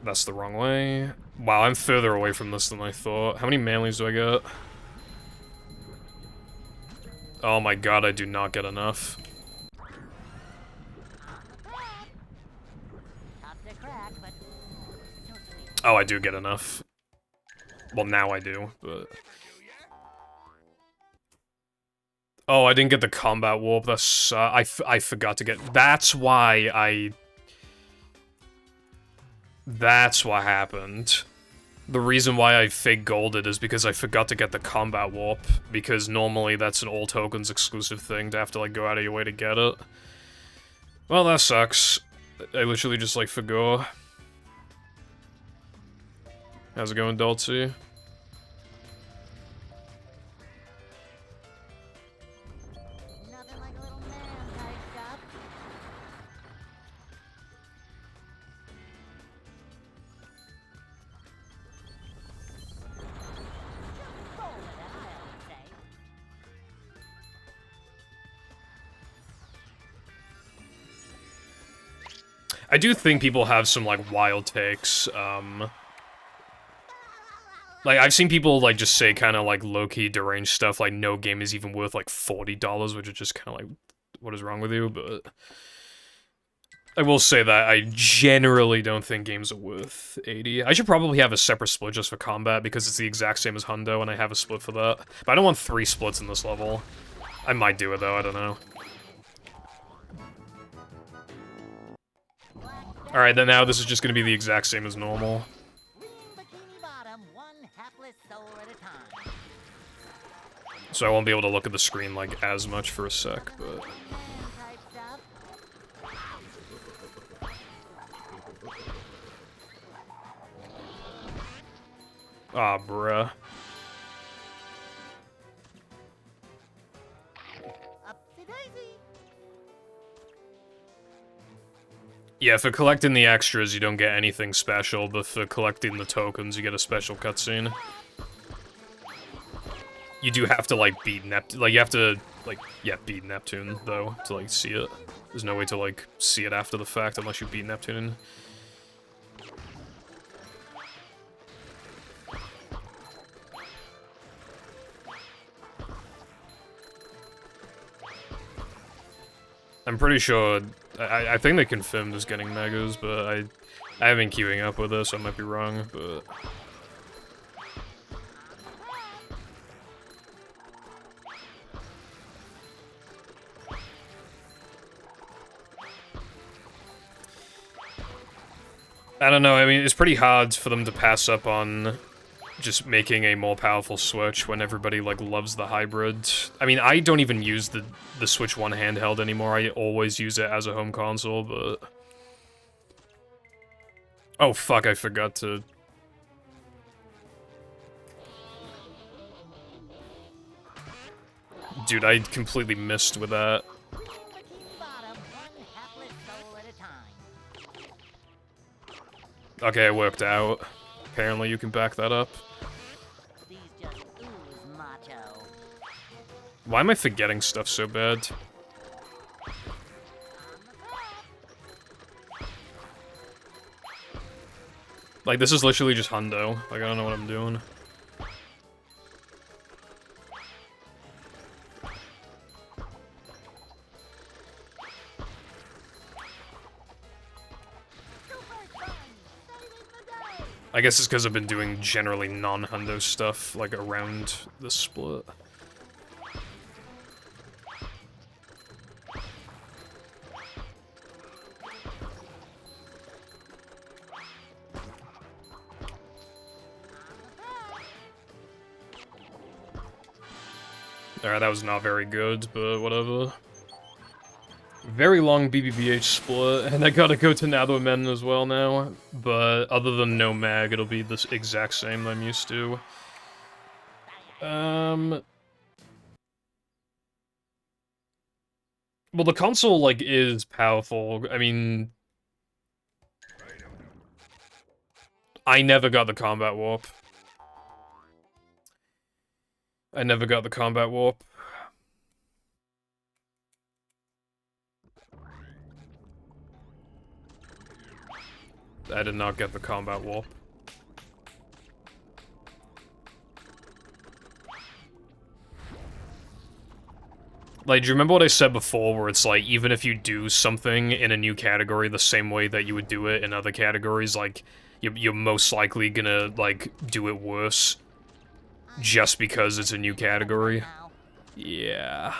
That's the wrong way. Wow, I'm further away from this than I thought. How many manlies do I get? Oh my god, I do not get enough. Oh, I do get enough. Well, now I do, but... Oh, I didn't get the combat warp. That's, I forgot to get... That's why I... That's what happened. The reason why I fake golded is because I forgot to get the combat warp, because normally that's an all tokens exclusive thing to have to, like, go out of your way to get it. Well, that sucks. I literally just, like, forgot. How's it going, Dolce? I do think people have some, like, wild takes, like, I've seen people, like, just say kind of, like, low-key deranged stuff, like, no game is even worth, like, $40, which is just kind of like, what is wrong with you, but... I will say that I generally don't think games are worth 80. I should probably have a separate split just for combat, because it's the exact same as Hundo, and I have a split for that. But I don't want 3 splits in this level. I might do it, though, I don't know. Alright, then now this is just gonna be the exact same as normal. So I won't be able to look at the screen, like, as much for a sec, but... Aw, bruh. Yeah, for collecting the extras, you don't get anything special, but for collecting the tokens, you get a special cutscene. You do have to, like, beat Neptune. Like, you have to, like, yeah, beat Neptune, though, to, like, see it. There's no way to, like, see it after the fact unless you beat Neptune. I'm pretty sure, I think they confirmed us getting megas, but I haven't been keeping up with this, so I might be wrong, but... I don't know, I mean, it's pretty hard for them to pass up on just making a more powerful Switch when everybody, like, loves the hybrid. I mean, I don't even use the Switch 1 handheld anymore, I always use it as a home console, but... Oh, fuck, I forgot to... Dude, I completely missed with that. Bikini Bottom, one hapless soul at a time. Okay, it worked out. Apparently you can back that up. These just ooze macho. Why am I forgetting stuff so bad? Like, this is literally just hundo. Like, I don't know what I'm doing. I guess it's because I've been doing generally non-hundo stuff, like, around the split. Alright, that was not very good, but whatever. Very long BBBH split, and I gotta go to Nether Men as well now, but other than no mag, it'll be the exact same I'm used to. Well, the console, like, is powerful. I mean... I never got the combat warp. I never got the combat warp. I did not get the combat warp. Like, do you remember what I said before, where it's like, even if you do something in a new category the same way that you would do it in other categories, like, you're most likely gonna, like, do it worse just because it's a new category? Yeah.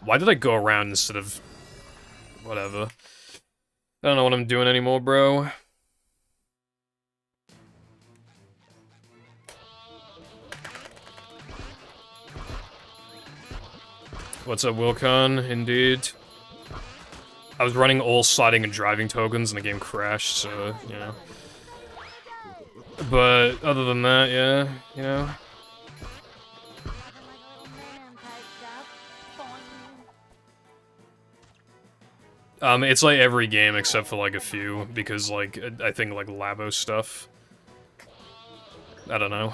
Why did I go around instead of... Whatever. I don't know what I'm doing anymore, bro. What's up, Wilcon? Indeed. I was running all sliding and driving tokens and the game crashed, so, you know. But, other than that, yeah, you know. It's like every game except for like a few, because like, I think like Labo stuff. I don't know.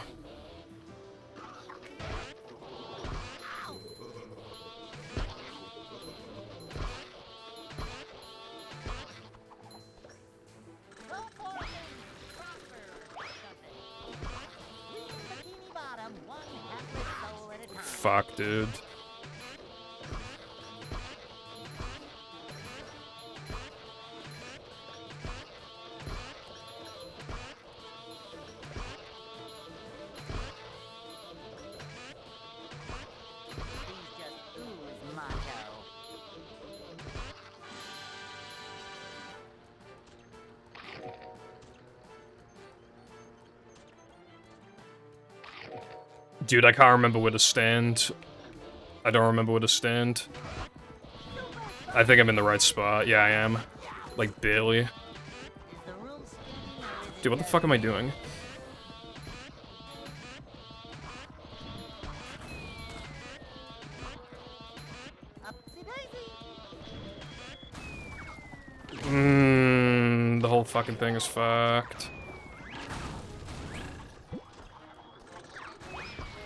Fuck, dude. Dude, I can't remember where to stand. I don't remember where to stand. I think I'm in the right spot. Yeah, I am. Like, barely. Dude, what the fuck am I doing? The whole fucking thing is fucked.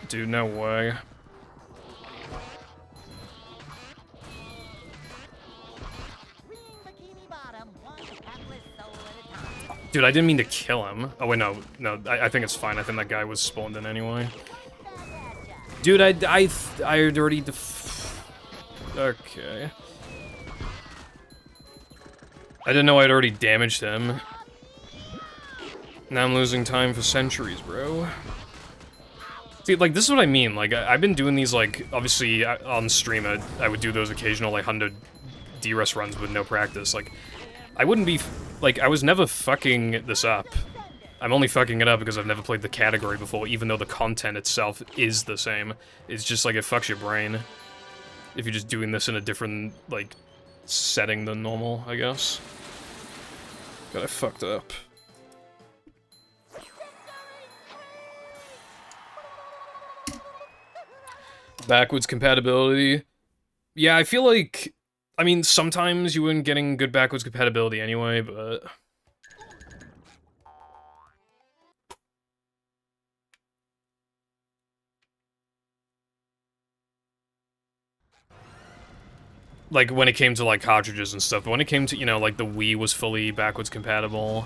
Dude, no way. Dude, I didn't mean to kill him. Oh, wait, no. No, I think it's fine. I think that guy was spawned in anyway. Dude, I had already okay. I didn't know I'd already damaged him. Now I'm losing time for centuries, bro. See, like, this is what I mean. Like, I've been doing these, like, obviously, on stream, I would do those occasional, like, 100 D-Rest runs with no practice. Like, I wouldn't be, like, I was never fucking this up. I'm only fucking it up because I've never played the category before, even though the content itself is the same. It's just, like, it fucks your brain. If you're just doing this in a different, like, setting than normal, I guess. God, I fucked up. Backwards compatibility. Yeah, I feel like... I mean, sometimes you weren't getting good backwards compatibility anyway, but... like, when it came to, like, cartridges and stuff, but when it came to, you know, like, the Wii was fully backwards compatible,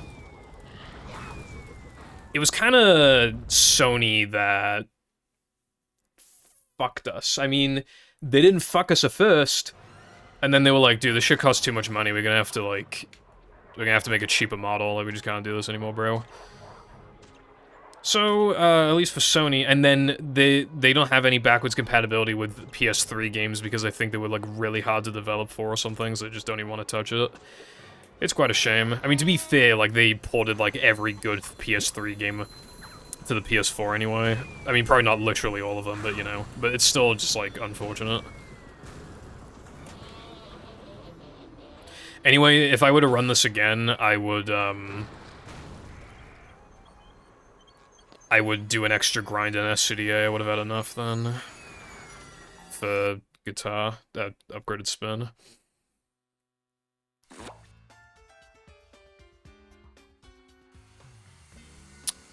it was kinda Sony that fucked us. I mean, they didn't fuck us at first, and then they were like, dude, this shit costs too much money, we're gonna have to, like, we're gonna have to make a cheaper model, like, we just can't do this anymore, bro. So, at least for Sony, and then they don't have any backwards compatibility with PS3 games because I think they were, like, really hard to develop for or something, so they just don't even want to touch it. It's quite a shame. I mean, to be fair, like, they ported, like, every good PS3 game to the PS4 anyway. I mean, probably not literally all of them, but, you know. But it's still just, like, unfortunate. Anyway, if I were to run this again, I would do an extra grind in SCDA. I would have had enough then. For guitar, that upgraded spin.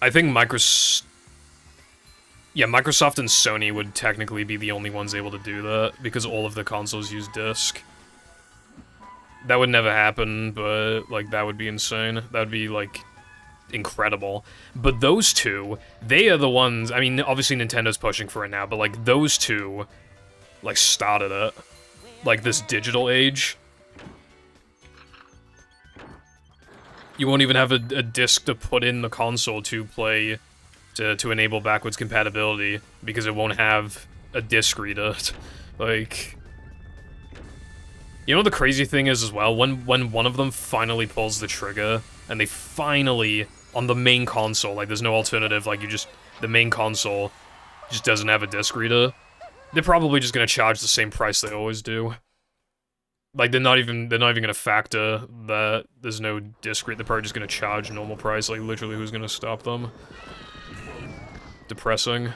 I think Microsoft and Sony would technically be the only ones able to do that, because all of the consoles use disc. That would never happen, but, like, that would be insane. That would be, like, incredible. But those two, they are the ones, I mean, obviously Nintendo's pushing for it now, but, like, those two, like, started it. Like, this digital age. You won't even have a disc to put in the console to play, to enable backwards compatibility, because it won't have a disc reader. Like... You know what the crazy thing is as well? When one of them finally pulls the trigger, and they finally, on the main console, like there's no alternative, like the main console just doesn't have a disc reader, they're probably just gonna charge the same price they always do. Like they're not even gonna factor that there's no disc reader, they're probably just gonna charge normal price, like literally who's gonna stop them? Depressing.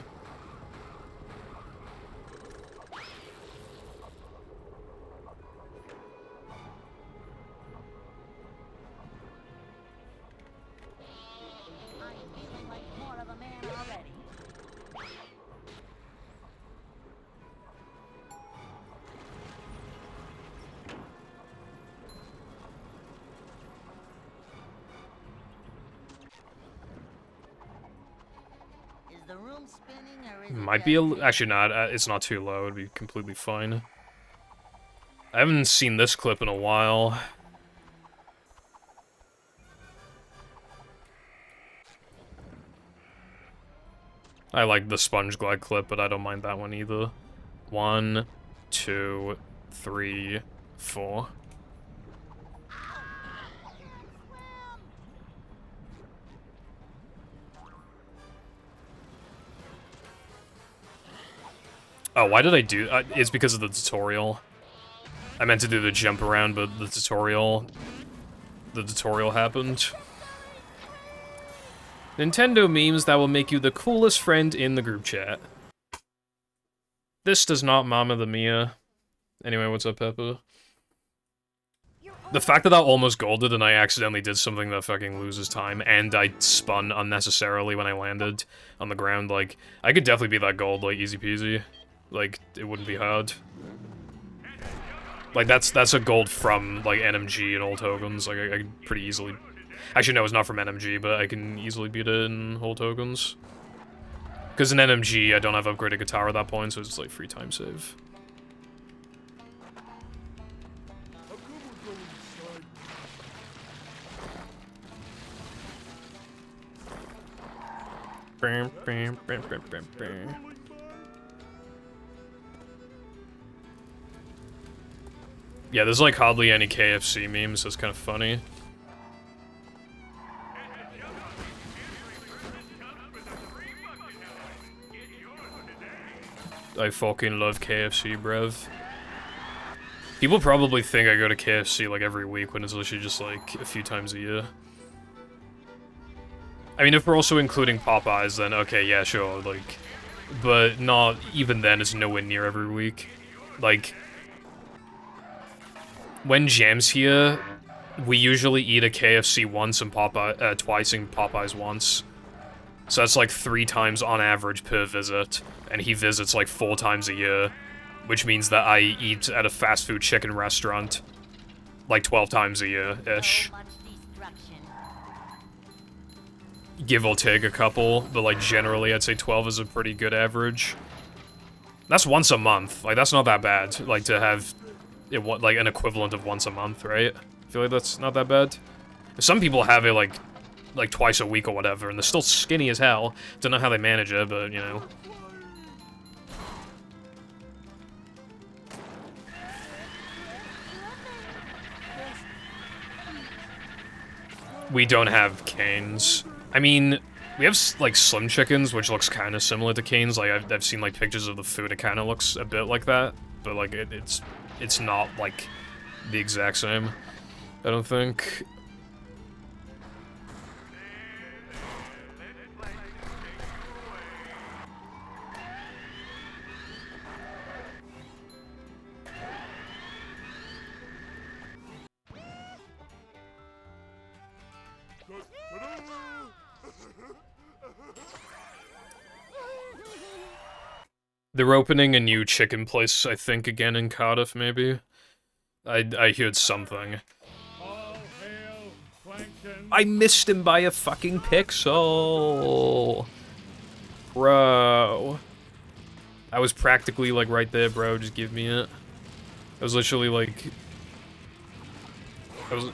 Might be actually not, it's not too low, it'd be completely fine. I haven't seen this clip in a while. I like the Sponge Glide clip, but I don't mind that one either. 1, 2, 3, 4. Oh, why did I do... it's because of the tutorial. I meant to do the jump around, but the tutorial happened. Nintendo memes that will make you the coolest friend in the group chat. This does not Mama the Mia. Anyway, what's up, Peppa? The fact that I almost golded and I accidentally did something that fucking loses time, and I spun unnecessarily when I landed on the ground, like, I could definitely be that gold, like, easy peasy. Like, it wouldn't be hard. Like, that's a gold from, like, NMG and old tokens, like, I could pretty easily Actually, no, it's not from NMG, but I can easily beat it in whole tokens. Because in NMG, I don't have upgraded guitar at that point, so it's like free time save. How come we're going sideways? Bam, bam, bam, bam, bam, bam. Rolling by? Yeah, there's like hardly any KFC memes, so it's kind of funny. I fucking love KFC, bruv. People probably think I go to KFC like every week when it's literally just like a few times a year. I mean, if we're also including Popeyes, then okay, yeah, sure, like... But not... Even then, it's nowhere near every week. Like... When Jam's here, we usually eat a KFC once and twice and Popeyes once. So that's like 3 times on average per visit, and he visits like 4 times a year, which means that I eat at a fast food chicken restaurant like 12 times a year-ish. Give or take a couple, but like generally I'd say 12 is a pretty good average. That's once a month, like that's not that bad, like to have it like an equivalent of once a month, right? I feel like that's not that bad. Some people have it like twice a week or whatever, and they're still skinny as hell. Don't know how they manage it, but you know. We don't have canes. I mean, we have like Slim Chickens, which looks kind of similar to canes. Like I've seen like pictures of the food. It kind of looks a bit like that, but like it's not like the exact same. I don't think. They're opening a new chicken place, I think, again in Cardiff, maybe? I heard something. All hail, Plankton. I missed him by a fucking pixel! Bro. I was practically, like, right there, bro. Just give me it. I was literally, like... I was...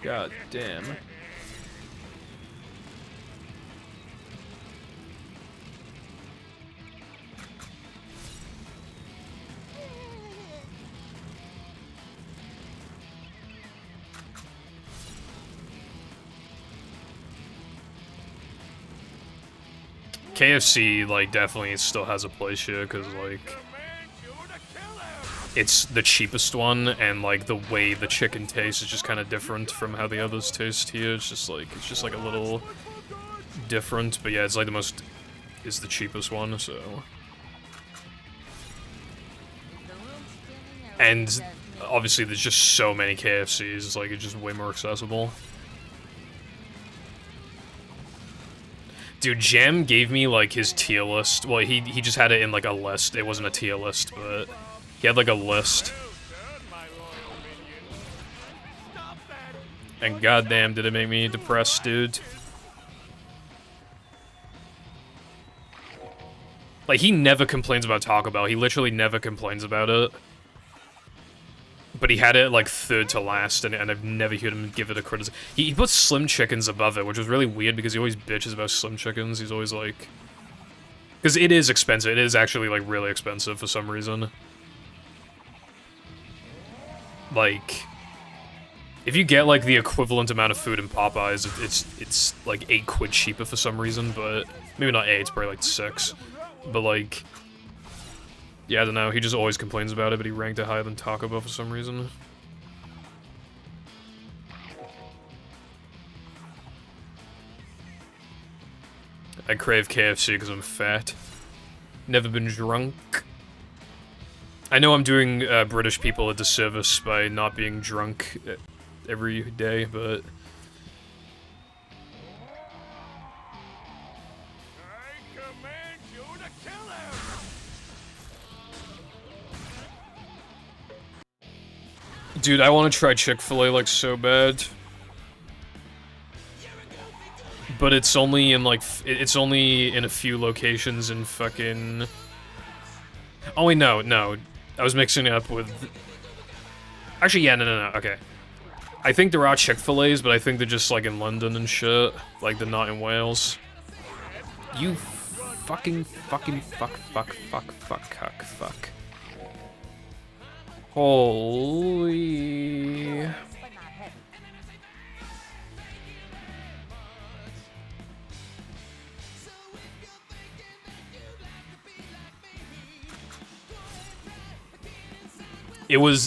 God damn. KFC, like, definitely still has a place here, because, like, it's the cheapest one, and, like, the way the chicken tastes is just kind of different from how the others taste here. It's just, like, a little different, but yeah, it's, like, it's the cheapest one, so. And, obviously, there's just so many KFCs, like, it's just way more accessible. Dude, Jam gave me, like, his tier list. Well, he just had it in, like, a list. It wasn't a tier list, but he had, like, a list. And goddamn, did it make me depressed, dude. Like, he never complains about Taco Bell. He literally never complains about it. But he had it, like, third to last, and I've never heard him give it a criticism. He puts Slim Chickens above it, which was really weird, because he always bitches about Slim Chickens. He's always, like... Because it is expensive. It is actually, like, really expensive for some reason. Like... If you get, like, the equivalent amount of food in Popeyes, it's like, 8 quid cheaper for some reason, but... Maybe not 8, it's probably, like, 6. But, like... Yeah, I don't know, he just always complains about it, but he ranked it higher than Taco Bell for some reason. I crave KFC because I'm fat. Never been drunk. I know I'm doing British people a disservice by not being drunk every day, but... Dude, I want to try Chick-fil-A like so bad. But it's only in like it's only in a few locations in fucking. Oh wait, no, I was mixing it up with. Actually, yeah, no. Okay, I think there are Chick-fil-A's, but I think they're just like in London and shit. Like they're not in Wales. You fuck. Holy.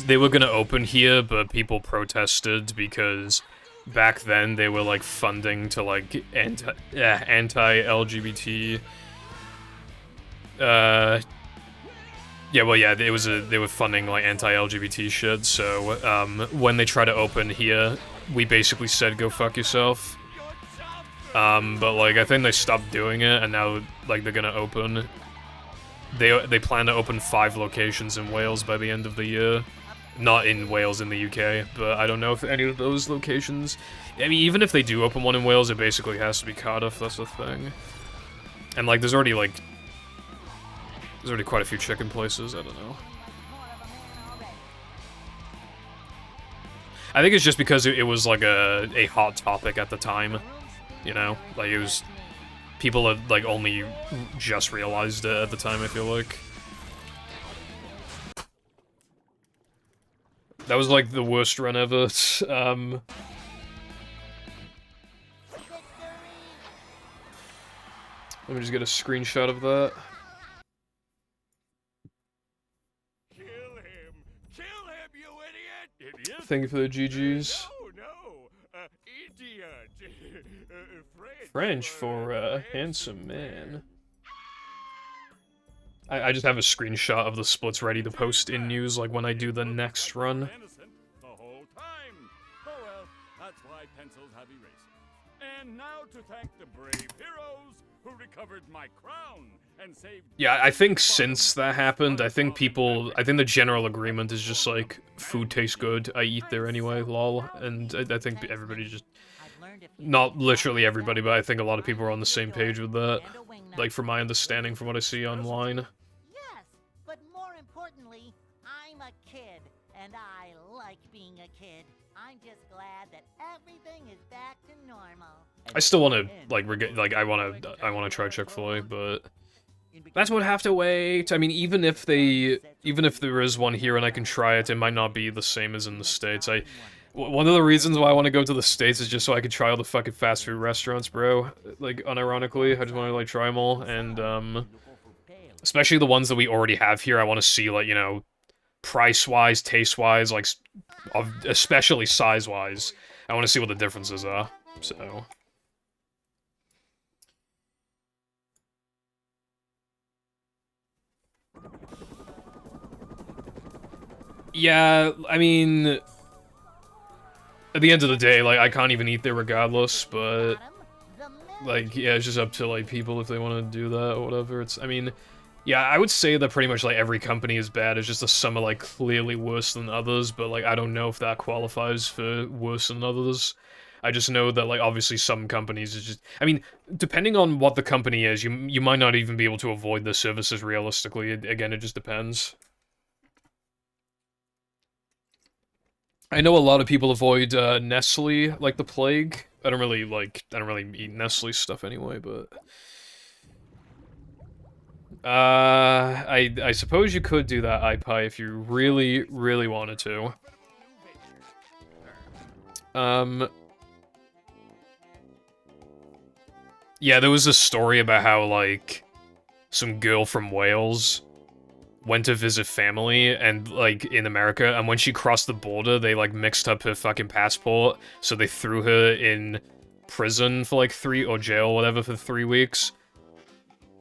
They were gonna open here, but people protested because back then they were like funding to like anti-LGBT. Yeah, well, yeah, they were funding like anti-LGBT shit. So when they try to open here, we basically said go fuck yourself. But like I think they stopped doing it, and now like they're gonna open. They plan to open 5 locations in Wales by the end of the year. Not in Wales, in the UK, but I don't know if any of those locations... I mean, even if they do open one in Wales, it basically has to be Cardiff, that's the thing. And, like, there's already quite a few chicken places, I don't know. I think it's just because it was, like, a hot topic at the time, you know? Like, it was... People had, like, only just realized it at the time, I feel like. That was, like, the worst run ever. Let me just get a screenshot of that. Kill him! Kill him, you idiot! Idiot? Thank you for the GGs. No, idiot. French for, handsome man. I just have a screenshot of the splits ready to post in news, like, when I do the next run. The whole time. Oh well, that's why pencils have erasers. And now to thank the brave heroes who recovered my crown and saved... Yeah, I think since that happened, I think the general agreement is just, like, food tastes good, I eat there anyway, lol, and I think everybody just... Not literally everybody, but I think a lot of people are on the same page with that. Like, from my understanding, from what I see online. Yes, but more importantly, I'm a kid, and I like being a kid. I'm just glad that everything is back to normal. I still want to, like, I want to try Chick-fil-A, but... That's what have to wait. I mean, even if there is one here and I can try it, it might not be the same as in the States. One of the reasons why I want to go to the States is just so I could try all the fucking fast food restaurants, bro. Like, unironically, I just want to, like, try them all, and, especially the ones that we already have here, I want to see, like, you know, price-wise, taste-wise, like, especially size-wise. I want to see what the differences are, so... Yeah, I mean... At the end of the day, like, I can't even eat there regardless, but... Like, yeah, it's just up to, like, people if they want to do that or whatever. It's, I mean... Yeah, I would say that pretty much, like, every company is bad. It's just that some are, like, clearly worse than others, but, like, I don't know if that qualifies for worse than others. I just know that, like, obviously some companies is just... I mean, depending on what the company is, you might not even be able to avoid the services realistically. Again, it just depends. I know a lot of people avoid Nestle like the plague. I don't really eat Nestle stuff anyway, but I suppose you could do that iPie if you really, really wanted to. Yeah, there was a story about how, like, some girl from Wales went to visit family, and, like, in America, and when she crossed the border, they, like, mixed up her fucking passport, so they threw her in prison for, like, or jail, whatever, for 3 weeks.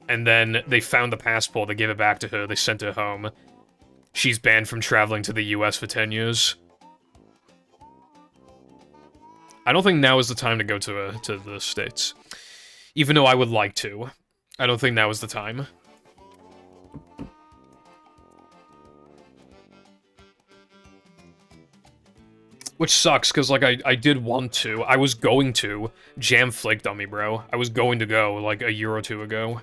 And then they found the passport, they gave it back to her, they sent her home. She's banned from traveling to the US for 10 years. I don't think now is the time to go to the States. Even though I would like to. I don't think now is the time. Which sucks, because, like, I did want to. I was going to. Jam flaked on me, bro. I was going to go, like, a year or two ago.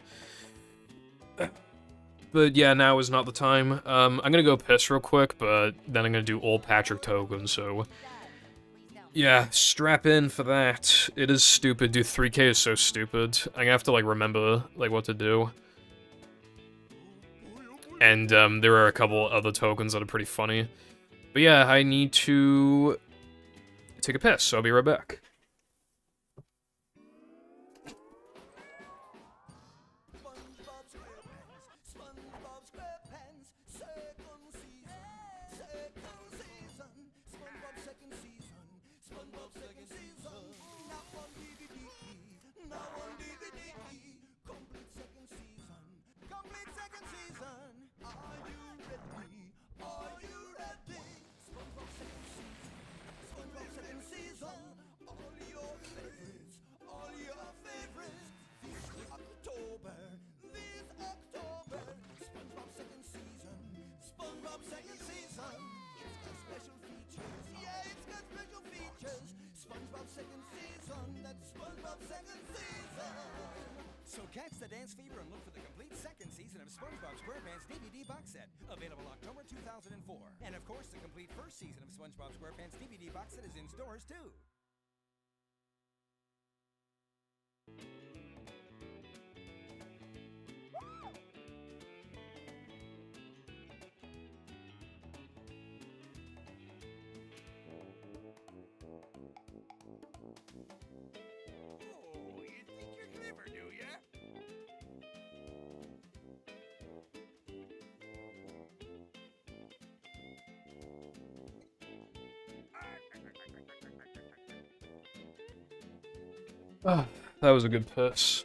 But yeah, now is not the time. I'm gonna go piss real quick, but then I'm gonna do all Patrick tokens, so... Yeah, strap in for that. It is stupid. Dude, 3K is so stupid. I'm gonna have to, like, remember, like, what to do. And, there are a couple other tokens that are pretty funny. But yeah, I need to take a piss, so I'll be right back. So catch the dance fever and look for the complete second season of SpongeBob SquarePants DVD box set, available October 2004. And of course, the complete first season of SpongeBob SquarePants DVD box set is in stores too. Oh, you think you're clever, do ya? Ah, that was a good piss.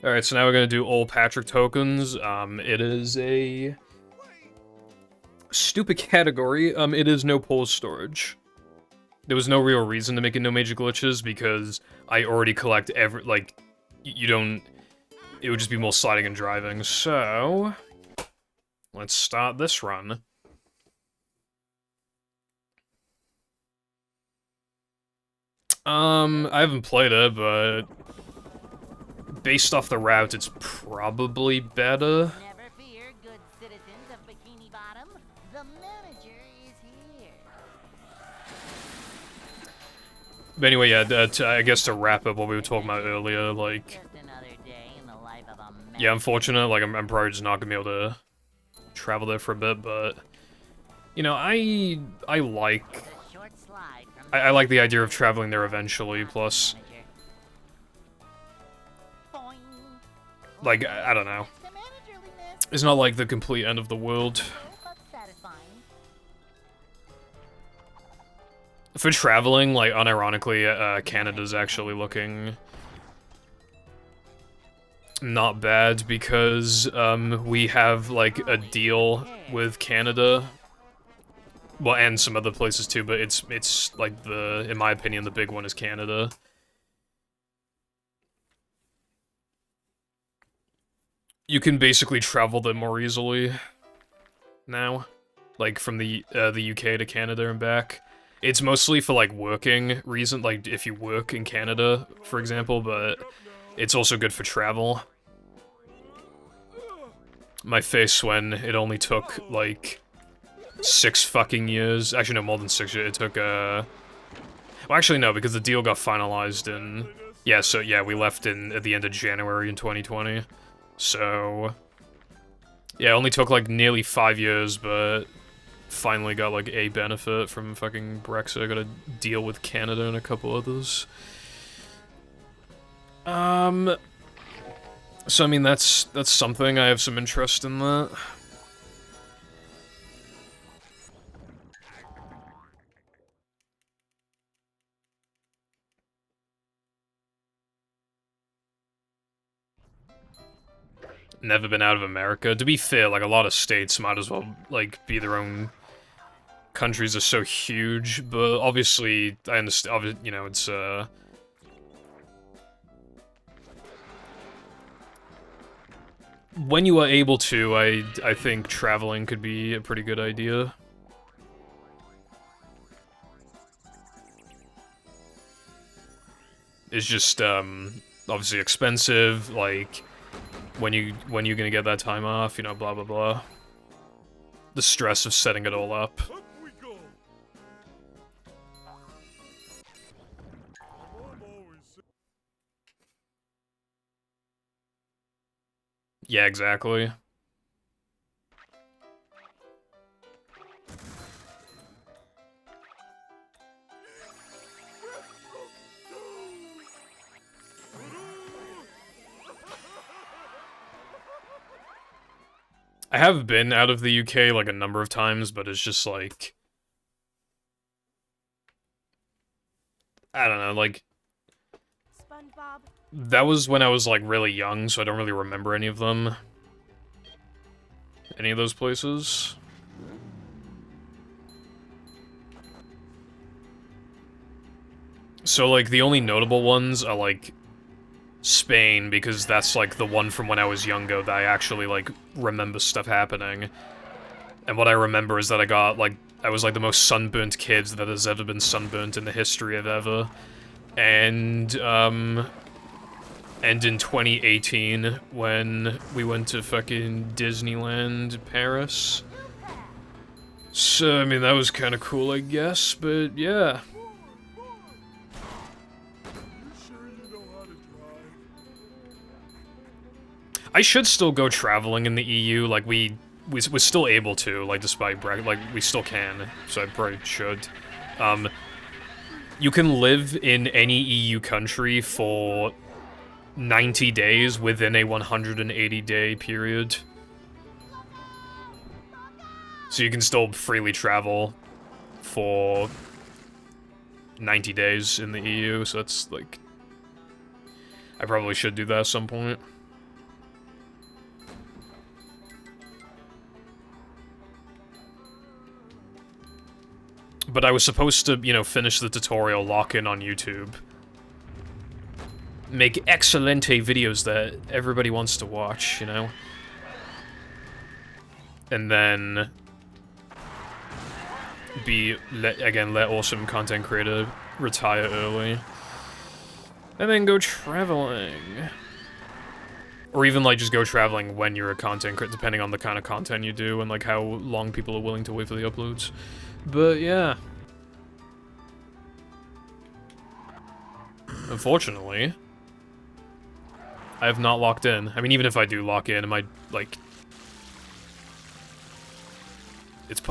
Alright, so now we're gonna do all Patrick tokens. It is a... stupid category. It is no pole storage. There was no real reason to make it no major glitches, because I already collect every... like, you don't... it would just be more sliding and driving, so... let's start this run. I haven't played it, but... based off the route, it's probably better. Never fear, good citizens of Bikini Bottom. The manager is here. But anyway, yeah, I guess to wrap up what we were talking about earlier, like... Just another day in the life of a man. yeah, unfortunate, like, I'm probably just not gonna be able to travel there for a bit, but... you know, I like... The short slide from I like the idea of traveling there eventually, plus... manager. Boing. like, I don't know. The managerliness, It's not like the complete end of the world. slow but satisfying. For traveling, like, unironically, Canada's actually looking... not bad, because, we have, like, a deal with Canada. Well, and some other places too, but it's, like, in my opinion, the big one is Canada. You can basically travel there more easily now, like, from the UK to Canada and back. It's mostly for, like, working reason, like, if you work in Canada, for example, but it's also good for travel. My face when it only took, like, 6 fucking years. Actually, no, more than 6 years. It took, well, actually, no, because the deal got finalized in... yeah, so, yeah, we left at the end of January in 2020. So... yeah, it only took, like, nearly 5 years, but... finally got, like, a benefit from fucking Brexit. I got a deal with Canada and a couple others. So, I mean, that's something. I have some interest in that. Never been out of America. To be fair, like, a lot of states might as well, like, be their own countries. Are so huge, but obviously, I understand, you know, it's, when you are able to, I think traveling could be a pretty good idea. is just, obviously expensive, like, when you gonna get that time off, you know, blah blah blah. The stress of setting it all up. Up we go. I'm always Yeah, exactly. I have been out of the UK, like, a number of times, but it's just, like... I don't know, like... SpongeBob. That was when I was, like, really young, so I don't really remember any of them. Any of those places. So, like, the only notable ones are, like... Spain, because that's, like, the one from when I was younger that I actually, like, remember stuff happening. And what I remember is that I was, like, the most sunburnt kid that has ever been sunburnt in the history of ever. And in 2018, when we went to fucking Disneyland Paris. So, I mean, that was kind of cool, I guess, but yeah. I should still go traveling in the EU, like, we're still able to, like, despite Brexit, like, we still can, so I probably should. You can live in any EU country for 90 days within a 180-day period. So you can still freely travel for 90 days in the EU, so that's, like... I probably should do that at some point. But I was supposed to, you know, finish the tutorial, lock in on YouTube. Make excelente videos that everybody wants to watch, you know? And then... let awesome content creator retire early. And then go traveling. Or even, like, just go traveling when you're a content creator, depending on the kind of content you do and, like, how long people are willing to wait for the uploads. But, yeah. Unfortunately, I have not locked in. I mean, even if I do lock in, it might, like...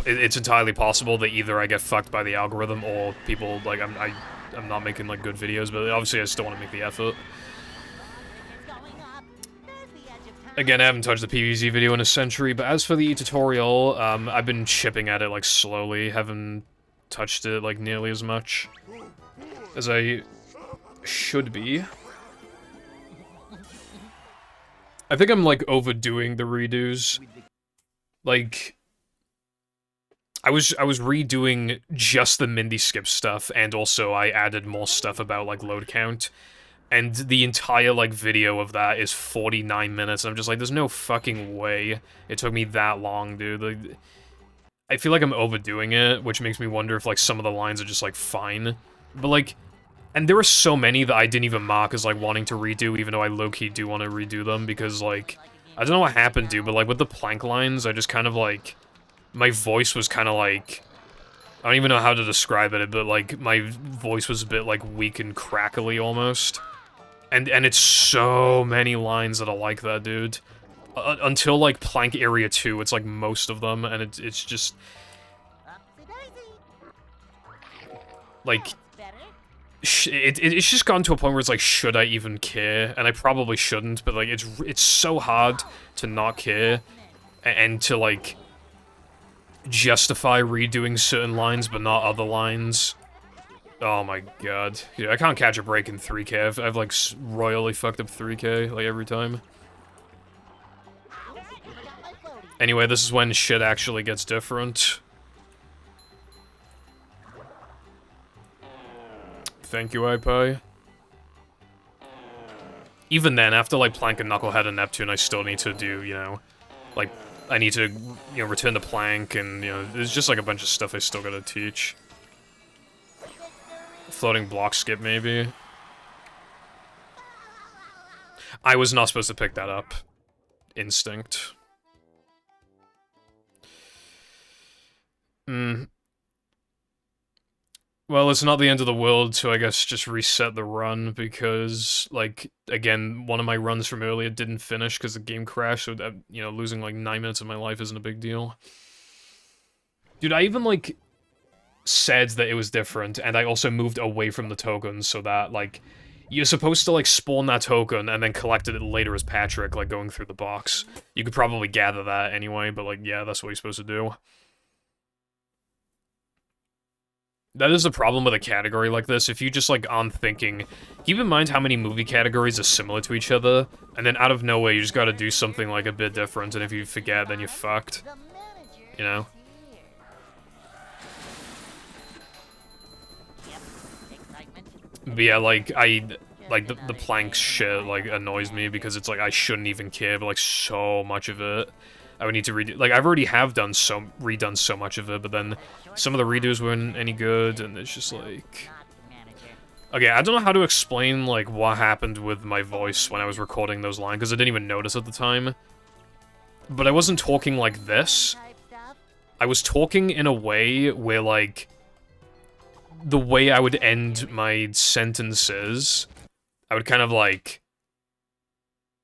It's entirely possible that either I get fucked by the algorithm or people, like, I'm not making, like, good videos, but obviously I still want to make the effort. Again, I haven't touched the PvZ video in a century, but as for the tutorial, I've been chipping at it, like, slowly. Haven't touched it, like, nearly as much as I should be. I think I'm, like, overdoing the redos. Like... I was redoing just the Mindy skip stuff, and also I added more stuff about, like, load count. And the entire, like, video of that is 49 minutes. I'm just like, there's no fucking way it took me that long, dude. Like, I feel like I'm overdoing it, which makes me wonder if, like, some of the lines are just, like, fine. But, like, and there were so many that I didn't even mark as, like, wanting to redo, even though I low-key do want to redo them, because, like, I don't know what happened, dude, but, like, with the plank lines, I just kind of, like... My voice was kind of like... I don't even know how to describe it, but, like, my voice was a bit, like, weak and crackly, almost. And it's so many lines that are like that, dude. Until, like, Plank Area 2, it's, like, most of them, and it's just... Like... It's just gotten to a point where it's like, should I even care? And I probably shouldn't, but, like, it's so hard to not care, and to, like... justify redoing certain lines, but not other lines. Oh my god. Yeah, I can't catch a break in 3K. I've like, royally fucked up 3K, like, every time. Anyway, this is when shit actually gets different. Thank you, iPie. Even then, after, like, Plank and Knucklehead and Neptune, I still need to do, you know, like... I need to, you know, return to Plank, and, you know, there's just, like, a bunch of stuff I still gotta teach. Floating block skip, maybe. I was not supposed to pick that up. Instinct. Well, it's not the end of the world, so I guess just reset the run, because, like, again, one of my runs from earlier didn't finish because the game crashed, so, that, you know, losing, like, 9 minutes of my life isn't a big deal. Dude, I even, like, said that it was different, and I also moved away from the tokens so that, like, you're supposed to, like, spawn that token and then collect it later as Patrick, like, going through the box. You could probably gather that anyway, but, like, yeah, that's what you're supposed to do. That is the problem with a category like this. If you just, like, aren't thinking, keep in mind how many movie categories are similar to each other, and then out of nowhere you just gotta do something, like, a bit different, and if you forget, then you're fucked. You know? But yeah, like, the plank shit, like, annoys me, because it's like, I shouldn't even care, but, like, so much of it, I would need to redo. Like, I've already redone so much of it, but then some of the redos weren't any good, and it's just like... Okay, I don't know how to explain, like, what happened with my voice when I was recording those lines, because I didn't even notice at the time. But I wasn't talking like this. I was talking in a way where, like, the way I would end my sentences, I would kind of, like,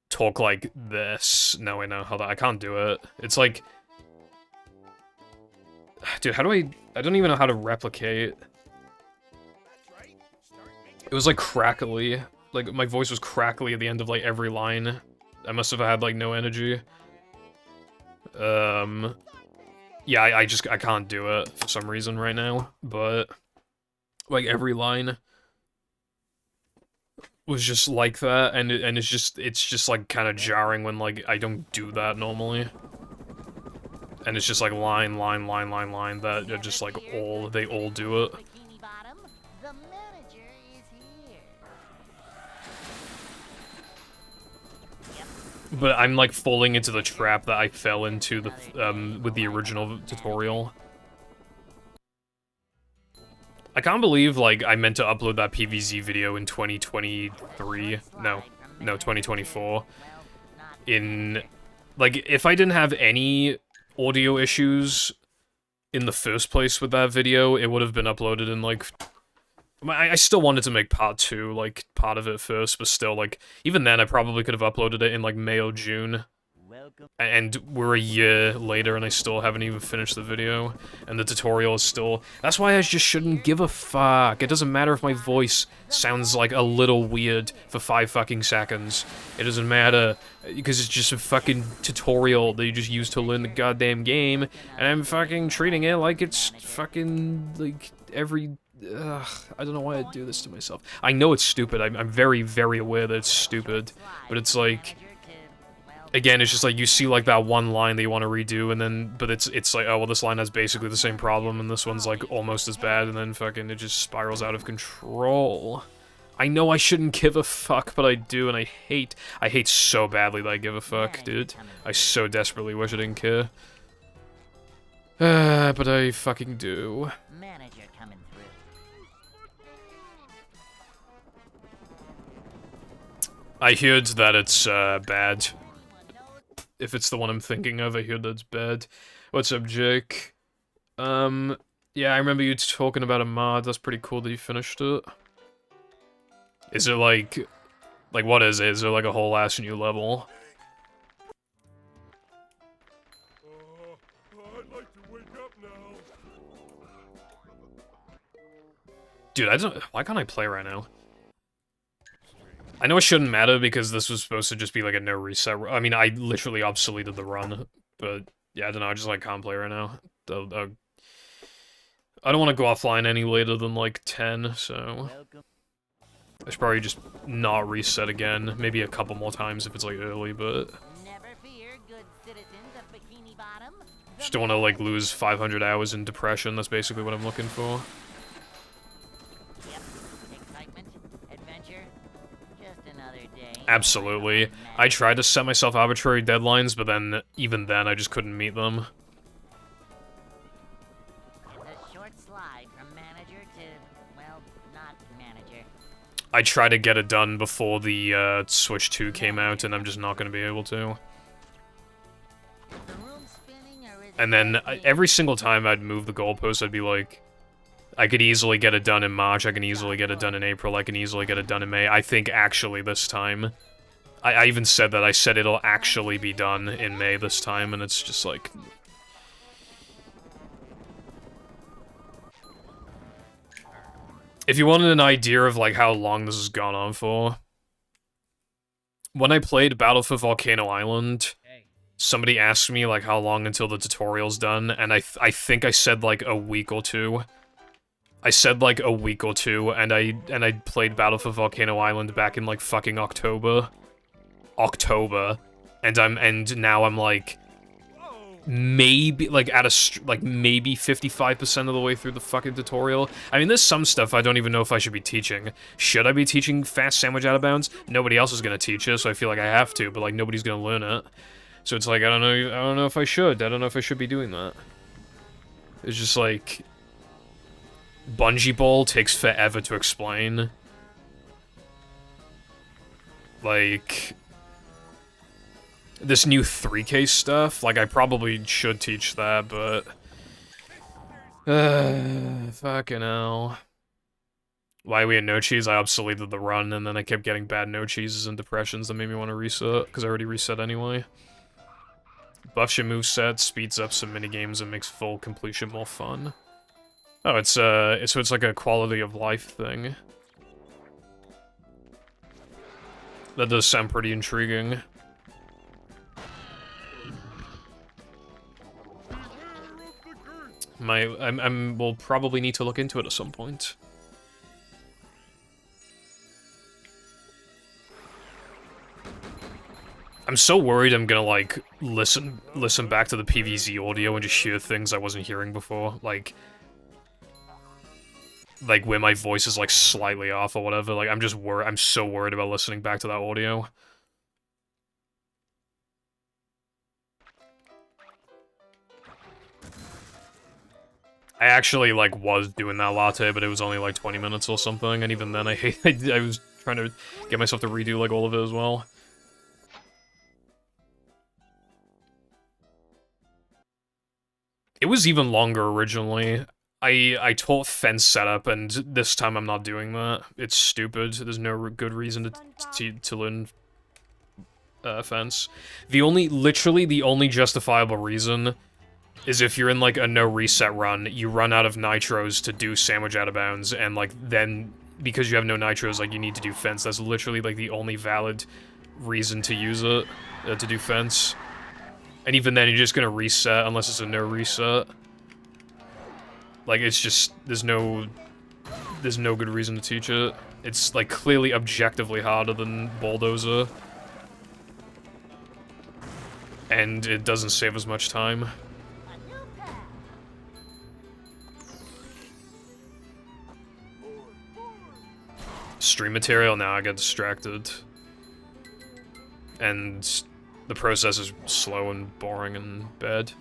talk like this. No, wait, no, hold on, I can't do it. It's like... Dude, how do I don't even know how to replicate. It was, like, crackly. Like, my voice was crackly at the end of, like, every line. I must have had, like, no energy. Yeah, I can't do it for some reason right now, but... Like, every line was just like that, and it's just like kind of jarring when, like, I don't do that normally. And it's just like line that are just like they all do it. But I'm like falling into the trap that I fell into with the original tutorial. I can't believe, like, I meant to upload that PVZ video in 2023. No, 2024. Like, if I didn't have any audio issues in the first place with that video, it would have been uploaded in, like... I still wanted to make part 2, like, part of it first, but still, like, even then I probably could have uploaded it in, like, May or June. And we're a year later and I still haven't even finished the video. And the tutorial is still... That's why I just shouldn't give a fuck. It doesn't matter if my voice sounds like a little weird for 5 fucking seconds. It doesn't matter, because it's just a fucking tutorial that you just use to learn the goddamn game. And I'm fucking treating it like it's fucking, like, every... Ugh, I don't know why I do this to myself. I know it's stupid. I'm very, very aware that it's stupid. But it's like... Again, it's just like, you see, like, that one line that you want to redo, and then, but it's like, oh, well, this line has basically the same problem, and this one's, like, almost as bad, and then fucking it just spirals out of control. I know I shouldn't give a fuck, but I do, and I hate so badly that I give a fuck, dude. I so desperately wish I didn't care. But I fucking do. Manager coming through. I heard that it's, bad. If it's the one I'm thinking of, I hear that's bad. What's up, Jake? Yeah, I remember you talking about a mod. That's pretty cool that you finished it. Is it like, what is it? Is there like a whole ass new level? I'd like to wake up now. Dude, why can't I play right now? I know it shouldn't matter because this was supposed to just be like a no reset. I mean, I literally obsoleted the run, but yeah, I don't know. I just like can't play right now. I don't want to go offline any later than like 10, so I should probably just not reset again. Maybe a couple more times if it's like early, but just don't want to like lose 500 hours in depression. That's basically what I'm looking for. Absolutely. I tried to set myself arbitrary deadlines, but then, even then, I just couldn't meet them. A short slide from manager to, well, not manager. I try to get it done before the Switch 2 came out, and I'm just not going to be able to. The room's spinning, or is it And then just me? every single time I'd move the goalpost, I'd be like, I could easily get it done in March, I can easily get it done in April, I can easily get it done in May. I think actually this time, I even said that, I said it'll actually be done in May this time, and it's just like... If you wanted an idea of like how long this has gone on for, when I played Battle for Volcano Island, somebody asked me like how long until the tutorial's done, and I think I said like a week or two. I said like a week or two, and I played Battle for Volcano Island back in like fucking October, and now I'm like maybe like maybe 55% of the way through the fucking tutorial. I mean, there's some stuff I don't even know if I should be teaching. Should I be teaching fast sandwich out of bounds? Nobody else is gonna teach it, so I feel like I have to, but like nobody's gonna learn it. So it's like I don't know if I should. I don't know if I should be doing that. It's just like Bungee Ball takes forever to explain. Like this new 3K stuff, like I probably should teach that, but fucking hell. Why we had no cheese? I obsoleted the run, and then I kept getting bad no cheeses and depressions that made me want to reset, because I already reset anyway. Buffs your moveset, speeds up some minigames, and makes full completion more fun. Oh, so it's like a quality of life thing. That does sound pretty intriguing. We'll probably need to look into it at some point. I'm so worried I'm gonna, like, listen back to the PVZ audio and just hear things I wasn't hearing before, like where my voice is, like, slightly off or whatever. Like, I'm so worried about listening back to that audio. I actually, like, was doing that latte, but it was only, like, 20 minutes or something, and even then I was trying to get myself to redo, like, all of it as well. It was even longer originally. I taught fence setup, and this time I'm not doing that. It's stupid. There's no good reason to learn fence. Literally the only justifiable reason is if you're in, like, a no-reset run, you run out of nitros to do sandwich out of bounds, and, like, then, because you have no nitros, like, you need to do fence. That's literally, like, the only valid reason to use it, to do fence. And even then, you're just gonna reset, unless it's a no-reset. Like, it's just, there's no good reason to teach it. It's, like, clearly objectively harder than Bulldozer. And it doesn't save as much time. Stream material, now I get distracted. And the process is slow and boring and bad.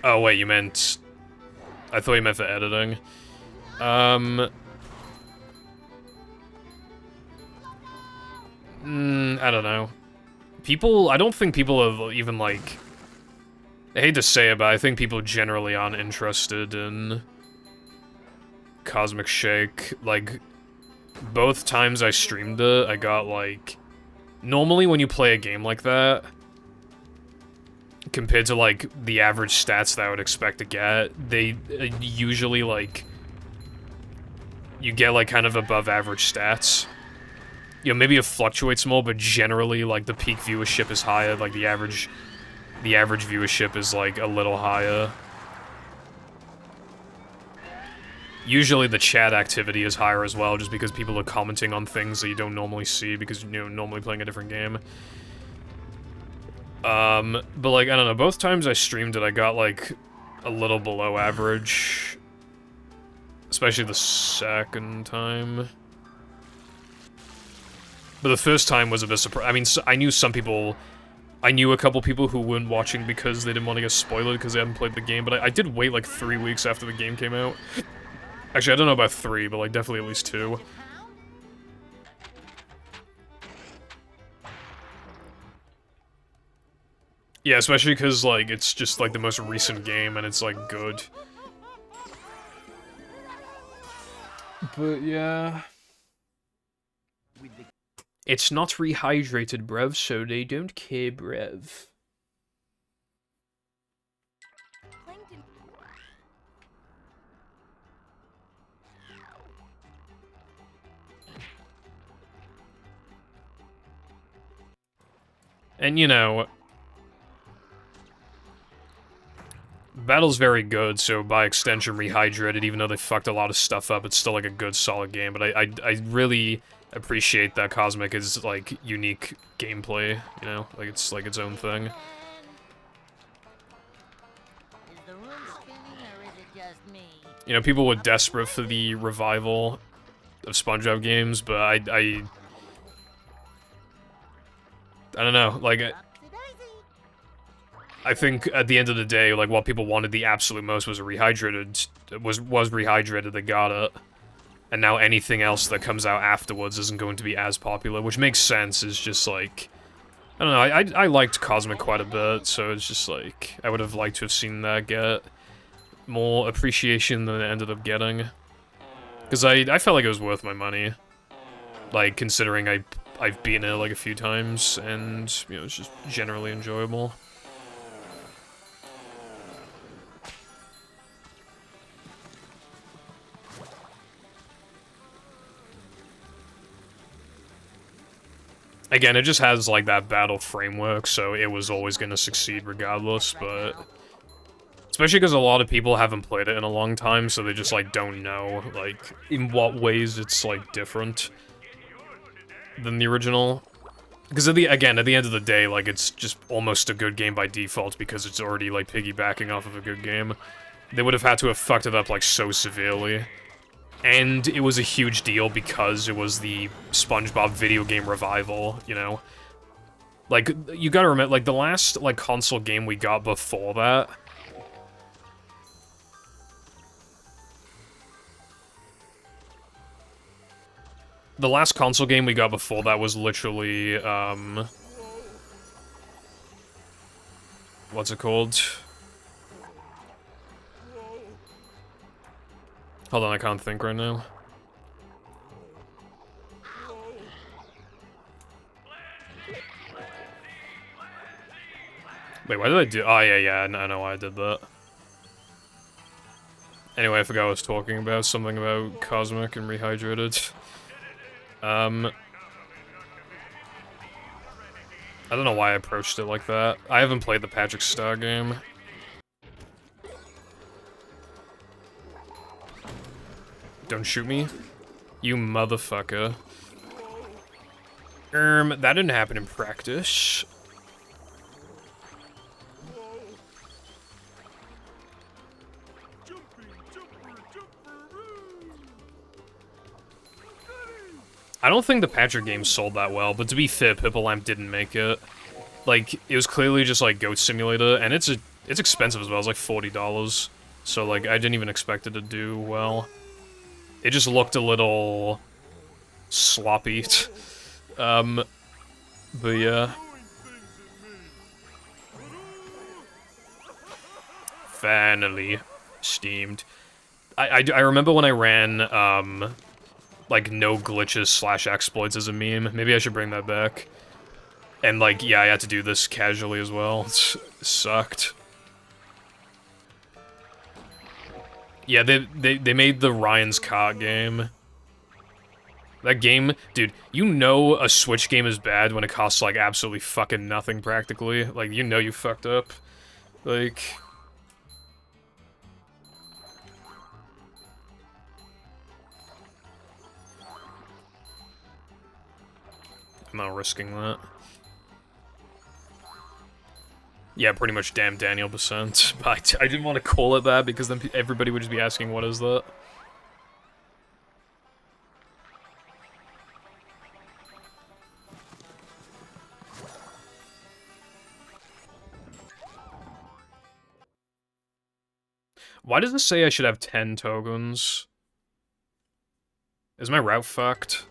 Oh wait, you meant... I thought you meant for editing. I don't know. I don't think people have even, like... I hate to say it, but I think people generally aren't interested in Cosmic Shake. Like, both times I streamed it, I got, like... Normally when you play a game like that, compared to, like, the average stats that I would expect to get, they usually, like... You get, like, kind of above average stats. You know, maybe it fluctuates more, but generally, like, the peak viewership is higher, like, the average viewership is, like, a little higher. Usually the chat activity is higher as well, just because people are commenting on things that you don't normally see, because, you know, normally playing a different game. But, like, I don't know, both times I streamed it, I got, like, a little below average. Especially the second time. But the first time was a bit surprising. I mean, I knew some people I knew a couple people who weren't watching because they didn't want to get spoiled because they hadn't played the game, but I did wait like 3 weeks after the game came out. Actually, I don't know about 3, but like definitely at least 2. Yeah, especially because like it's just like the most recent game and it's like good. But yeah. It's not rehydrated, bruv, so they don't care, bruv. And you know, Battle's very good, so by extension rehydrated, even though they fucked a lot of stuff up, it's still like a good, solid game. But I really appreciate that Cosmic is like unique gameplay, you know? Like it's like its own thing. Is the room spinning or is it just me? You know, people were desperate for the revival of SpongeBob games, but I don't know, like, I think at the end of the day, like, what people wanted the absolute most was a rehydrated, was rehydrated, they got it. And now anything else that comes out afterwards isn't going to be as popular, which makes sense, is just like, I don't know, I liked Cosmic quite a bit, so it's just like, I would have liked to have seen that get more appreciation than it ended up getting. Because I felt like it was worth my money. Like, considering I've beaten it like a few times, and, you know, it's just generally enjoyable. Again, it just has, like, that battle framework, so it was always gonna succeed regardless, but... Especially because a lot of people haven't played it in a long time, so they just, like, don't know, like, in what ways it's, like, different than the original. Because, again, at the end of the day, like, it's just almost a good game by default because it's already, like, piggybacking off of a good game. They would have had to have fucked it up, like, so severely. And it was a huge deal because it was the SpongeBob video game revival, you know? Like, you gotta remember, like, the last, like, console game we got before that... The last console game we got before that was literally, what's it called? Hold on, I can't think right now. Wait, why did I do- oh, yeah, I know why I did that. Anyway, I forgot what I was talking about, something about Cosmic and Rehydrated. I don't know why I approached it like that. I haven't played the Patrick Star game. Don't shoot me, you motherfucker. That didn't happen in practice. I don't think the Patrick game sold that well, but to be fair, Pippalamp didn't make it. Like, it was clearly just, like, Goat Simulator, and it's expensive as well, it's like $40. So, like, I didn't even expect it to do well. It just looked a little... sloppy. But yeah. Finally. Steamed. I remember when I ran, like, no glitches / exploits as a meme. Maybe I should bring that back. And, like, yeah, I had to do this casually as well. It sucked. Yeah, they made the Ryan's Cart game. That game, dude, you know a Switch game is bad when it costs, like, absolutely fucking nothing, practically. Like, you know you fucked up. Like... I'm not risking that. Yeah, pretty much damn Daniel Besant. But I didn't want to call it that because then everybody would just be asking, what is that? Why does it say I should have 10 tokens? Is my route fucked?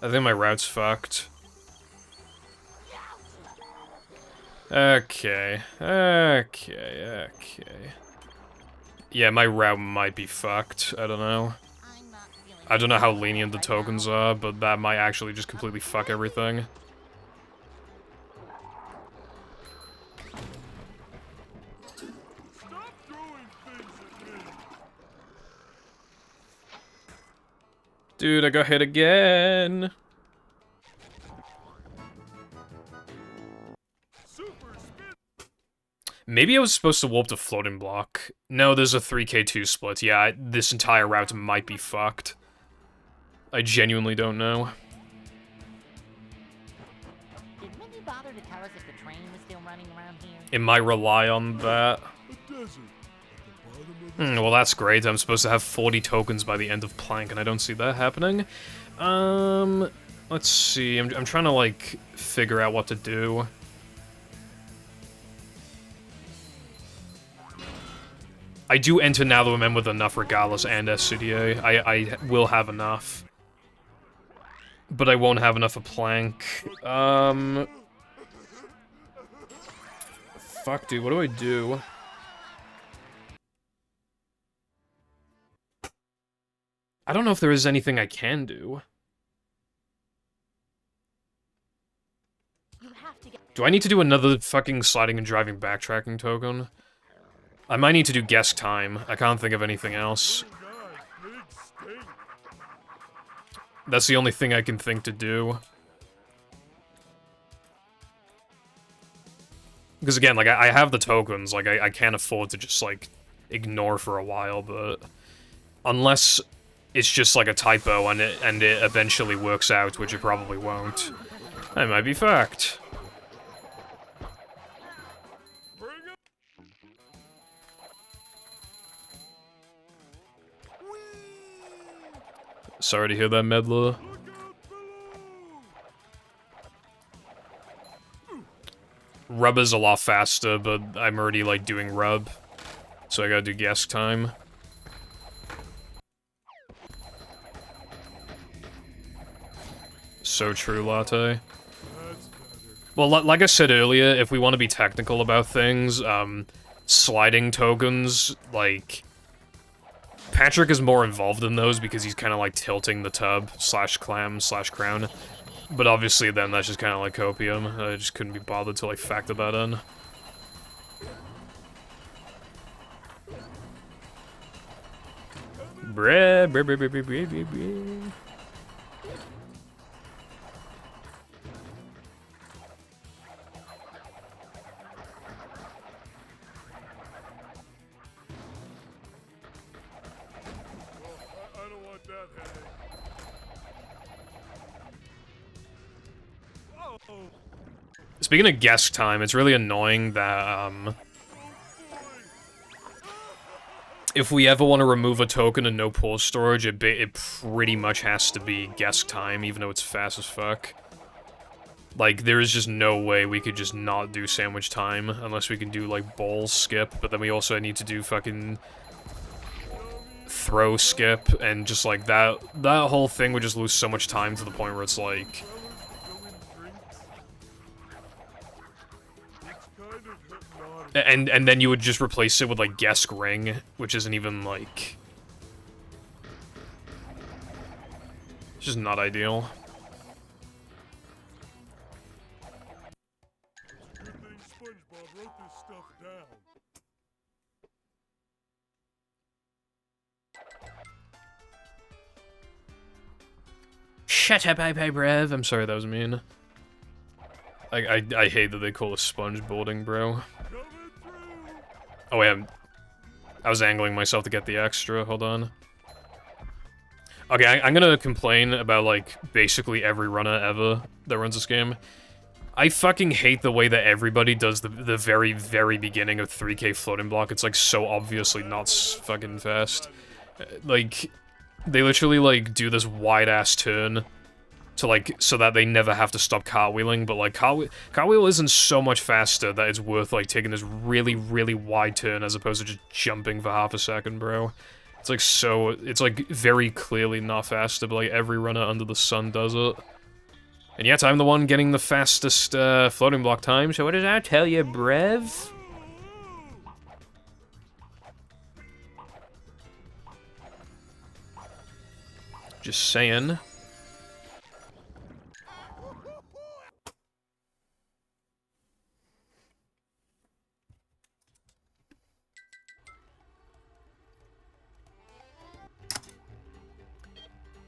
I think my route's fucked. Okay. Yeah, my route might be fucked. I don't know. I don't know how lenient the tokens are, but that might actually just completely fuck everything. Dude, I got hit again. Maybe I was supposed to warp to floating block. No, there's a 3k2 split. Yeah, this entire route might be fucked. I genuinely don't know. Did Mindy bother to tell us if the train was still running around here? It might rely on that. Well, that's great. I'm supposed to have 40 tokens by the end of Plank, and I don't see that happening. Let's see. I'm trying to, like, figure out what to do. I do enter now the with enough regardless and SCDA. I will have enough. But I won't have enough of Plank. Fuck, dude, what do I do? I don't know if there is anything I can do. Do I need to do another fucking sliding and driving backtracking token? I might need to do guess time. I can't think of anything else. That's the only thing I can think to do. Because again, like, I have the tokens, like, I can't afford to just, like, ignore for a while, but... Unless it's just, like, a typo and it eventually works out, which it probably won't. I might be fucked. Sorry to hear that, Medler. Rub is a lot faster, but I'm already, like, doing rub. So I gotta do guess time. So true, Latte. Well, like I said earlier, if we want to be technical about things, sliding tokens, like... Patrick is more involved in those because he's kind of like tilting the tub / clam / crown. But obviously then that's just kind of like copium. I just couldn't be bothered to like factor that in. Speaking of guess time, it's really annoying that, if we ever want to remove a token and no pull storage, it pretty much has to be guess time, even though it's fast as fuck. Like, there is just no way we could just not do sandwich time, unless we can do, like, ball skip, but then we also need to do fucking throw skip, and just, like, that whole thing would just lose so much time to the point where it's, like... And then you would just replace it with, like, guess ring, which isn't even, like... It's just not ideal. Shut up, Brev. I'm sorry, that was mean. I hate that they call us sponge boarding, bro. Oh wait, I was angling myself to get the extra, hold on. Okay, I'm gonna complain about, like, basically every runner ever that runs this game. I fucking hate the way that everybody does the very, very beginning of 3k floating block. It's, like, so obviously not fucking fast. Like, they literally, like, do this wide-ass turn, to, like, so that they never have to stop cartwheeling, but, like, cartwheel isn't so much faster that it's worth, like, taking this really, really wide turn as opposed to just jumping for half a second, bro. It's, like, so... It's, like, very clearly not faster, but, like, every runner under the sun does it. And yet, I'm the one getting the fastest, floating block time, so what does that tell you, brev? Just saying.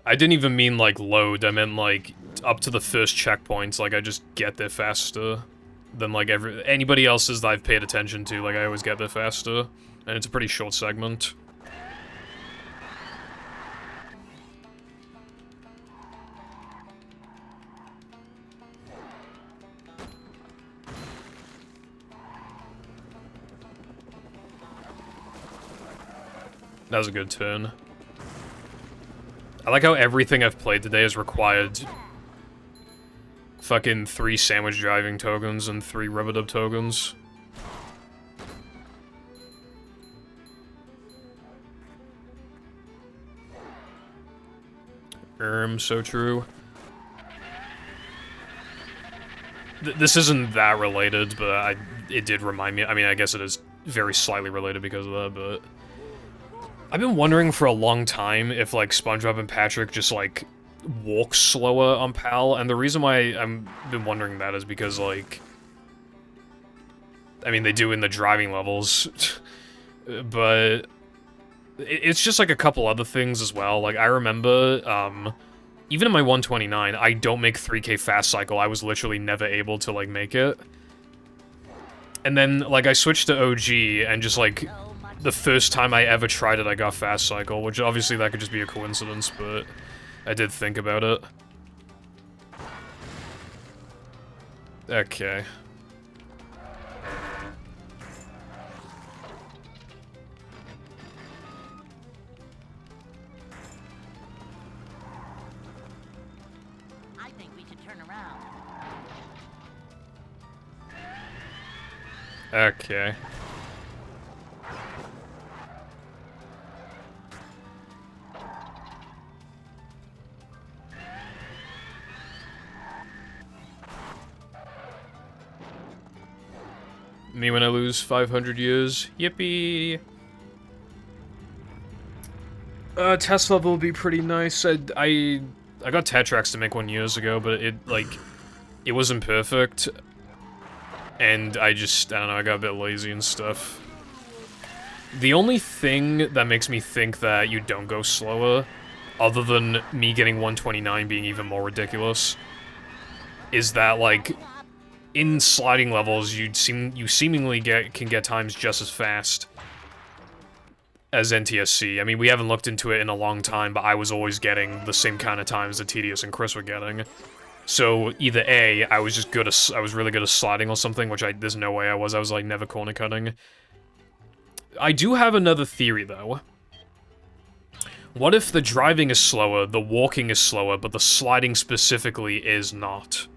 I didn't even mean, like, load, I meant, like, up to the first checkpoints, like, I just get there faster than, like, anybody else's that I've paid attention to, like, I always get there faster, and it's a pretty short segment. That was a good turn. I like how everything I've played today has required fucking 3 sandwich driving tokens and 3 rubber dub tokens. So true. This isn't that related, but it did remind me. I mean, I guess it is very slightly related because of that, but... I've been wondering for a long time if, like, SpongeBob and Patrick just, like, walk slower on PAL, and the reason why I've been wondering that is because, like... I mean, they do in the driving levels, but... It's just, like, a couple other things as well. Like, I remember, even in my 129, I don't make 3K fast cycle. I was literally never able to, like, make it. And then, like, I switched to OG, and just, like... The first time I ever tried it, I got fast cycle, which obviously that could just be a coincidence, but I did think about it. Okay. I think we should turn around. Okay. Me when I lose 500 years. Yippee! Test level would be pretty nice. I got Tetrax to make one years ago, but it wasn't perfect. And I don't know, I got a bit lazy and stuff. The only thing that makes me think that you don't go slower, other than me getting 129 being even more ridiculous, is that, like, in sliding levels, you seemingly can get times just as fast as NTSC. I mean, we haven't looked into it in a long time, but I was always getting the same kind of times that TDS and Chris were getting. So either A, I was really good at sliding or something, which there's no way I was like never corner cutting. I do have another theory though. What if the driving is slower, the walking is slower, but the sliding specifically is not?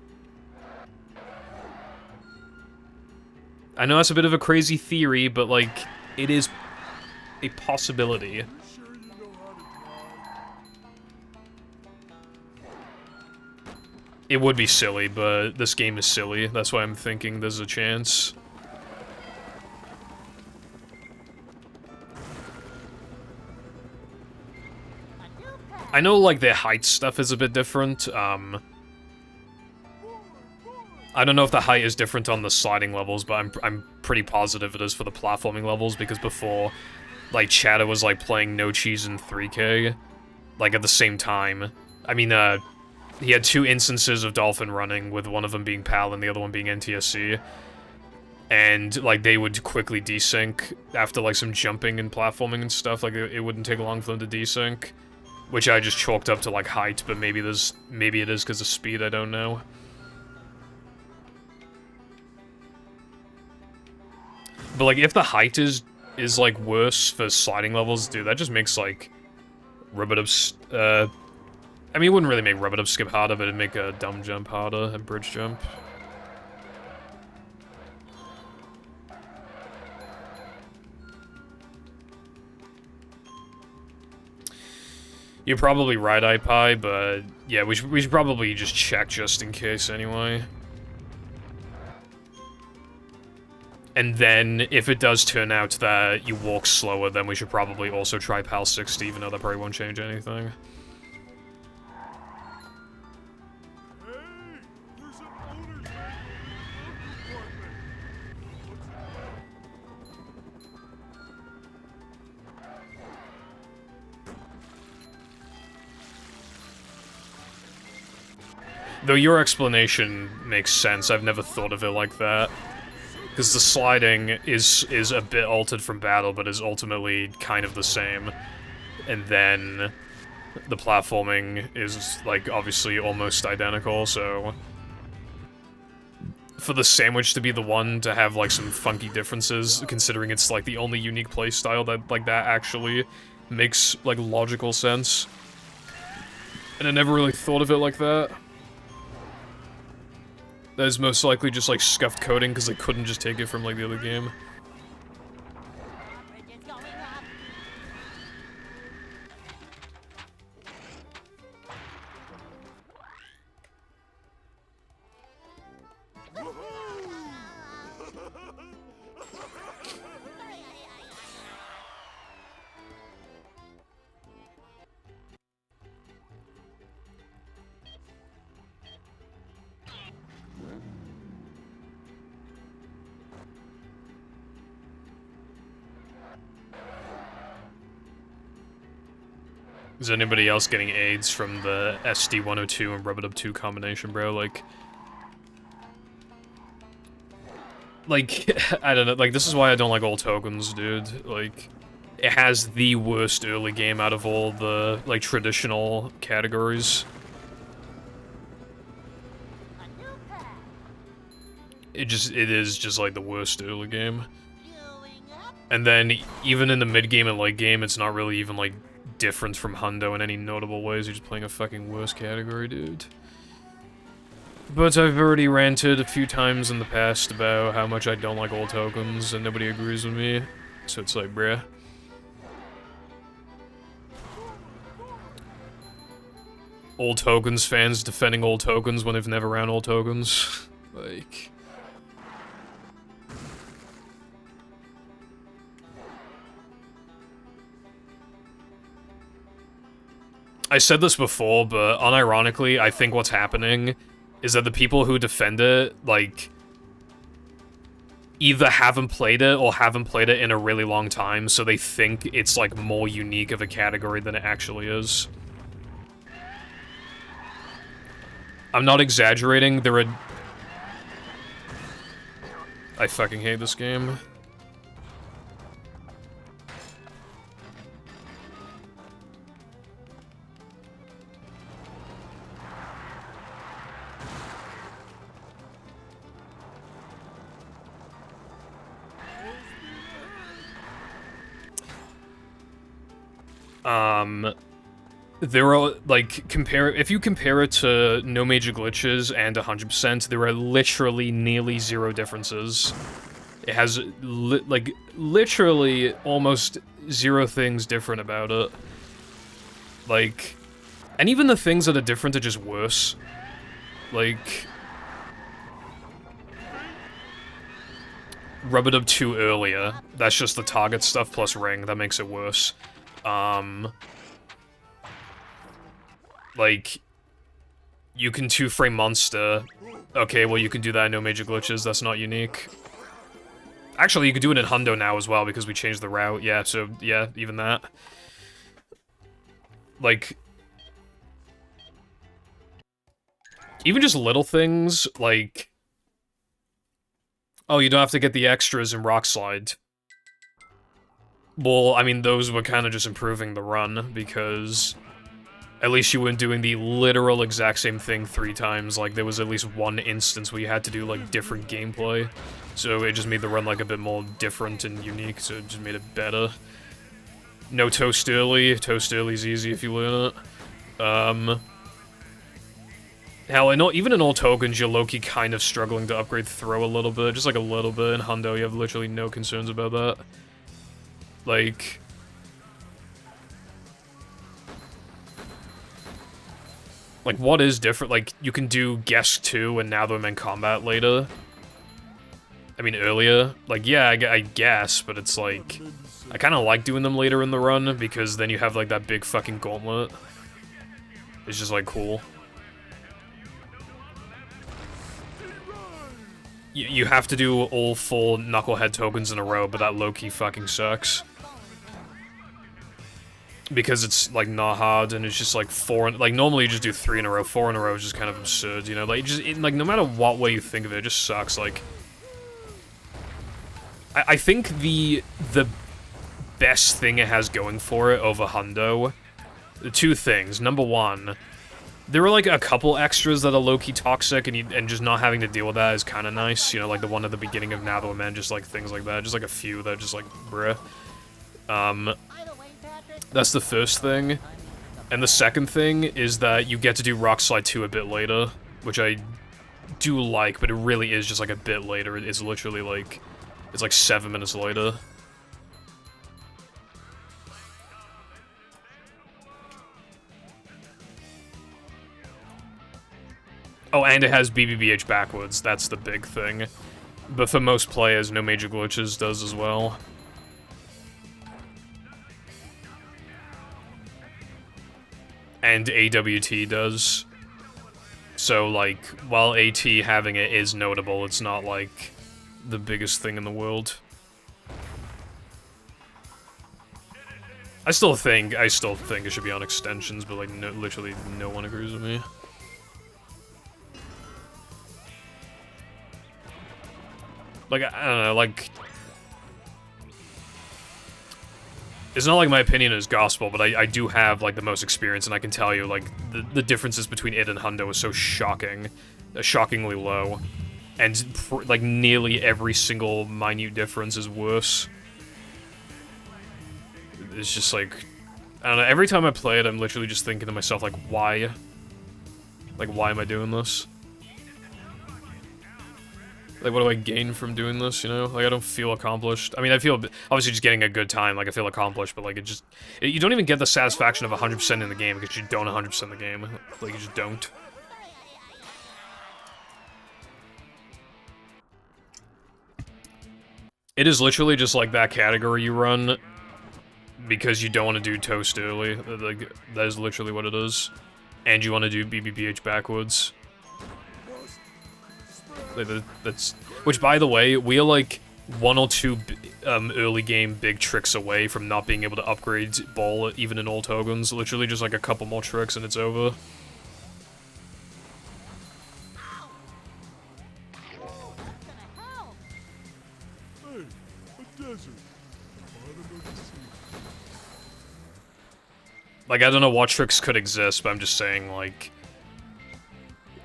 I know that's a bit of a crazy theory, but, like, it is a possibility. It would be silly, but this game is silly. That's why I'm thinking there's a chance. I know, like, the height stuff is a bit different, I don't know if the height is different on the sliding levels, but I'm pretty positive it is for the platforming levels, because before, like, Chatter was, like, playing No Cheese in 3K, like, at the same time. I mean, he had 2 instances of Dolphin running, with one of them being PAL and the other one being NTSC. And, like, they would quickly desync after, like, some jumping and platforming and stuff. Like, it wouldn't take long for them to desync. Which I just chalked up to, like, height, but maybe it is because of speed, I don't know. But, like, if the height is like, worse for sliding levels, dude, that just makes, like, I I mean, it wouldn't really make rub-it-up skip harder, but it'd make a dumb jump harder, a bridge jump. You're probably right, iPie, but yeah, we should probably just check just in case anyway. And then, if it does turn out that you walk slower, then we should probably also try PAL 60, even though that probably won't change anything. Though your explanation makes sense, I've never thought of it like that. Because the sliding is a bit altered from battle, but is ultimately kind of the same. And then the platforming is, like, obviously almost identical, so... For the sandwich to be the one to have, like, some funky differences, considering it's, like, the only unique playstyle that, like, that actually makes, like, logical sense. And I never really thought of it like that. That is most likely just, like, scuffed coding, because they couldn't just take it from, like, the other game. Is anybody else getting AIDS from the SD-102 and Rub-it-up 2 combination, bro? Like, I don't know, like, this is why I don't like old tokens, dude. Like, it has the worst early game out of all the, like, traditional categories. It is just, like, the worst early game. And then, even in the mid-game and late game, it's not really even, like, different from Hundo in any notable ways. You're just playing a fucking worse category, dude. But I've already ranted a few times in the past about how much I don't like old tokens, and nobody agrees with me. So it's like, bruh. Old tokens fans defending old tokens when they've never ran old tokens. Like... I said this before, but unironically, I think what's happening is that the people who defend it, like, either haven't played it or haven't played it in a really long time, so they think it's, like, more unique of a category than it actually is. I'm not exaggerating, there are... I fucking hate this game. There are, like, if you compare it to No Major Glitches and 100%, there are literally nearly zero differences. It has, like, literally almost zero things different about it. Like, and even the things that are different are just worse. Like... Rub-it-up 2 earlier. That's just the target stuff plus ring. That makes it worse. Like, you can 2-frame monster. Okay, well you can do that in No Major Glitches, that's not unique. Actually, you can do it in Hundo now as well, because we changed the route, yeah, so, yeah, even that. Like... Even just little things, like... Oh, you don't have to get the extras in Rock Slide. Well, I mean, those were kind of just improving the run, because... At least you weren't doing the literal exact same thing 3 times, like, there was at least one instance where you had to do, like, different gameplay. So it just made the run, like, a bit more different and unique, so it just made it better. No toast early. Toast early's easy if you learn it. Hell, even in all tokens, you're low-key kind of struggling to upgrade throw a little bit, just like a little bit. In Hundo, you have literally no concerns about that. Like... Like, what is different? Like, you can do Guess 2 and now they're in combat later. I mean, earlier. Like, yeah, I guess, but it's like... I kind of like doing them later in the run, because then you have, like, that big fucking gauntlet. It's just, like, cool. You have to do all 4 Knucklehead tokens in a row, but that low-key fucking sucks. Because it's, like, not hard, and it's just, like, 4... Like, normally you just do 3 in a row. 4 in a row is just kind of absurd, you know? Like, like, no matter what way you think of it, it just sucks, like... I think the best thing it has going for it over Hundo... 2 things. Number 1... There are, like, a couple extras that are low-key toxic, and just not having to deal with that is kind of nice. You know, like the one at the beginning of Now That We're Men, just, like, things like that. Just, like, a few that are just, like, bruh. That's the first thing. And the second thing is that you get to do Rock Slide 2 a bit later, which I do like, but it really is just, like, a bit later. It's literally, like... It's, like, 7 minutes later. Oh, and it has BBBH backwards. That's the big thing. But for most players, No Major Glitches does as well. And AWT does. So, like, while AT having it is notable, it's not, like, the biggest thing in the world. I still think it should be on extensions, but, like, literally no one agrees with me. Like, I don't know, like... It's not like my opinion is gospel, but I do have, like, the most experience, and I can tell you, like, the differences between it and Hundo is so shocking. Shockingly low. And, like, nearly every single minute difference is worse. It's just, like... I don't know, every time I play it, I'm literally just thinking to myself, like, why? Like, why am I doing this? Like, what do I gain from doing this, you know? Like, I don't feel accomplished. I mean, I feel, obviously, just getting a good time, like, I feel accomplished, but, like, you don't even get the satisfaction of 100% in the game, because you don't 100% the game. Like, you just don't. It is literally just, like, that category you run, because you don't want to do Toast early. Like, that is literally what it is. And you want to do BBBH backwards. That's, which, by the way, we are like 1 or 2 early game big tricks away from not being able to upgrade Ball even in all tokens. Literally just like a couple more tricks and it's over. Like, I don't know what tricks could exist, but I'm just saying, like...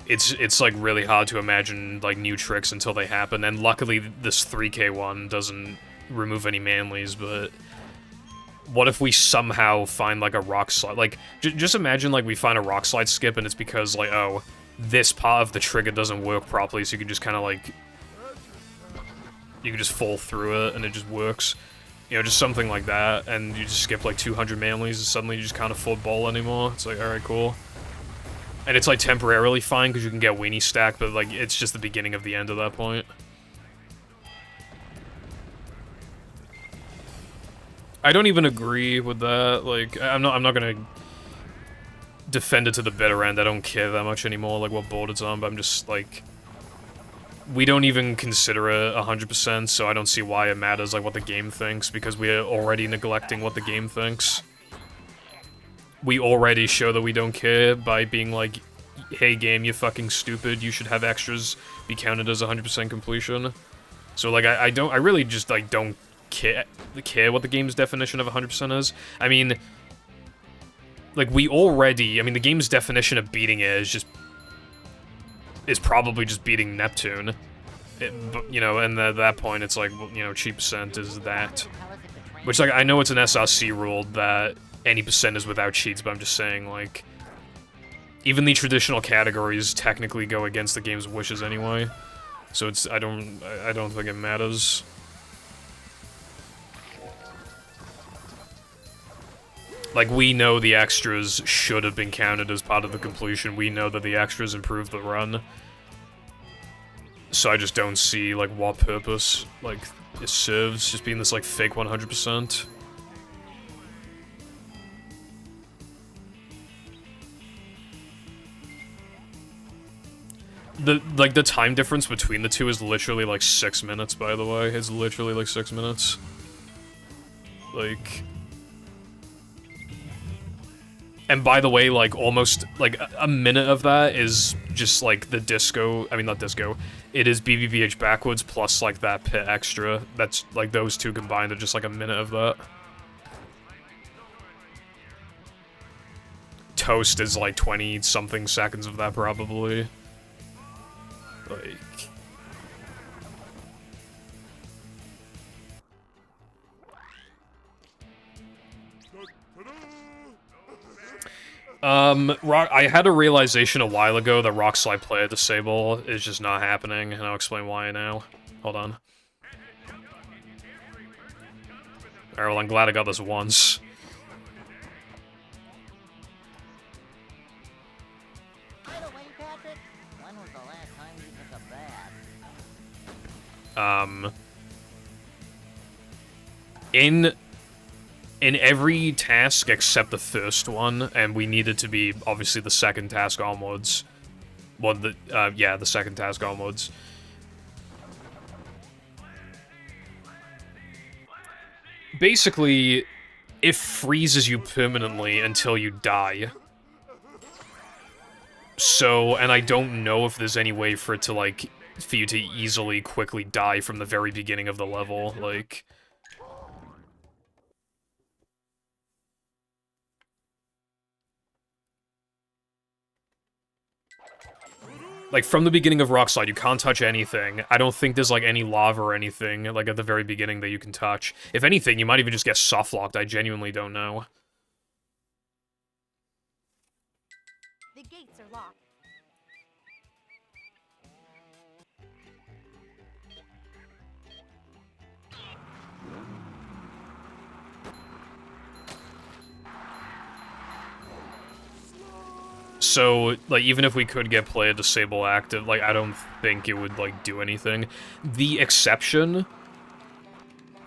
It's like, really hard to imagine, like, new tricks until they happen, and luckily this 3K one doesn't remove any manlies, but... What if we somehow find, like, a rock slide? Like, just imagine, like, we find a rock slide skip, and it's because, like, oh, this part of the trigger doesn't work properly, so you can just kind of, like... You can just fall through it, and it just works. You know, just something like that, and you just skip, like, 200 manlies, and suddenly you just can't afford Ball anymore. It's like, alright, cool. And it's, like, temporarily fine, because you can get Weenie Stack, but, like, it's just the beginning of the end at that point. I don't even agree with that, like, I'm not gonna defend it to the bitter end. I don't care that much anymore, like, what board it's on, but I'm just, like... We don't even consider it 100%, so I don't see why it matters, like, what the game thinks, because we are already neglecting what the game thinks. We already show that we don't care by being like, hey game, you're fucking stupid, you should have extras be counted as 100% completion. So, like, I really just, like, don't care what the game's definition of 100% is. I mean, like, I mean, the game's definition of beating it is probably just beating Neptune. But, you know, and at that point, it's like, you know, cheap percent is that. Which, like, I know it's an SRC rule that any percent is without cheats, but I'm just saying, like... Even the traditional categories technically go against the game's wishes anyway. So it's, I don't think it matters. Like, we know the extras should have been counted as part of the completion. We know that the extras improved the run. So I just don't see, like, what purpose, like, it serves, just being this, like, fake 100%. The time difference between the two is literally, like, 6 minutes, by the way. It's literally, like, 6 minutes. Like... And by the way, like, almost, like, a minute of that is just, like, the disco, I mean, not disco, it is BBBH backwards plus, like, that pit extra. That's, like, those two combined are just, like, a minute of that. Toast is, like, 20-something seconds of that, probably. Like... I had a realization a while ago that Rock Slide Player Disable is just not happening, and I'll explain why now. Hold on. Alright, well, I'm glad I got this once. By the way, Patrick, when was the last time you took a bath? In every task except the first one, and we needed to be, obviously, the second task onwards. Well, yeah, the second task onwards. Basically, it freezes you permanently until you die. So, and I don't know if there's any way for it to, like, for you to easily, quickly die from the very beginning of the level, like... Like, from the beginning of Rock Slide, you can't touch anything. I don't think there's, like, any lava or anything, like, at the very beginning that you can touch. If anything, you might even just get soft-locked. I genuinely don't know. The gates are locked. So, like, even if we could get player disable active, like, I don't think it would, like, do anything. The exception,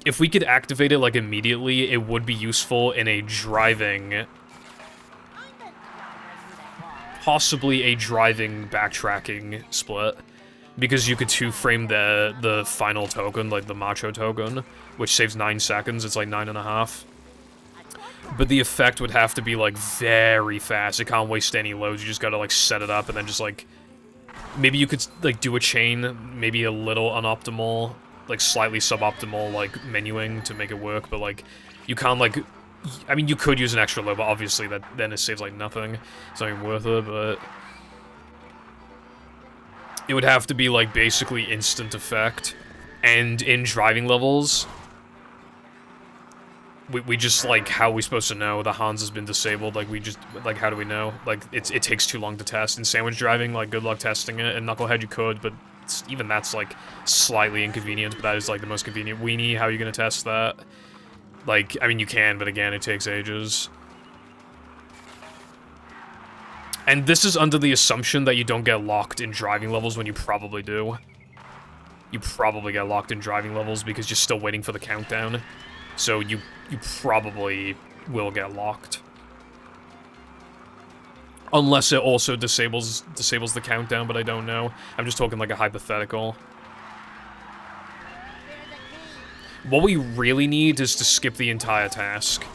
if we could activate it, like, immediately, it would be useful in a driving... Possibly a driving backtracking split. Because you could two-frame the final token, like the macho token, which saves 9 seconds, it's like 9.5. But the effect would have to be, like, very fast. It can't waste any loads. You just gotta, like, set it up and then just, like... Maybe you could, like, do a chain, maybe a little unoptimal, like, slightly suboptimal, like, menuing to make it work, but, like, you can't, like... I mean, you could use an extra load, but obviously then it saves, like, nothing. It's not even worth it, but... It would have to be, like, basically instant effect. And in driving levels... We just, like, how are we supposed to know the Hans has been disabled? Like, we just, like, how do we know? Like, it takes too long to test. In sandwich driving, like, good luck testing it. And Knucklehead, you could, but even that's, like, slightly inconvenient. But that is, like, the most convenient. Weenie, how are you gonna test that? Like, I mean, you can, but again, it takes ages. And this is under the assumption that you don't get locked in driving levels when you probably do. You probably get locked in driving levels because you're still waiting for the countdown. So you probably will get locked. Unless it also disables the countdown, but I don't know. I'm just talking like a hypothetical. What we really need is to skip the entire task.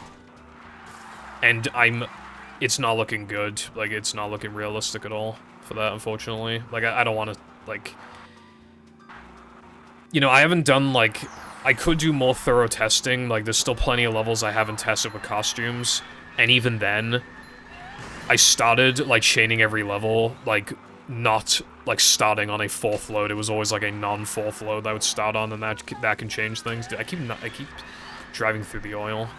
And it's not looking good. Like, it's not looking realistic at all for that, unfortunately. Like, I don't want to, like... You know, I haven't done, like... I could do more thorough testing, like, there's still plenty of levels I haven't tested with costumes, and even then, I started, like, chaining every level, like, not, like, starting on a 4th load, it was always, like, a non-4th load that I would start on, and that can change things. Dude, I keep driving through the oil.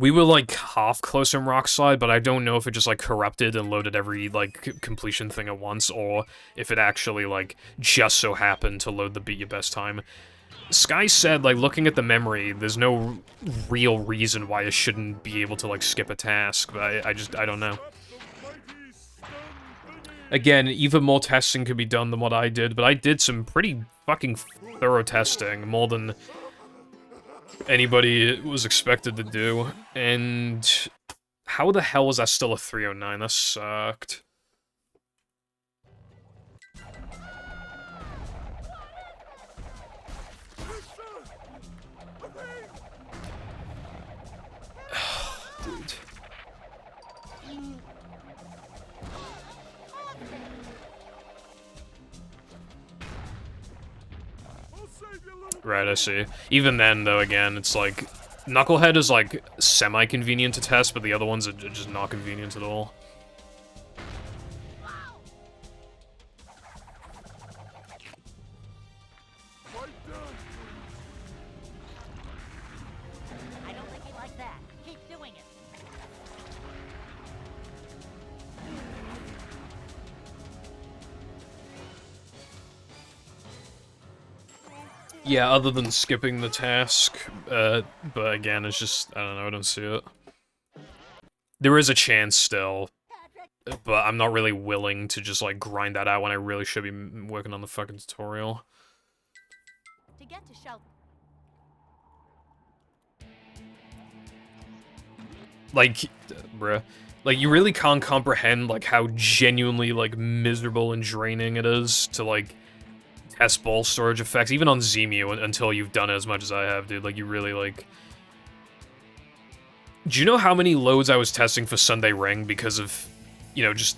we were, like, half close in Rockslide, but I don't know if it just, like, corrupted and loaded every, like, completion thing at once, or if it actually, like, just so happened to load the beat your best time. Sky said, like, looking at the memory, there's no real reason why I shouldn't be able to, like, skip a task, but I don't know. Again, even more testing could be done than what I did, but I did some pretty fucking thorough testing, more than anybody was expected to do, and how the hell is that still a 309? That sucked. Dude. Right, I see. Even then, though, again, it's like... Knucklehead is, like, semi-convenient to test, but the other ones are just not convenient at all. I don't think he liked that. Keep doing it. Yeah, other than skipping the task, but again, it's just, I don't know, I don't see it. There is a chance still, but I'm not really willing to just, like, grind that out when I really should be working on the fucking tutorial. To get to shelter. Like, bruh. Like, you really can't comprehend, like, how genuinely, like, miserable and draining it is to, like, test ball storage effects, even on Zemu, until you've done it as much as I have, dude. Like, you really, like... Do you know how many loads I was testing for Sunday Ring because of, you know, just...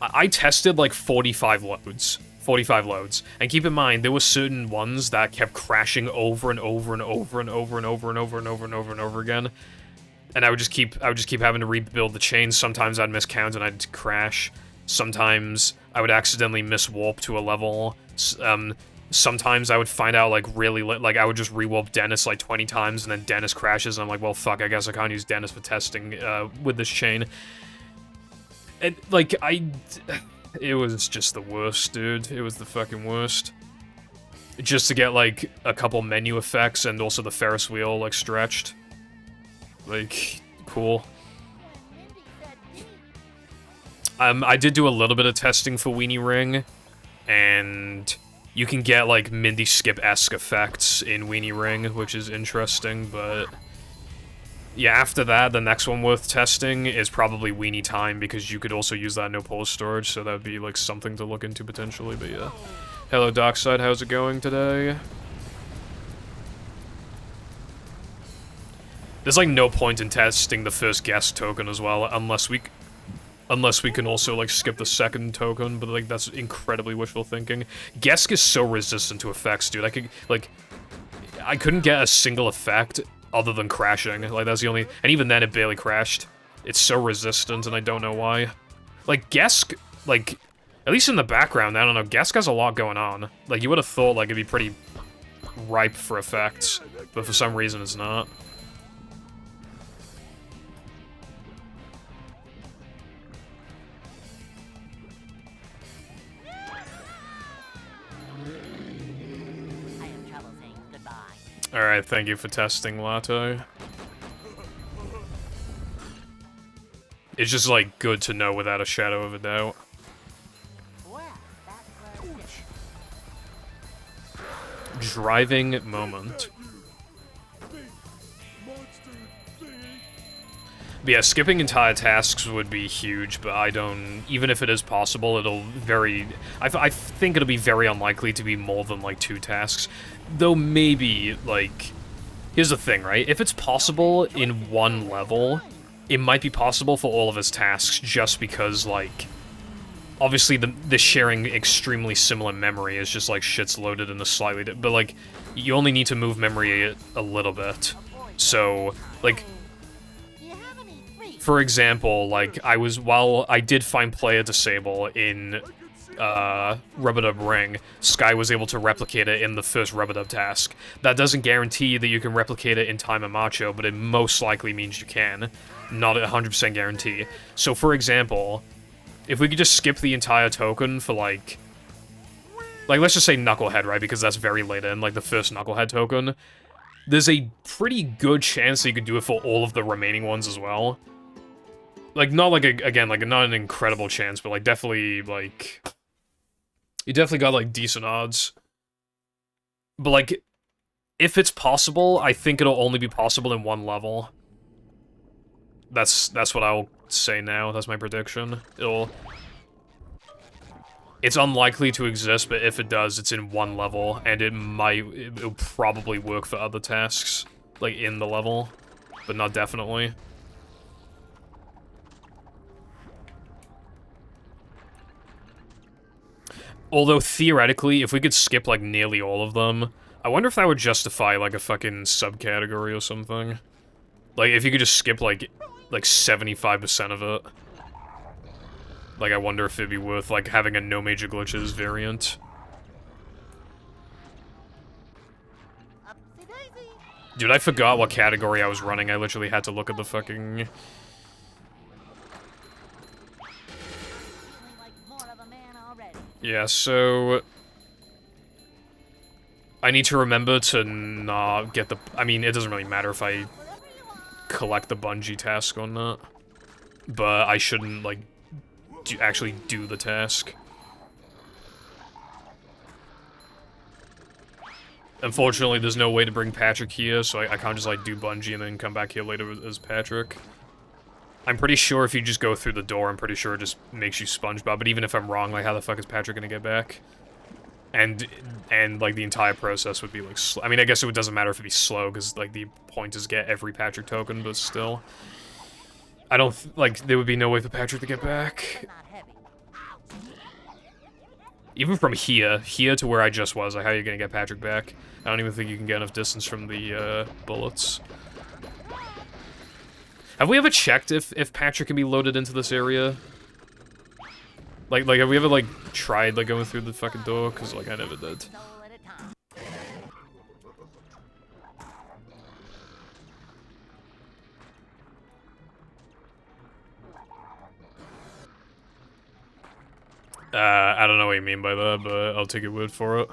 I tested, like, 45 loads. 45 loads. And keep in mind, there were certain ones that kept crashing over and over and over and over and over and over and over and over and over again. And I would just keep having to rebuild the chains. Sometimes I'd miscount and I'd crash. Sometimes I would accidentally miswarp to a level. Sometimes I would find out, like, really, like, I would just rewarp Dennis, like, 20 times, and then Dennis crashes, and I'm like, well, fuck, I guess I can't use Dennis for testing, with this chain. And, like, it was just the worst, dude. It was the fucking worst. Just to get, like, a couple menu effects, and also the Ferris wheel, like, stretched. Like, cool. I did do a little bit of testing for Weenie Ring, and you can get, like, Mindy Skip-esque effects in Weenie Ring, which is interesting, but... Yeah, after that, the next one worth testing is probably Weenie Time, because you could also use that no pole storage, so that would be, like, something to look into potentially, but yeah. Hello, Darkside, how's it going today? There's, like, no point in testing the first guest token as well, unless we can also, like, skip the second token, but, like, that's incredibly wishful thinking. Gesk is so resistant to effects, dude. I couldn't get a single effect other than crashing. Like, that's the only... And even then, it barely crashed. It's so resistant, and I don't know why. Like, Gesk, like... At least in the background, I don't know, Gesk has a lot going on. Like, you would have thought, like, it'd be pretty ripe for effects, but for some reason it's not. Alright, thank you for testing, Latte. It's just, like, good to know without a shadow of a doubt. Driving moment. But yeah, skipping entire tasks would be huge, but I don't... Even if it is possible, it'll very... I think it'll be very unlikely to be more than, like, 2 tasks. Though maybe, like... Here's the thing, right? If it's possible in one level, it might be possible for all of his tasks, just because, like... Obviously, the sharing extremely similar memory is just, like, shit's loaded in a slightly... But, like, you only need to move memory a little bit. So, like... For example, like, while I did find player disable in Rub-a-Dub ring, Sky was able to replicate it in the first Rub-a-Dub task. That doesn't guarantee that you can replicate it in Time and Macho, but it most likely means you can. Not a 100% guarantee. So, for example, if we could just skip the entire token for, like, let's just say Knucklehead, right? Because that's very late in, like, the first Knucklehead token. There's a pretty good chance that you could do it for all of the remaining ones as well. Like, not like, again, like, not an incredible chance, but, like, definitely, like... You definitely got, like, decent odds. But, like, if it's possible, I think it'll only be possible in one level. That's what I'll say now. That's my prediction. It's unlikely to exist, but if it does, it's in one level, and it'll probably work for other tasks, like, in the level, but not definitely. Although, theoretically, if we could skip, like, nearly all of them, I wonder if that would justify, like, a fucking subcategory or something. Like, if you could just skip, like 75% of it. Like, I wonder if it'd be worth, like, having a no major glitches variant. Dude, I forgot what category I was running. I literally had to look at the fucking... Yeah, so... I need to remember to not get the... I mean, it doesn't really matter if I collect the bungee task or not. But I shouldn't, like, actually do the task. Unfortunately, there's no way to bring Patrick here, so I can't just, like, do bungee and then come back here later as Patrick. I'm pretty sure if you just go through the door, I'm pretty sure it just makes you SpongeBob, but even if I'm wrong, like, how the fuck is Patrick gonna get back? And like, the entire process would be, like, I mean, I guess it doesn't matter if it'd be slow, because, like, the point is get every Patrick token, but still. I don't, like, there would be no way for Patrick to get back. Even from here to where I just was, like, how are you gonna get Patrick back? I don't even think you can get enough distance from the, bullets. Have we ever checked if Patrick can be loaded into this area? Like, have we ever, like, tried, like, going through the fucking door? Because, like, I never did. I don't know what you mean by that, but I'll take your word for it.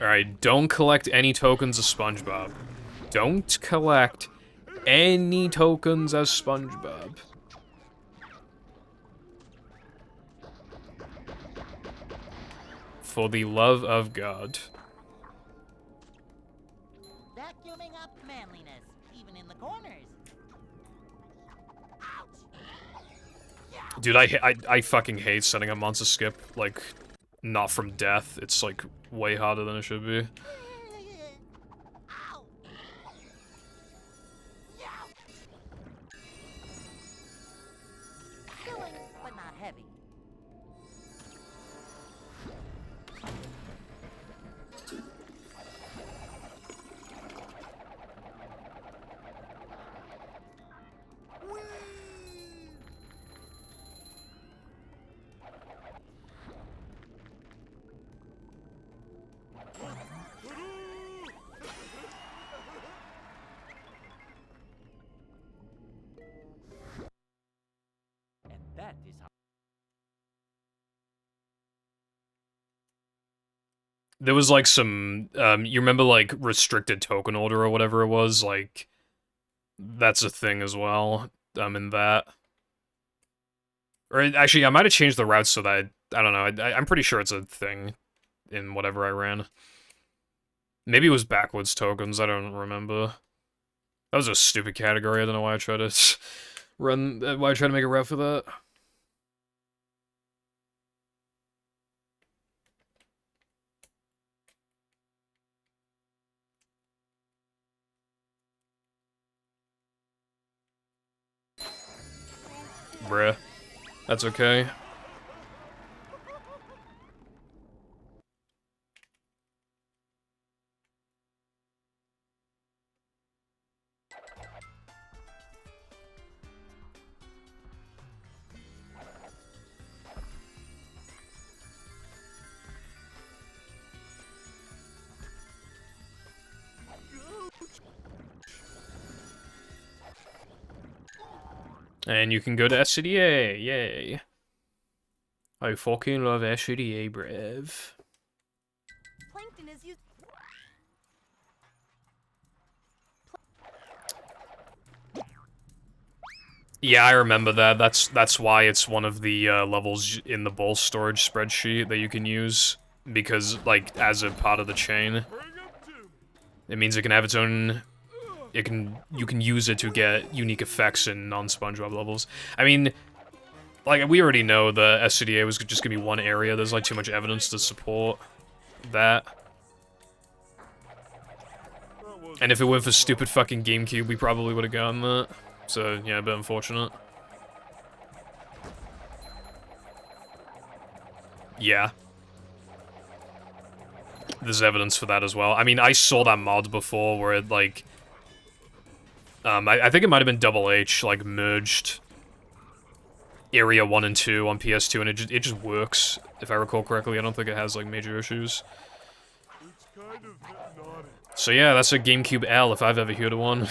Alright, don't collect any tokens of SpongeBob. Don't collect any tokens as SpongeBob. For the love of God. Vacuuming up manliness, even in the corners. Dude, I fucking hate setting up Monster Skip, like, not from death. It's, like, way harder than it should be. Killing, but not heavy. And that is how. There was, like, some, you remember, like, restricted token order or whatever it was? Like, that's a thing as well, in that. Or, actually, I might have changed the routes so that, I don't know, I'm pretty sure it's a thing in whatever I ran. Maybe it was backwards tokens, I don't remember. That was a stupid category, I don't know why I tried to why I tried to make a route for that. Bruh. That's okay. And you can go to SCDA, yay. I fucking love SCDA, bruv. Plankton is used. Yeah, I remember that. That's why it's one of the levels in the bowl storage spreadsheet that you can use. Because, like, as a part of the chain. It means it can have its own... You can use it to get unique effects in non-SpongeBob levels. I mean, like, we already know the SCDA was just gonna be one area. There's, like, too much evidence to support that. And if it weren't for stupid fucking GameCube, we probably would have gotten that. So, yeah, a bit unfortunate. Yeah. There's evidence for that as well. I mean, I saw that mod before where it, like... I think it might have been Double H, like, merged Area 1 and 2 on PS2, and it just works, if I recall correctly. I don't think it has, like, major issues. So yeah, that's a GameCube L, if I've ever heard of one.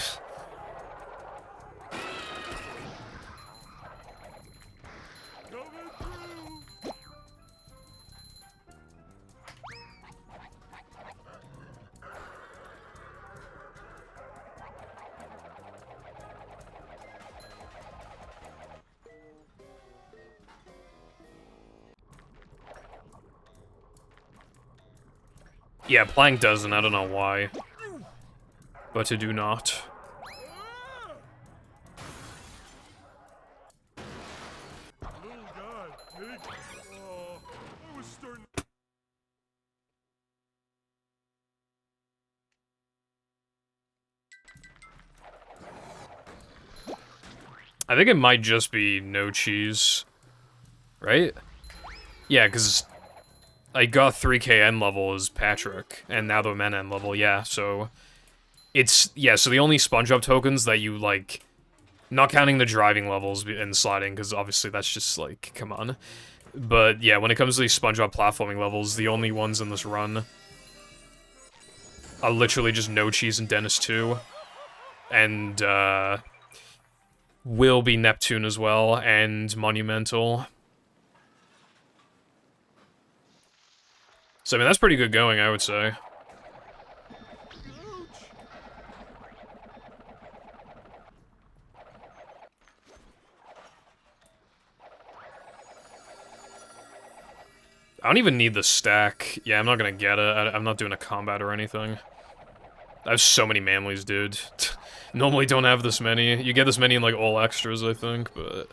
Yeah, Plank doesn't, I don't know why. But I do not. I think it might just be no cheese. Right? Yeah, because I got 3KN level as Patrick, and now the Men N level, yeah, so... It's, yeah, so the only SpongeBob tokens that you, like... Not counting the driving levels and sliding, because obviously that's just, like, come on. But, yeah, when it comes to these SpongeBob platforming levels, the only ones in this run are literally just No Cheese and Dennis 2. And, will be Neptune as well, and Monumental. So, I mean, that's pretty good going, I would say. I don't even need the stack. Yeah, I'm not gonna get it. I'm not doing a combat or anything. I have so many Manleys, dude. Normally don't have this many. You get this many in, like, all extras, I think, but...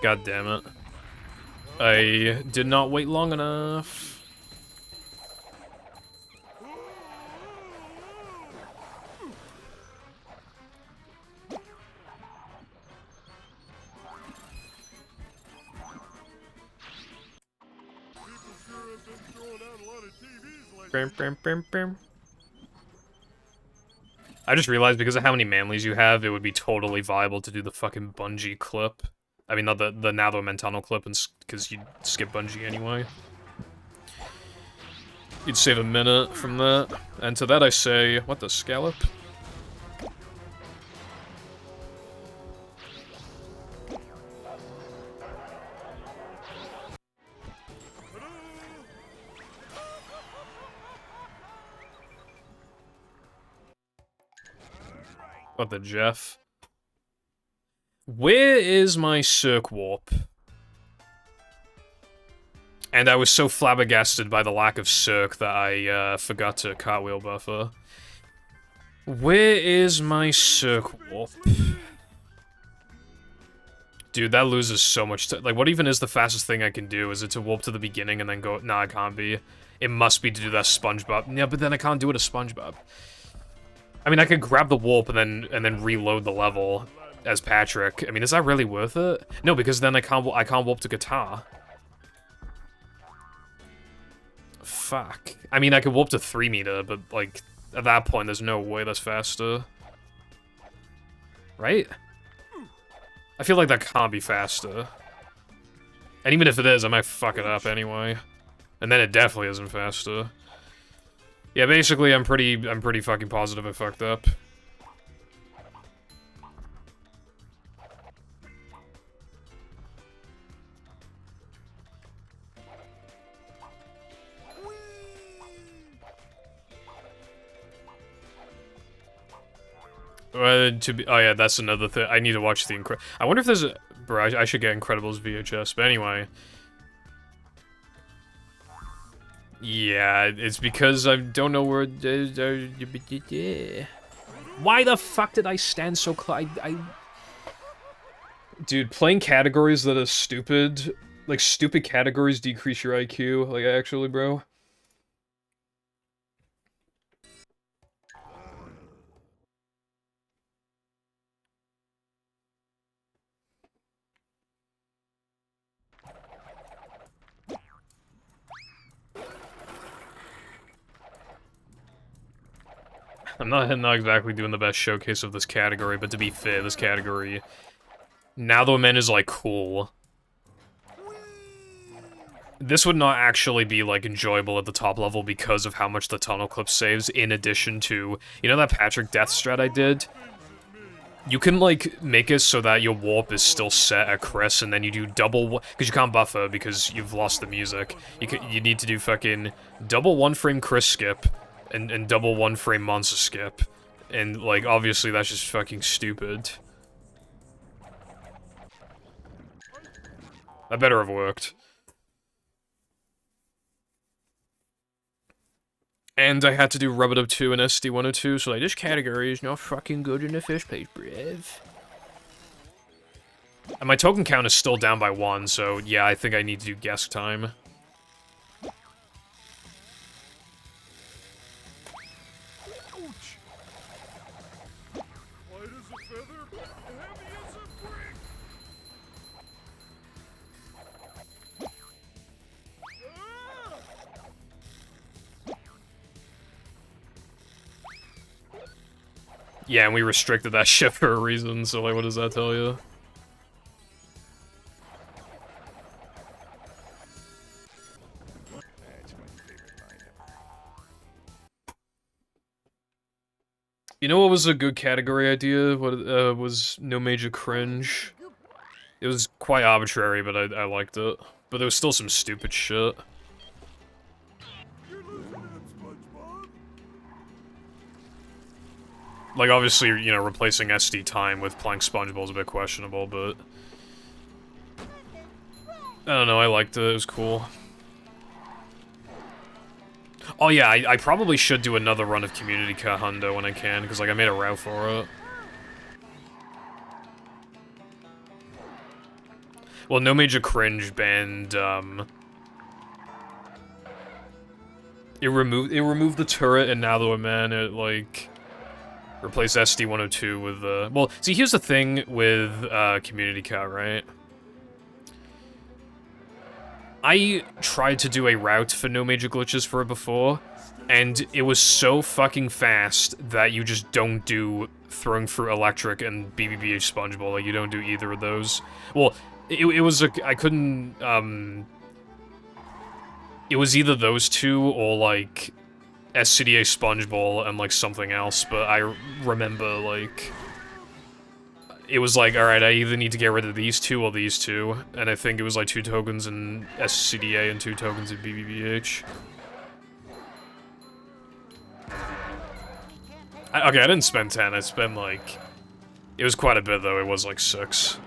God damn it. I did not wait long enough. I just realized because of how many Manleys you have, it would be totally viable to do the fucking Bungie clip. I mean, not the Nado Mentano clip, because you'd skip Bungie anyway. You'd save a minute from that. And to that I say, what the scallop? What the Jeff? Where is my Cirque Warp? And I was so flabbergasted by the lack of Cirque that I forgot to cartwheel buffer. Where is my Cirque Warp? Dude, that loses so much time. Like, what even is the fastest thing I can do? Is it to warp to the beginning and then go... Nah, it can't be. It must be to do that SpongeBob. Yeah, but then I can't do it as SpongeBob. I mean, I could grab the warp and then reload the level as Patrick. I mean, is that really worth it? No, because then I can't warp to guitar. Fuck. I mean, I could warp to 3 meter, but, like, At that point, there's no way that's faster. Right? I feel like that can't be faster. And even if it is, I might fuck it up anyway. And then it definitely isn't faster. Yeah, basically, I'm pretty fucking positive I fucked up. Oh yeah, that's another thing. I need to watch the I wonder if there's a... Bro, I should get Incredibles VHS, but anyway. Yeah, it's because I don't know where... Why the fuck did I stand so close? Dude, playing categories that are stupid... Like, stupid categories decrease your IQ. Like, actually, bro. I'm not exactly doing the best showcase of this category, but to be fair, this category... Now the Man is, like, cool. This would not actually be, like, enjoyable at the top level because of how much the tunnel clip saves, in addition to... You know that Patrick death strat I did? You can, like, make it so that your warp is still set at Chris, and then you do double... Because you can't buffer, because you've lost the music. You need to do fucking double one-frame Chris skip, and double one-frame monster skip. And, like, obviously that's just fucking stupid. That better have worked. And I had to do Rub-a-Dub 2 and SD102, so like, this category is not fucking good in the first place, bruv. And my token count is still down by 1, so yeah, I think I need to do guess time. Yeah, and we restricted that shit for a reason, so like, what does that tell you? You know what was a good category idea? What was no major cringe? It was quite arbitrary, but I liked it. But there was still some stupid shit. Like, obviously, you know, replacing SD time with playing SpongeBob is a bit questionable, but... I don't know, I liked it, it was cool. Oh yeah, I probably should do another run of Community Car Hundo when I can, because, like, I made a route for it. Well, No Major Cringe banned, It removed the turret, and now the man, it, like... Replace SD102 with, well, see, here's the thing with, Community Car, right? I tried to do a route for no major glitches for it before, and it was so fucking fast that you just don't do Throwing Fruit Electric and BBBH SpongeBob, like, you don't do either of those. Well, it was I couldn't, it was either those two, or, like... SCDA SpongeBob and, like, something else, but I remember, like... It was like, alright, I either need to get rid of these two or these two, and I think it was, like, 2 tokens in SCDA and 2 tokens in BBBH. Okay, I didn't spend 10, I spent, like... It was quite a bit, though, it was, like, 6.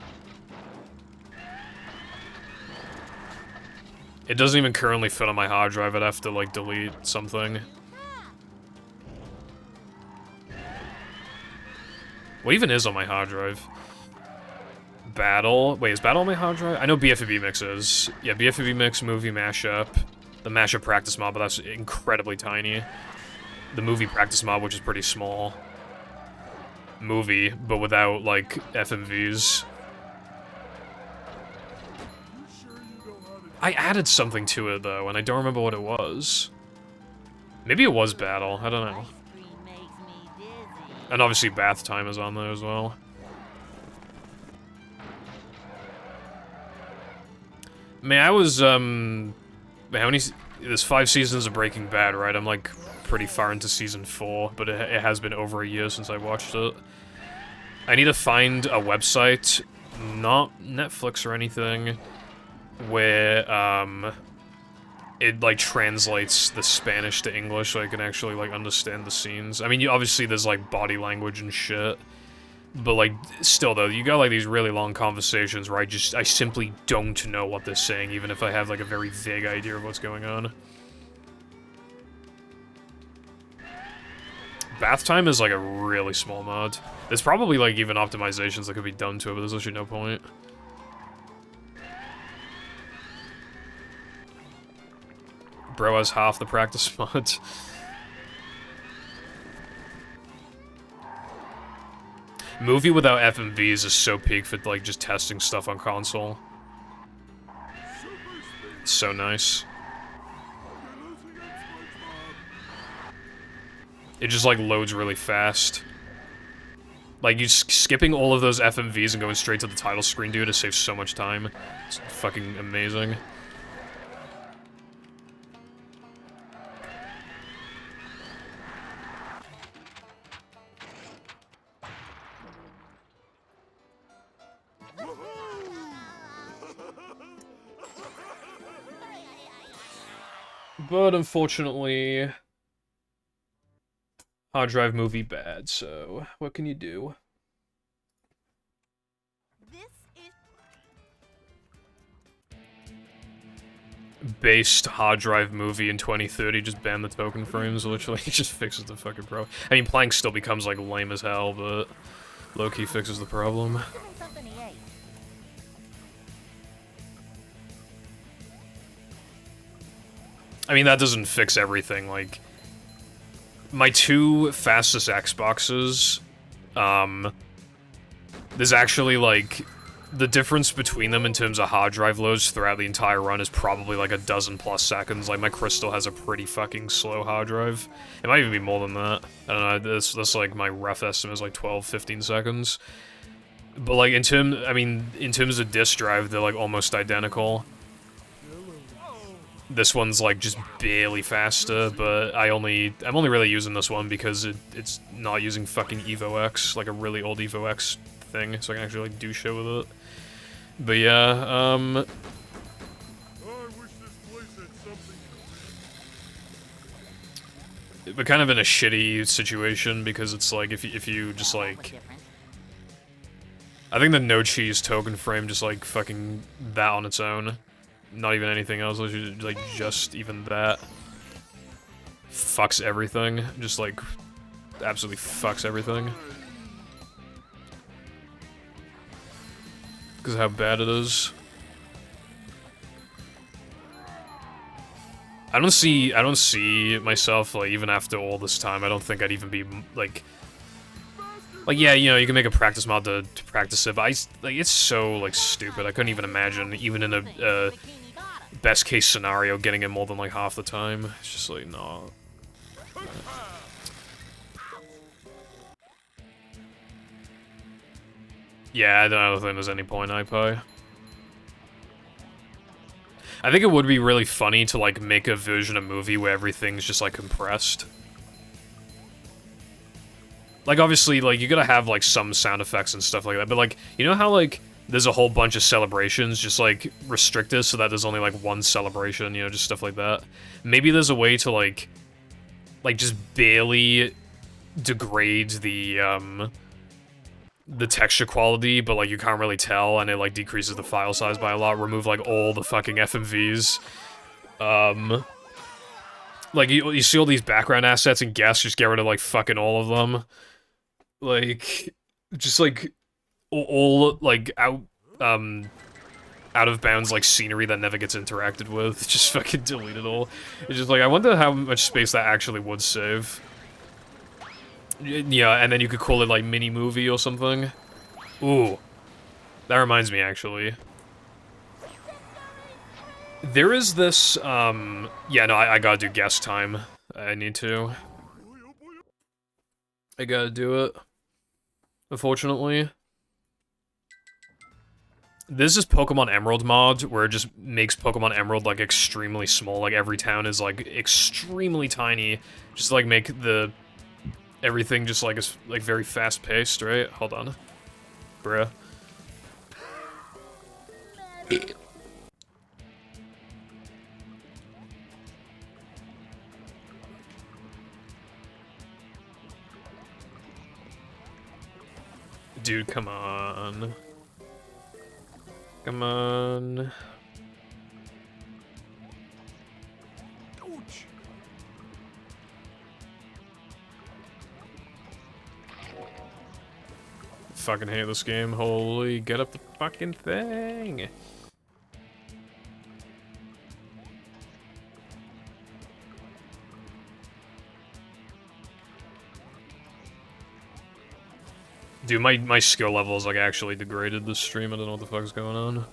It doesn't even currently fit on my hard drive, I'd have to, like, delete something. What even is on my hard drive? Battle? Wait, is Battle on my hard drive? I know BFB Mix is. Yeah, BFB Mix, Movie Mashup. The Mashup Practice Mod, but that's incredibly tiny. The Movie Practice Mod, which is pretty small. Movie, but without, like, FMVs. I added something to it, though, and I don't remember what it was. Maybe it was Battle, I don't know. And obviously Bath Time is on there as well. Man, I was, man, how many... There's 5 seasons of Breaking Bad, right? I'm, like, pretty far into season 4, but it has been over a year since I watched it. I need to find a website, not Netflix or anything, where, it, like, translates the Spanish to English so I can actually, like, understand the scenes. I mean, obviously there's, like, body language and shit. But, like, still, though, you got, like, these really long conversations where I simply don't know what they're saying, even if I have, like, a very vague idea of what's going on. Bath Time is, like, a really small mod. There's probably, like, even optimizations that could be done to it, but there's actually no point. Bro has half the practice mod. Movie without FMVs is so peak for, like, just testing stuff on console. It's so nice. It just, like, loads really fast. Like, you skipping all of those FMVs and going straight to the title screen, dude, it saves so much time. It's fucking amazing. But unfortunately, hard drive movie bad, so what can you do? This is Based hard drive movie in 2030, just ban the token frames, literally, it just fixes the fucking problem. I mean, Plank still becomes, like, lame as hell, but low-key fixes the problem. Give him something he ate. I mean, that doesn't fix everything, like... My 2 fastest Xboxes, there's actually, like... The difference between them in terms of hard drive loads throughout the entire run is probably, like, 12+ seconds. Like, my Crystal has a pretty fucking slow hard drive. It might even be more than that. I don't know, that's like, my rough estimate is, like, 12-15 seconds. But, like, in terms of disk drive, they're, like, almost identical. This one's, like, just barely faster, but I'm only really using this one because it's not using fucking Evo X, like a really old Evo X thing, so I can actually, like, do shit with it. But yeah, I wish this place had something. we're kind of in a shitty situation because it's like, if you just, That was like... different. I think the no cheese token frame just, like, fucking that on its own. Not even anything else, like, just even that. Fucks everything. Just, like, absolutely fucks everything. Because of how bad it is. I don't see myself, like, even after all this time, I don't think I'd even be, like, yeah, you know, you can make a practice mod to practice it, but like, it's so, like, stupid. I couldn't even imagine, even in a, Bikini Bottom. best case scenario, getting it more than, like, half the time. It's just like, no. Yeah, I don't think there's any point, iPie. I think it would be really funny to, like, make a version of movie where everything's just, like, compressed. Like, obviously, like, you gotta have, like, some sound effects and stuff like that, but, like, you know how, like, there's a whole bunch of celebrations just, like, restricted so that there's only, like, one celebration, you know, just stuff like that? Maybe there's a way to, like, just barely degrade the texture quality, but, like, you can't really tell, and it, like, decreases the file size by a lot, remove, like, all the fucking FMVs. Like, you see all these background assets and guests, just get rid of, like, fucking all of them. Like, just, like, all like, out of bounds, like, scenery that never gets interacted with. Just fucking delete it all. It's just like, I wonder how much space that actually would save. Yeah, and then you could call it, like, mini-movie or something. Ooh. That reminds me, actually. There is this, yeah, no, I gotta do guest time. I need to. I gotta do it. Unfortunately. This is Pokemon Emerald mod, where it just makes Pokemon Emerald, like, extremely small. Like, every town is, like, extremely tiny. Just, like, make the... everything just, like, is, like, very fast-paced, right? Hold on. Bruh. Dude, come on. Come on. Ouch! Fucking hate this game. Holy, get up the fucking thing. Dude, my skill level is, like, actually degraded this stream. I don't know what the fuck's going on.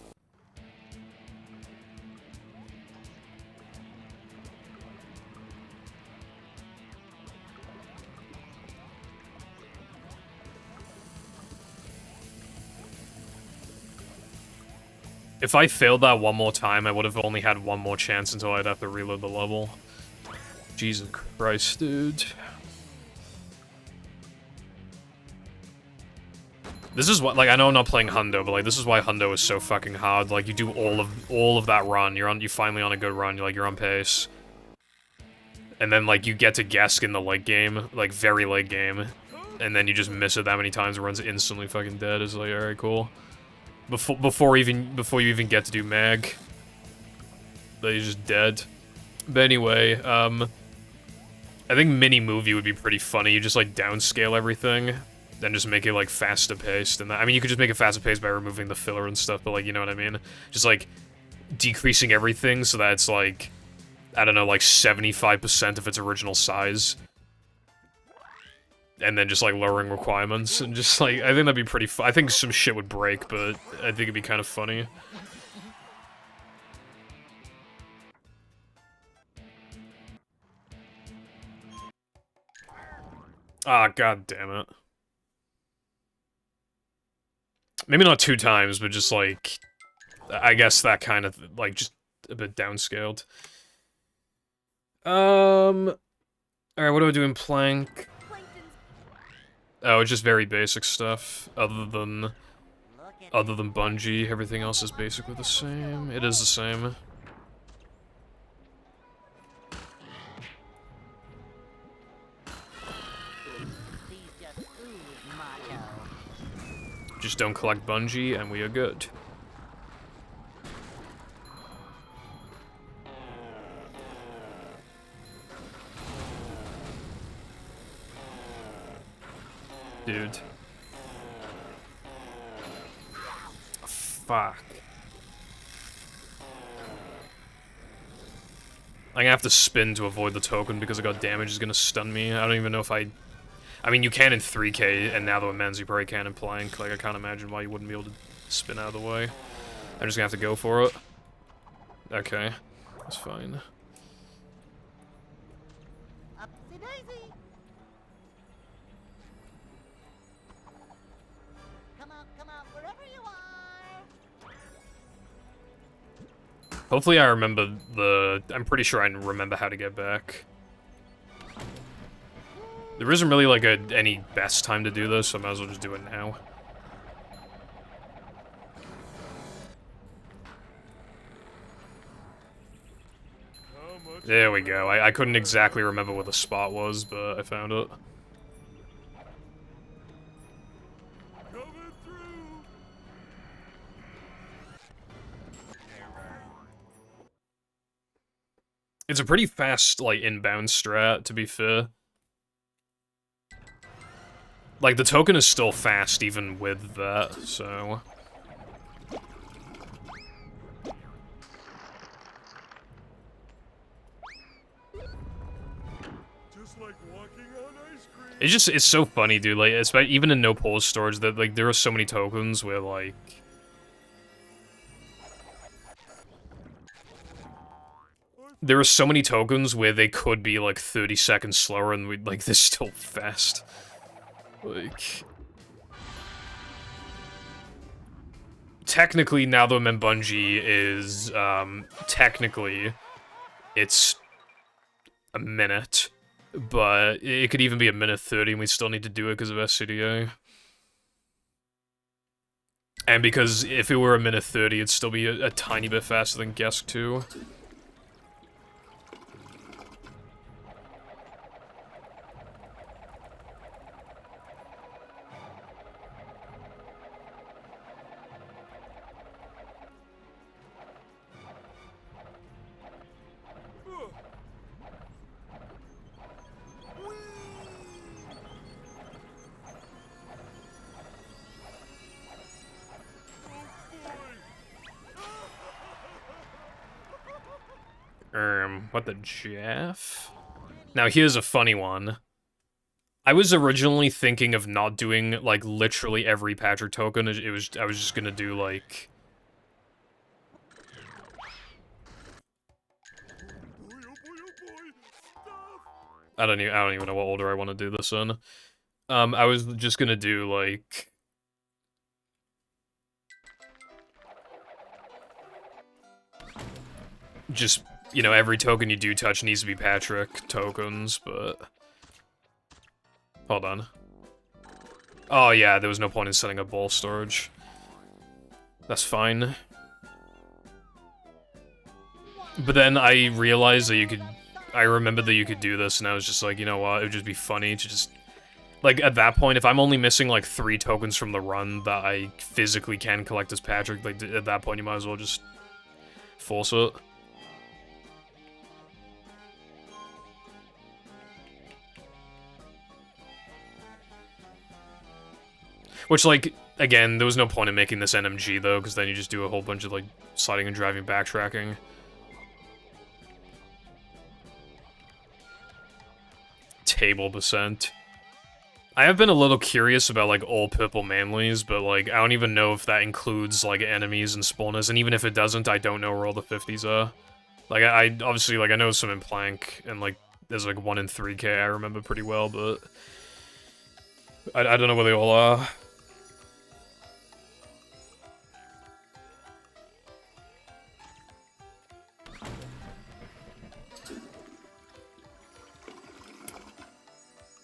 If I failed that one more time, I would have only had one more chance until I'd have to reload the level. Jesus Christ, dude. This is what, like, I know I'm not playing Hundo, but, like, this is why Hundo is so fucking hard. Like, you do all of that run, you're finally on a good run, you're on pace. And then, like, you get to Gesk in the late game, like, very late game, and then you just miss it that many times, it runs instantly fucking dead. It's like, alright, cool. Before you even get to do Mag, you're just dead. But anyway, I think Mini Movie would be pretty funny. You just, like, downscale everything, then just make it, like, faster paced. And I mean, you could just make it faster paced by removing the filler and stuff, but, like, you know what I mean? Just, like, decreasing everything so that it's, like, I don't know, like, 75% of its original size. And then just, like, lowering requirements, and just, like, I think that'd be pretty I think some shit would break, but I think it'd be kind of funny. Ah, god damn it. Maybe not 2 times, but just, like, I guess that kind of, like, just a bit downscaled. Alright, what do I do in Plank? Oh, it's just very basic stuff, other than Bungie. Everything else is basically the same. It is the same. Just don't collect Bungie, and we are good. Dude. Fuck. I'm gonna have to spin to avoid the token because I got damage is gonna stun me. I don't even know if I mean, you can in 3K, and now that it mends, you probably can in Plank. Like, I can't imagine why you wouldn't be able to spin out of the way. I'm just gonna have to go for it. Okay. That's fine. Upsy daisy. Come out, wherever you are. Hopefully I remember I'm pretty sure I remember how to get back. There isn't really, like, any best time to do this, so I might as well just do it now. There we go. I couldn't exactly remember where the spot was, but I found it. It's a pretty fast, like, inbound strat, to be fair. Like, the token is still fast even with that, so... Just like walking on ice cream. It's so funny, dude, like, even in no pause storage, that, like, there are so many tokens where, like... There are so many tokens where they could be, like, 30 seconds slower and they're still fast. Like... Technically, now that I'm in Bungie is, technically, it's a minute. But it could even be a minute 30 and we still need to do it because of SCDA. And because if it were a minute 30, it'd still be a tiny bit faster than Gesk 2. What the Jeff? Now here's a funny one. I was originally thinking of not doing, like, literally every Patrick token. I was just gonna do, like... I don't even know what order I want to do this in. I was just gonna do, like... Just, you know, every token you do touch needs to be Patrick tokens, but... Hold on. Oh yeah, there was no point in setting up ball storage. That's fine. But then I realized that you could... I remembered that you could do this, and I was just like, you know what, it would just be funny to just... Like, at that point, if I'm only missing, like, 3 tokens from the run that I physically can collect as Patrick, like, at that point you might as well just force it. Which, like, again, there was no point in making this NMG, though, because then you just do a whole bunch of, like, sliding and driving backtracking. Table percent. I have been a little curious about, like, all purple manlies, but, like, I don't even know if that includes, like, enemies and spawners, and even if it doesn't, I don't know where all the 50s are. Like, I obviously, like, I know some in Plank, and, like, there's, like, 1 in 3k I remember pretty well, but... I don't know where they all are.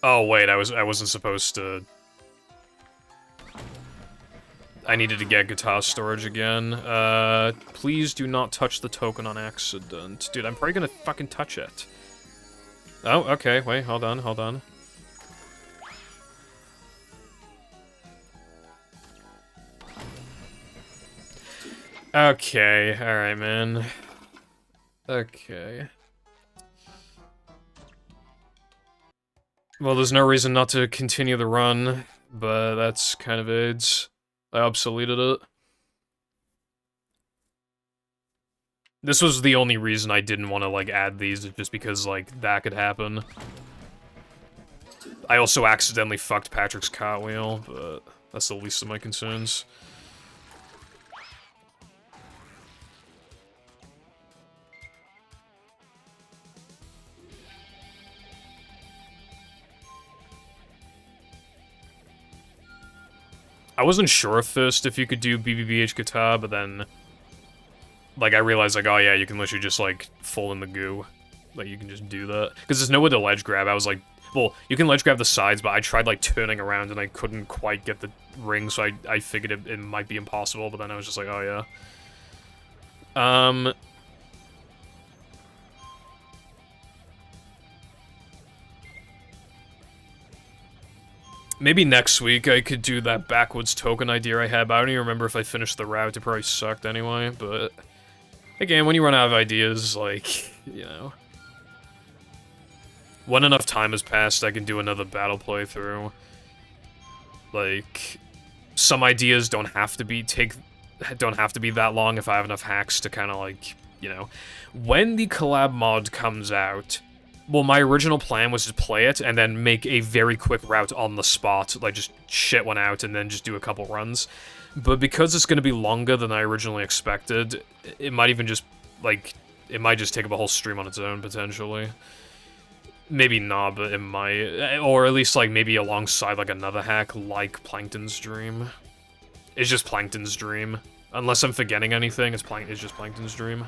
Oh wait, I wasn't supposed to... I needed to get guitar storage again. Please do not touch the token on accident. Dude, I'm probably gonna fucking touch it. Oh, okay, wait, hold on, hold on. Okay, alright, man. Okay. Well, there's no reason not to continue the run, but that's kind of AIDS. I obsoleted it. This was the only reason I didn't want to, like, add these, just because, like, that could happen. I also accidentally fucked Patrick's cartwheel, but that's the least of my concerns. I wasn't sure at first if you could do BBBH guitar, but then... Like, I realized, like, oh yeah, you can literally just, like, fall in the goo. Like, you can just do that. Because there's nowhere to ledge grab. I was like, well, you can ledge grab the sides, but I tried, like, turning around and I couldn't quite get the ring, so I figured it might be impossible, but then I was just like, oh yeah. Maybe next week I could do that backwards token idea I had, but I don't even remember if I finished the route. It probably sucked anyway, but... Again, when you run out of ideas, like, you know... When enough time has passed, I can do another battle playthrough. Like... Some ideas don't have to be that long if I have enough hacks to kind of, like, you know... When the collab mod comes out... Well, my original plan was to play it and then make a very quick route on the spot, like just shit one out and then just do a couple runs. But because it's going to be longer than I originally expected, it might even just, like, it might just take up a whole stream on its own, potentially. Maybe not, but it might. Or at least, like, maybe alongside, like, another hack, like Plankton's Dream. It's just Plankton's Dream. Unless I'm forgetting anything, it's just Plankton's Dream.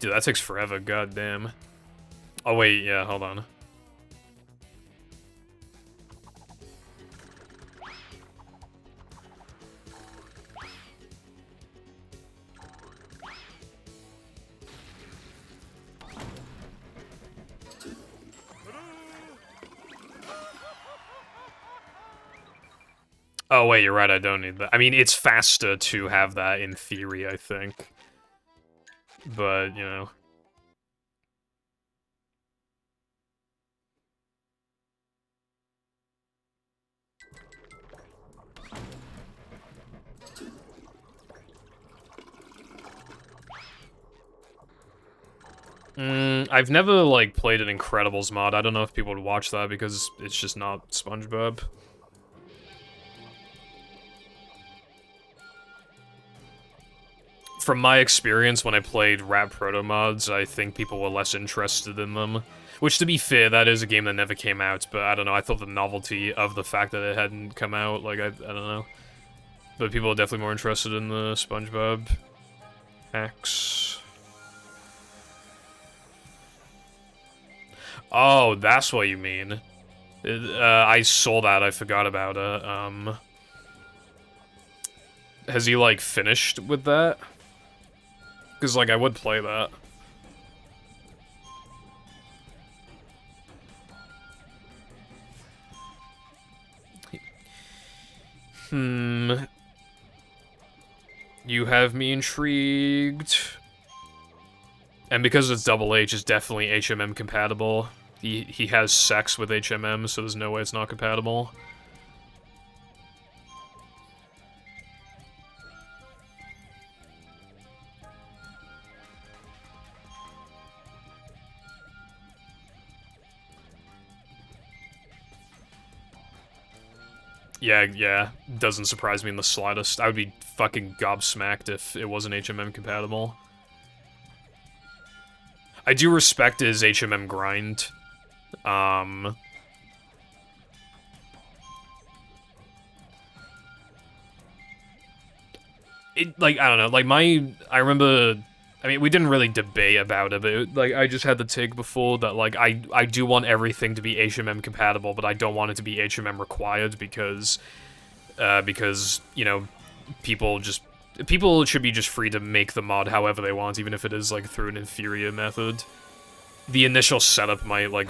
Dude, that takes forever, goddamn. Oh wait, yeah, hold on. Oh wait, you're right, I don't need that. I mean, it's faster to have that in theory, I think. But, you know. I've never, like, played an Incredibles mod. I don't know if people would watch that because it's just not SpongeBob. From my experience when I played Rap Proto mods, I think people were less interested in them. Which, to be fair, that is a game that never came out, but I don't know, I thought the novelty of the fact that it hadn't come out, like, I don't know. But people are definitely more interested in the SpongeBob hacks. Oh, that's what you mean. I saw that, I forgot about it. Has he, like, finished with that? Because, like, I would play that. You have me intrigued. And because it's Double H, it's definitely HMM compatible. He has sex with HMM, so there's no way it's not compatible. Yeah, doesn't surprise me in the slightest. I would be fucking gobsmacked if it wasn't HMM compatible. I do respect his HMM grind. Like, I don't know, like, I remember, I mean, we didn't really debate about it, but, like, I just had the take before that, like, I do want everything to be HMM compatible, but I don't want it to be HMM required because, you know, people should be just free to make the mod however they want, even if it is, like, through an inferior method. The initial setup might, like,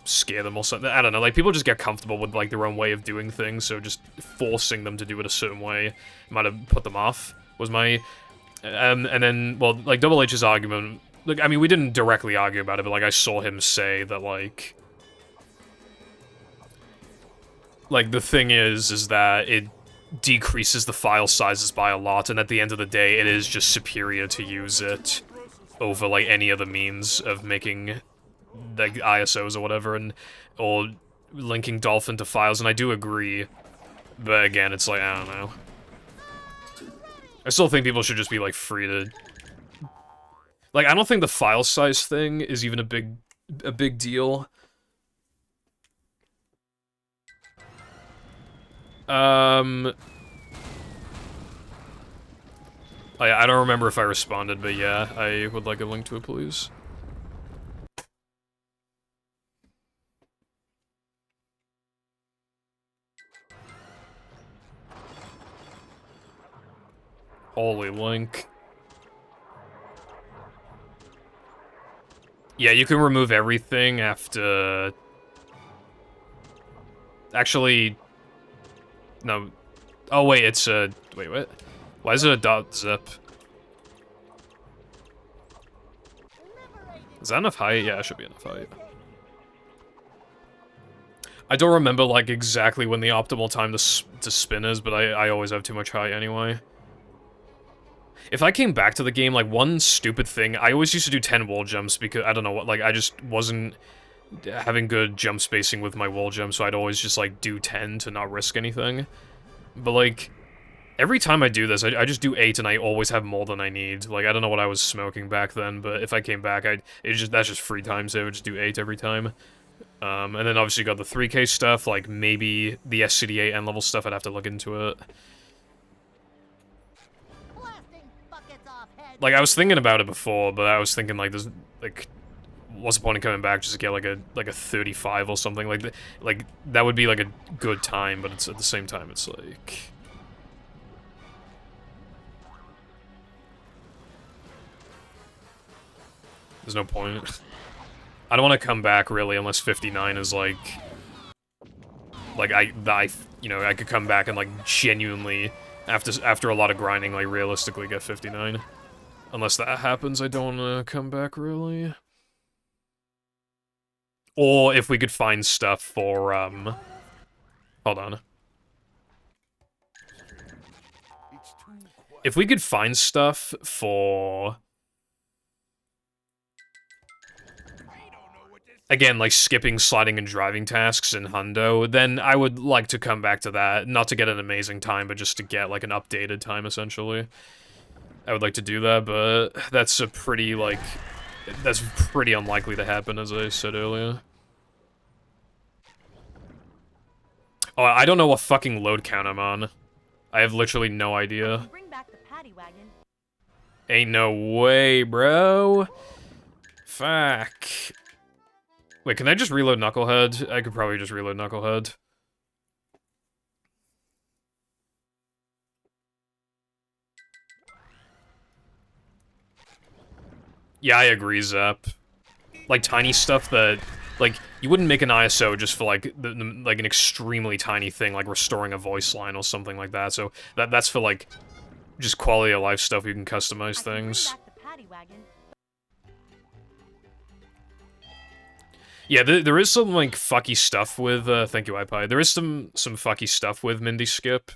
scare them or something. I don't know, like, people just get comfortable with, like, their own way of doing things, so just forcing them to do it a certain way might have put them off, was my... and then, well, like, Double H's argument... Like, I mean, we didn't directly argue about it, but, like, I saw him say that, like... Like, the thing is that it decreases the file sizes by a lot, and at the end of the day, it is just superior to use it over, like, any other means of making, like, ISOs or whatever, or linking Dolphin to files, and I do agree, but again, it's like, I don't know. I still think people should just be, like, free to... Like, I don't think the file size thing is even a big deal. I don't remember if I responded, but yeah, I would like a link to it, please. Holy link. Yeah, you can remove everything after... Actually... No. Oh, wait, it's a... Wait, what? Why is it a .zip? Is that enough height? Yeah, it should be enough height. I don't remember, like, exactly when the optimal time to spin is, but I always have too much height anyway. If I came back to the game, like, one stupid thing, I always used to do 10 wall jumps because, I don't know what, like, I just wasn't having good jump spacing with my wall jump, so I'd always just, like, do 10 to not risk anything. But, like, every time I do this, I just do 8 and I always have more than I need. Like, I don't know what I was smoking back then, but if I came back, that's just free time, so I would just do 8 every time. And then obviously you got the 3K stuff, like, maybe the SCDA end-level stuff, I'd have to look into it. Like, I was thinking about it before, but I was thinking, like, there's, like, what's the point of coming back just to get, like a 35 or something? Like, that would be, like, a good time, but it's, at the same time, it's, like... There's no point. I don't want to come back, really, unless 59 is, like... Like, you know, I could come back and, like, genuinely, after a lot of grinding, like, realistically get 59. Unless that happens, I don't want to come back, really. Or if we could find stuff for, hold on. If we could find stuff for... Again, like skipping, sliding, and driving tasks in Hundo, then I would like to come back to that. Not to get an amazing time, but just to get, like, an updated time, essentially. I would like to do that, but that's a pretty, like... That's pretty unlikely to happen, as I said earlier. Oh, I don't know what fucking load count I'm on. I have literally no idea. Bring back the paddy wagon. Ain't no way, bro. Fuck. Wait, can I just reload Knucklehead? I could probably just reload Knucklehead. Yeah, I agree, Zep. Like, tiny stuff that... Like, you wouldn't make an ISO just for, like, like an extremely tiny thing, like restoring a voice line or something like that, so that's for, like, just quality of life stuff, you can customize things. Bring back the paddy wagon. Yeah, there is some, like, fucky stuff with, thank you, iPie. There is some fucky stuff with Mindy Skip.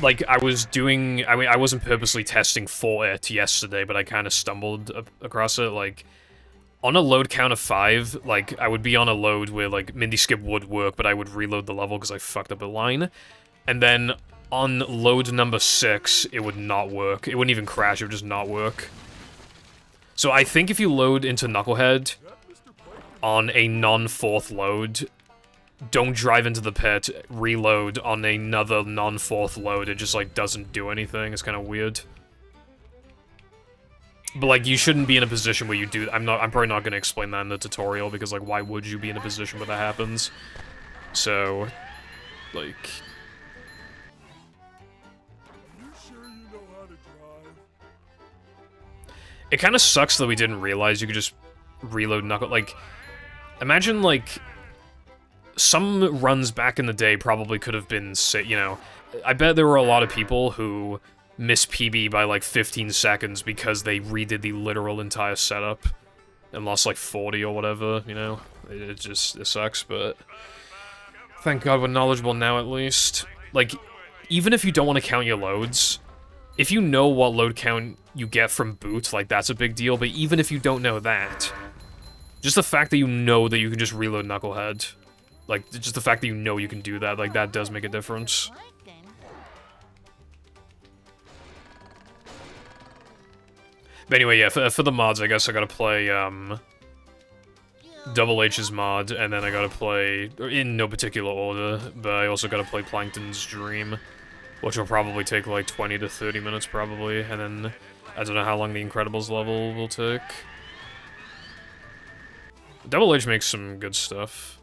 Like, I was doing... I mean, I wasn't purposely testing for it yesterday, but I kind of stumbled across it, like... On a load count of 5, like, I would be on a load where, like, Mindy Skip would work, but I would reload the level because I fucked up a line. And then, on load number 6, it would not work. It wouldn't even crash, it would just not work. So I think if you load into Knucklehead on a non-4th load, don't drive into the pit, reload on another non-4th load, it just, like, doesn't do anything. It's kind of weird. But, like, you shouldn't be in a position where you do... I'm probably not going to explain that in the tutorial, because, like, why would you be in a position where that happens? So, like... It kind of sucks that we didn't realize you could just reload Knuckle... Like, imagine, like... Some runs back in the day probably could have been, you know... I bet there were a lot of people who missed PB by, like, 15 seconds because they redid the literal entire setup and lost, like, 40 or whatever, you know? It sucks, but... Thank God we're knowledgeable now, at least. Like, even if you don't want to count your loads, if you know what load count you get from boot, like, that's a big deal, but even if you don't know that, just the fact that you know that you can just reload Knucklehead, like, just the fact that you know you can do that, like, that does make a difference. But anyway, yeah, for the mods, I guess I gotta play, Double H's mod, and then I gotta play, in no particular order, but I also gotta play Plankton's Dream, which will probably take, like, 20 to 30 minutes, probably, and then I don't know how long the Incredibles level will take. Double H makes some good stuff.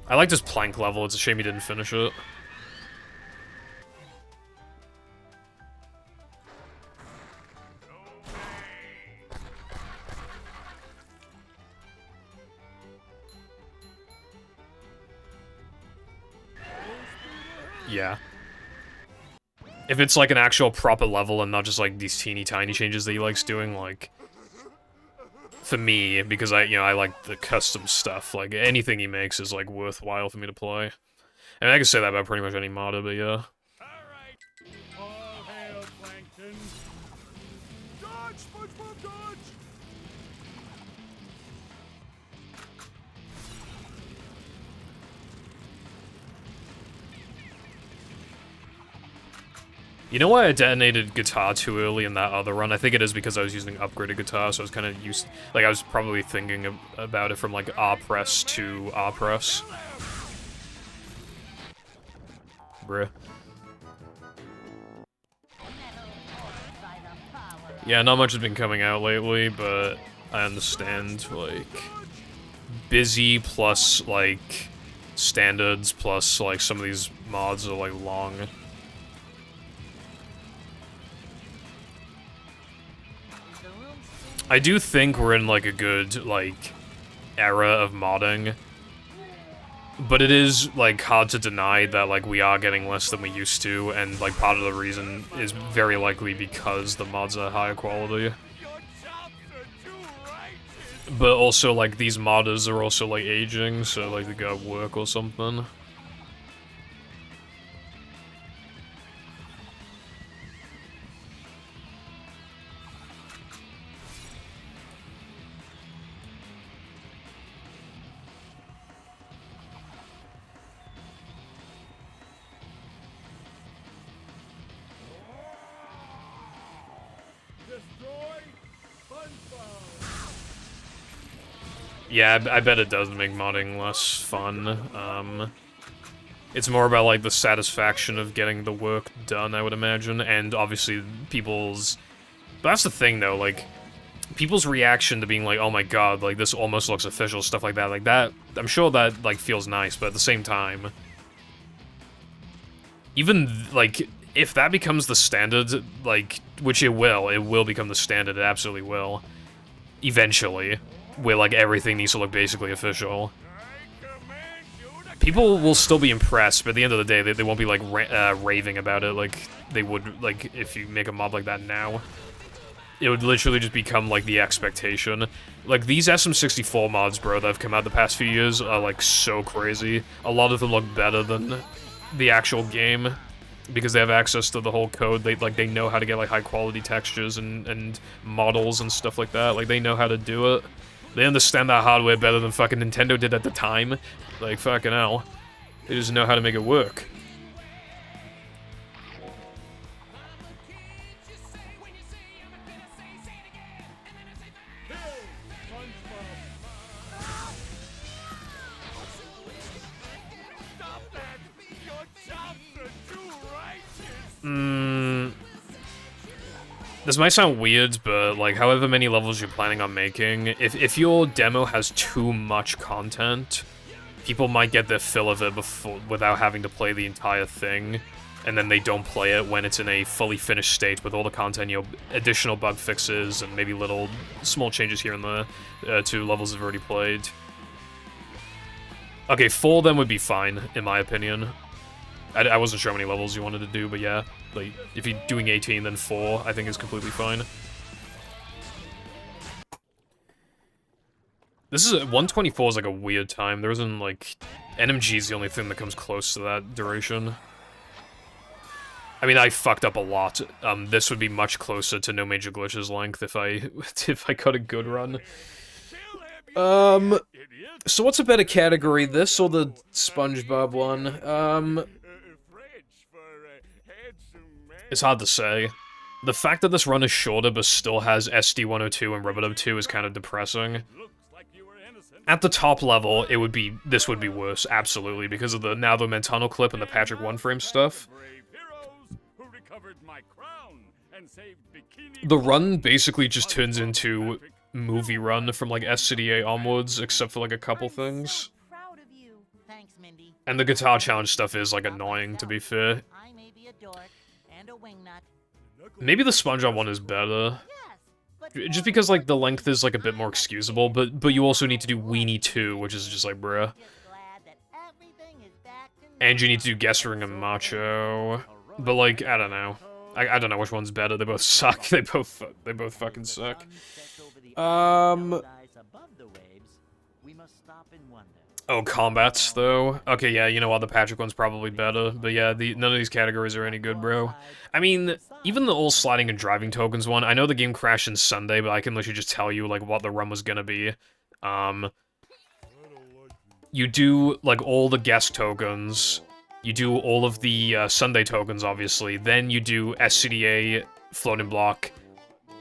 I liked his Plank level, it's a shame he didn't finish it. Yeah. If it's like an actual proper level and not just like these teeny tiny changes that he likes doing, like... for me, because I like the custom stuff. Like, anything he makes is, like, worthwhile for me to play. And I can say that about pretty much any modder, but yeah. Alright. All hail, Plankton. Dodge, SpongeBob, dodge! You know why I detonated guitar too early in that other run? I think it is because I was using upgraded guitar, so I was kind of used... Like, I was probably thinking about it from, like, R-press to R-press. Bruh. Yeah, not much has been coming out lately, but I understand, like... Busy plus, like, standards plus, like, some of these mods are, like, long. I do think we're in, like, a good, like, era of modding. But it is, like, hard to deny that, like, we are getting less than we used to, and, like, part of the reason is very likely because the mods are higher quality. But also, like, these modders are also, like, aging, so, like, they gotta work or something. Yeah, I bet it does make modding less fun. It's more about, like, the satisfaction of getting the work done, I would imagine, and obviously people's... But that's the thing, though, like, people's reaction to being like, oh my god, like, this almost looks official, stuff like that, I'm sure that, like, feels nice, but at the same time... Even, like, if that becomes the standard, like, which it will become the standard, it absolutely will. Eventually. Where, like, everything needs to look basically official. People will still be impressed, but at the end of the day, they won't be, like, raving about it like they would, like, if you make a mod like that now. It would literally just become, like, the expectation. Like, these SM64 mods, bro, that have come out the past few years are, like, so crazy. A lot of them look better than the actual game, because they have access to the whole code. They know how to get, like, high-quality textures and models and stuff like that. Like, they know how to do it. They understand that hardware better than fucking Nintendo did at the time. Like, fucking hell. They just know how to make it work. This might sound weird, but, like, however many levels you're planning on making, if your demo has too much content, people might get their fill of it without having to play the entire thing, and then they don't play it when it's in a fully finished state with all the content, you know, additional bug fixes, and maybe little small changes here and there to levels they've already played. Okay, 4 of them would be fine, in my opinion. I wasn't sure how many levels you wanted to do, but yeah. Like, if you're doing 18, then 4, I think is completely fine. This is... 124 is, like, a weird time. There isn't, like... NMG is the only thing that comes close to that duration. I mean, I fucked up a lot. This would be much closer to No Major Glitches length if I got a good run. So what's a better category, this or the SpongeBob one? It's hard to say. The fact that this run is shorter but still has SD102 and Rubber-2 is kind of depressing. At the top level, this would be worse, absolutely, because of the Mentano clip and the Patrick One-Frame stuff. The run basically just turns into movie run from, like, SCDA onwards, except for, like, a couple things. And the guitar challenge stuff is, like, annoying, to be fair. Maybe the SpongeBob one is better. Just because, like, the length is, like, a bit more excusable, but you also need to do Weenie 2, which is just like, bruh. And you need to do Guessering and Macho. But, like, I don't know. I don't know which one's better. They both suck. They both fucking suck. We must stop and wonder. Oh, combats, though? Okay, yeah, you know what, the Patrick one's probably better, but yeah, none of these categories are any good, bro. I mean, even the old sliding and driving tokens one, I know the game crashed in Sunday, but I can literally just tell you, like, what the run was gonna be. You do, like, all the guest tokens, you do all of the Sunday tokens, obviously, then you do SCDA, Floating Block,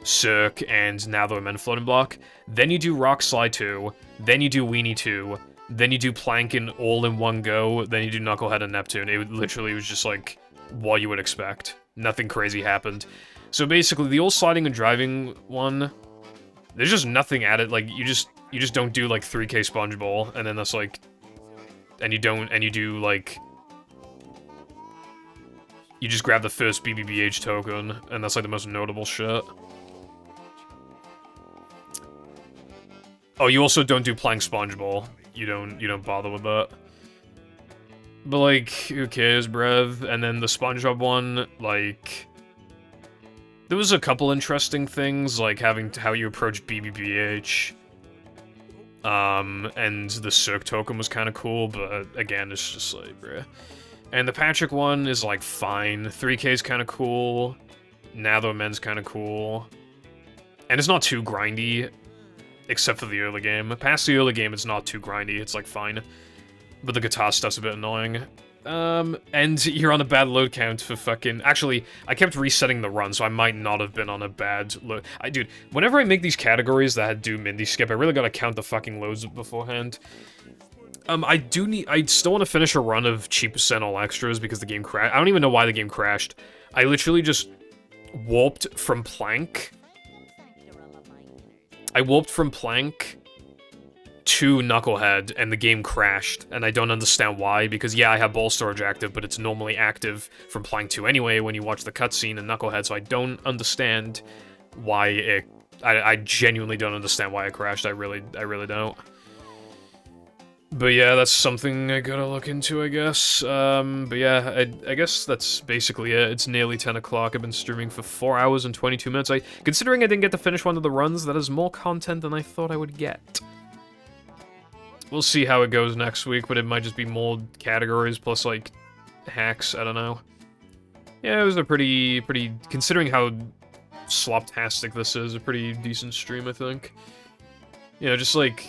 Cirque, and Now That We're Men Floating Block, then you do Rock Slide 2, then you do Weenie 2, then you do Plankin all in one go, then you do Knucklehead and Neptune. It literally was just like what you would expect. Nothing crazy happened. So basically, the old sliding and driving one, there's just nothing at it. Like, you just don't do like 3K Sponge Ball, and then that's like, and you do like, you just grab the first BBBH token, and that's like the most notable shit. Oh, you also don't do Plank Sponge Ball. You don't bother with that. But, like, who cares, bruv? And then the SpongeBob one, like... There was a couple interesting things, like how you approach BBBH. And the Cirque token was kind of cool, but again, it's just like, bruh. And the Patrick one is, like, fine. 3K is kind of cool. Now That We're Men's kind of cool. And it's not too grindy. Except for the early game. Past the early game, it's not too grindy, it's like fine. But the guitar stuff's a bit annoying. And you're on a bad load count for fucking... Actually, I kept resetting the run, so I might not have been on a bad load. Dude, whenever I make these categories that do Mindy Skip, I really gotta count the fucking loads beforehand. I still want to finish a run of cheapest and all extras because the game crashed. I don't even know why the game crashed. I literally just warped from Plank. I warped from Plank to Knucklehead, and the game crashed, and I don't understand why, because yeah, I have ball storage active, but it's normally active from Plank 2 anyway when you watch the cutscene in Knucklehead, so I don't understand why it... I genuinely don't understand why it crashed, I really don't. But yeah, that's something I gotta look into, I guess. But yeah, I guess that's basically it. It's nearly 10 o'clock. I've been streaming for 4 hours and 22 minutes. Considering I didn't get to finish one of the runs, that is more content than I thought I would get. We'll see how it goes next week, but it might just be more categories plus, like, hacks. I don't know. Yeah, it was a pretty, considering how sloptastic this is, a pretty decent stream, I think. You know, just, like...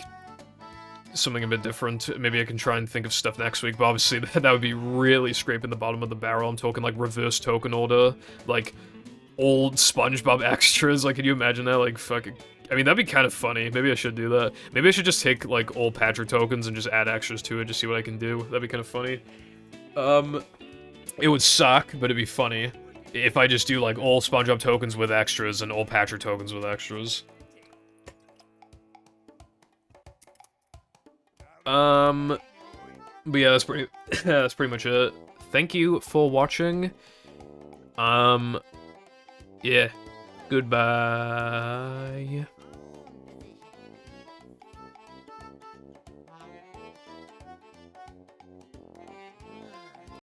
something a bit different. Maybe I can try and think of stuff next week, but obviously that would be really scraping the bottom of the barrel. I'm talking like reverse token order, like old SpongeBob extras. Like, can you imagine that? Like, fucking... I mean, that'd be kind of funny. Maybe I should do that. Maybe I should just take, like, old Patrick tokens and just add extras to it, just see what I can do. That'd be kind of funny. It would suck, but it'd be funny if I just do, like, all SpongeBob tokens with extras and all Patrick tokens with extras. But yeah, that's pretty much it. Thank you for watching. Yeah. Goodbye.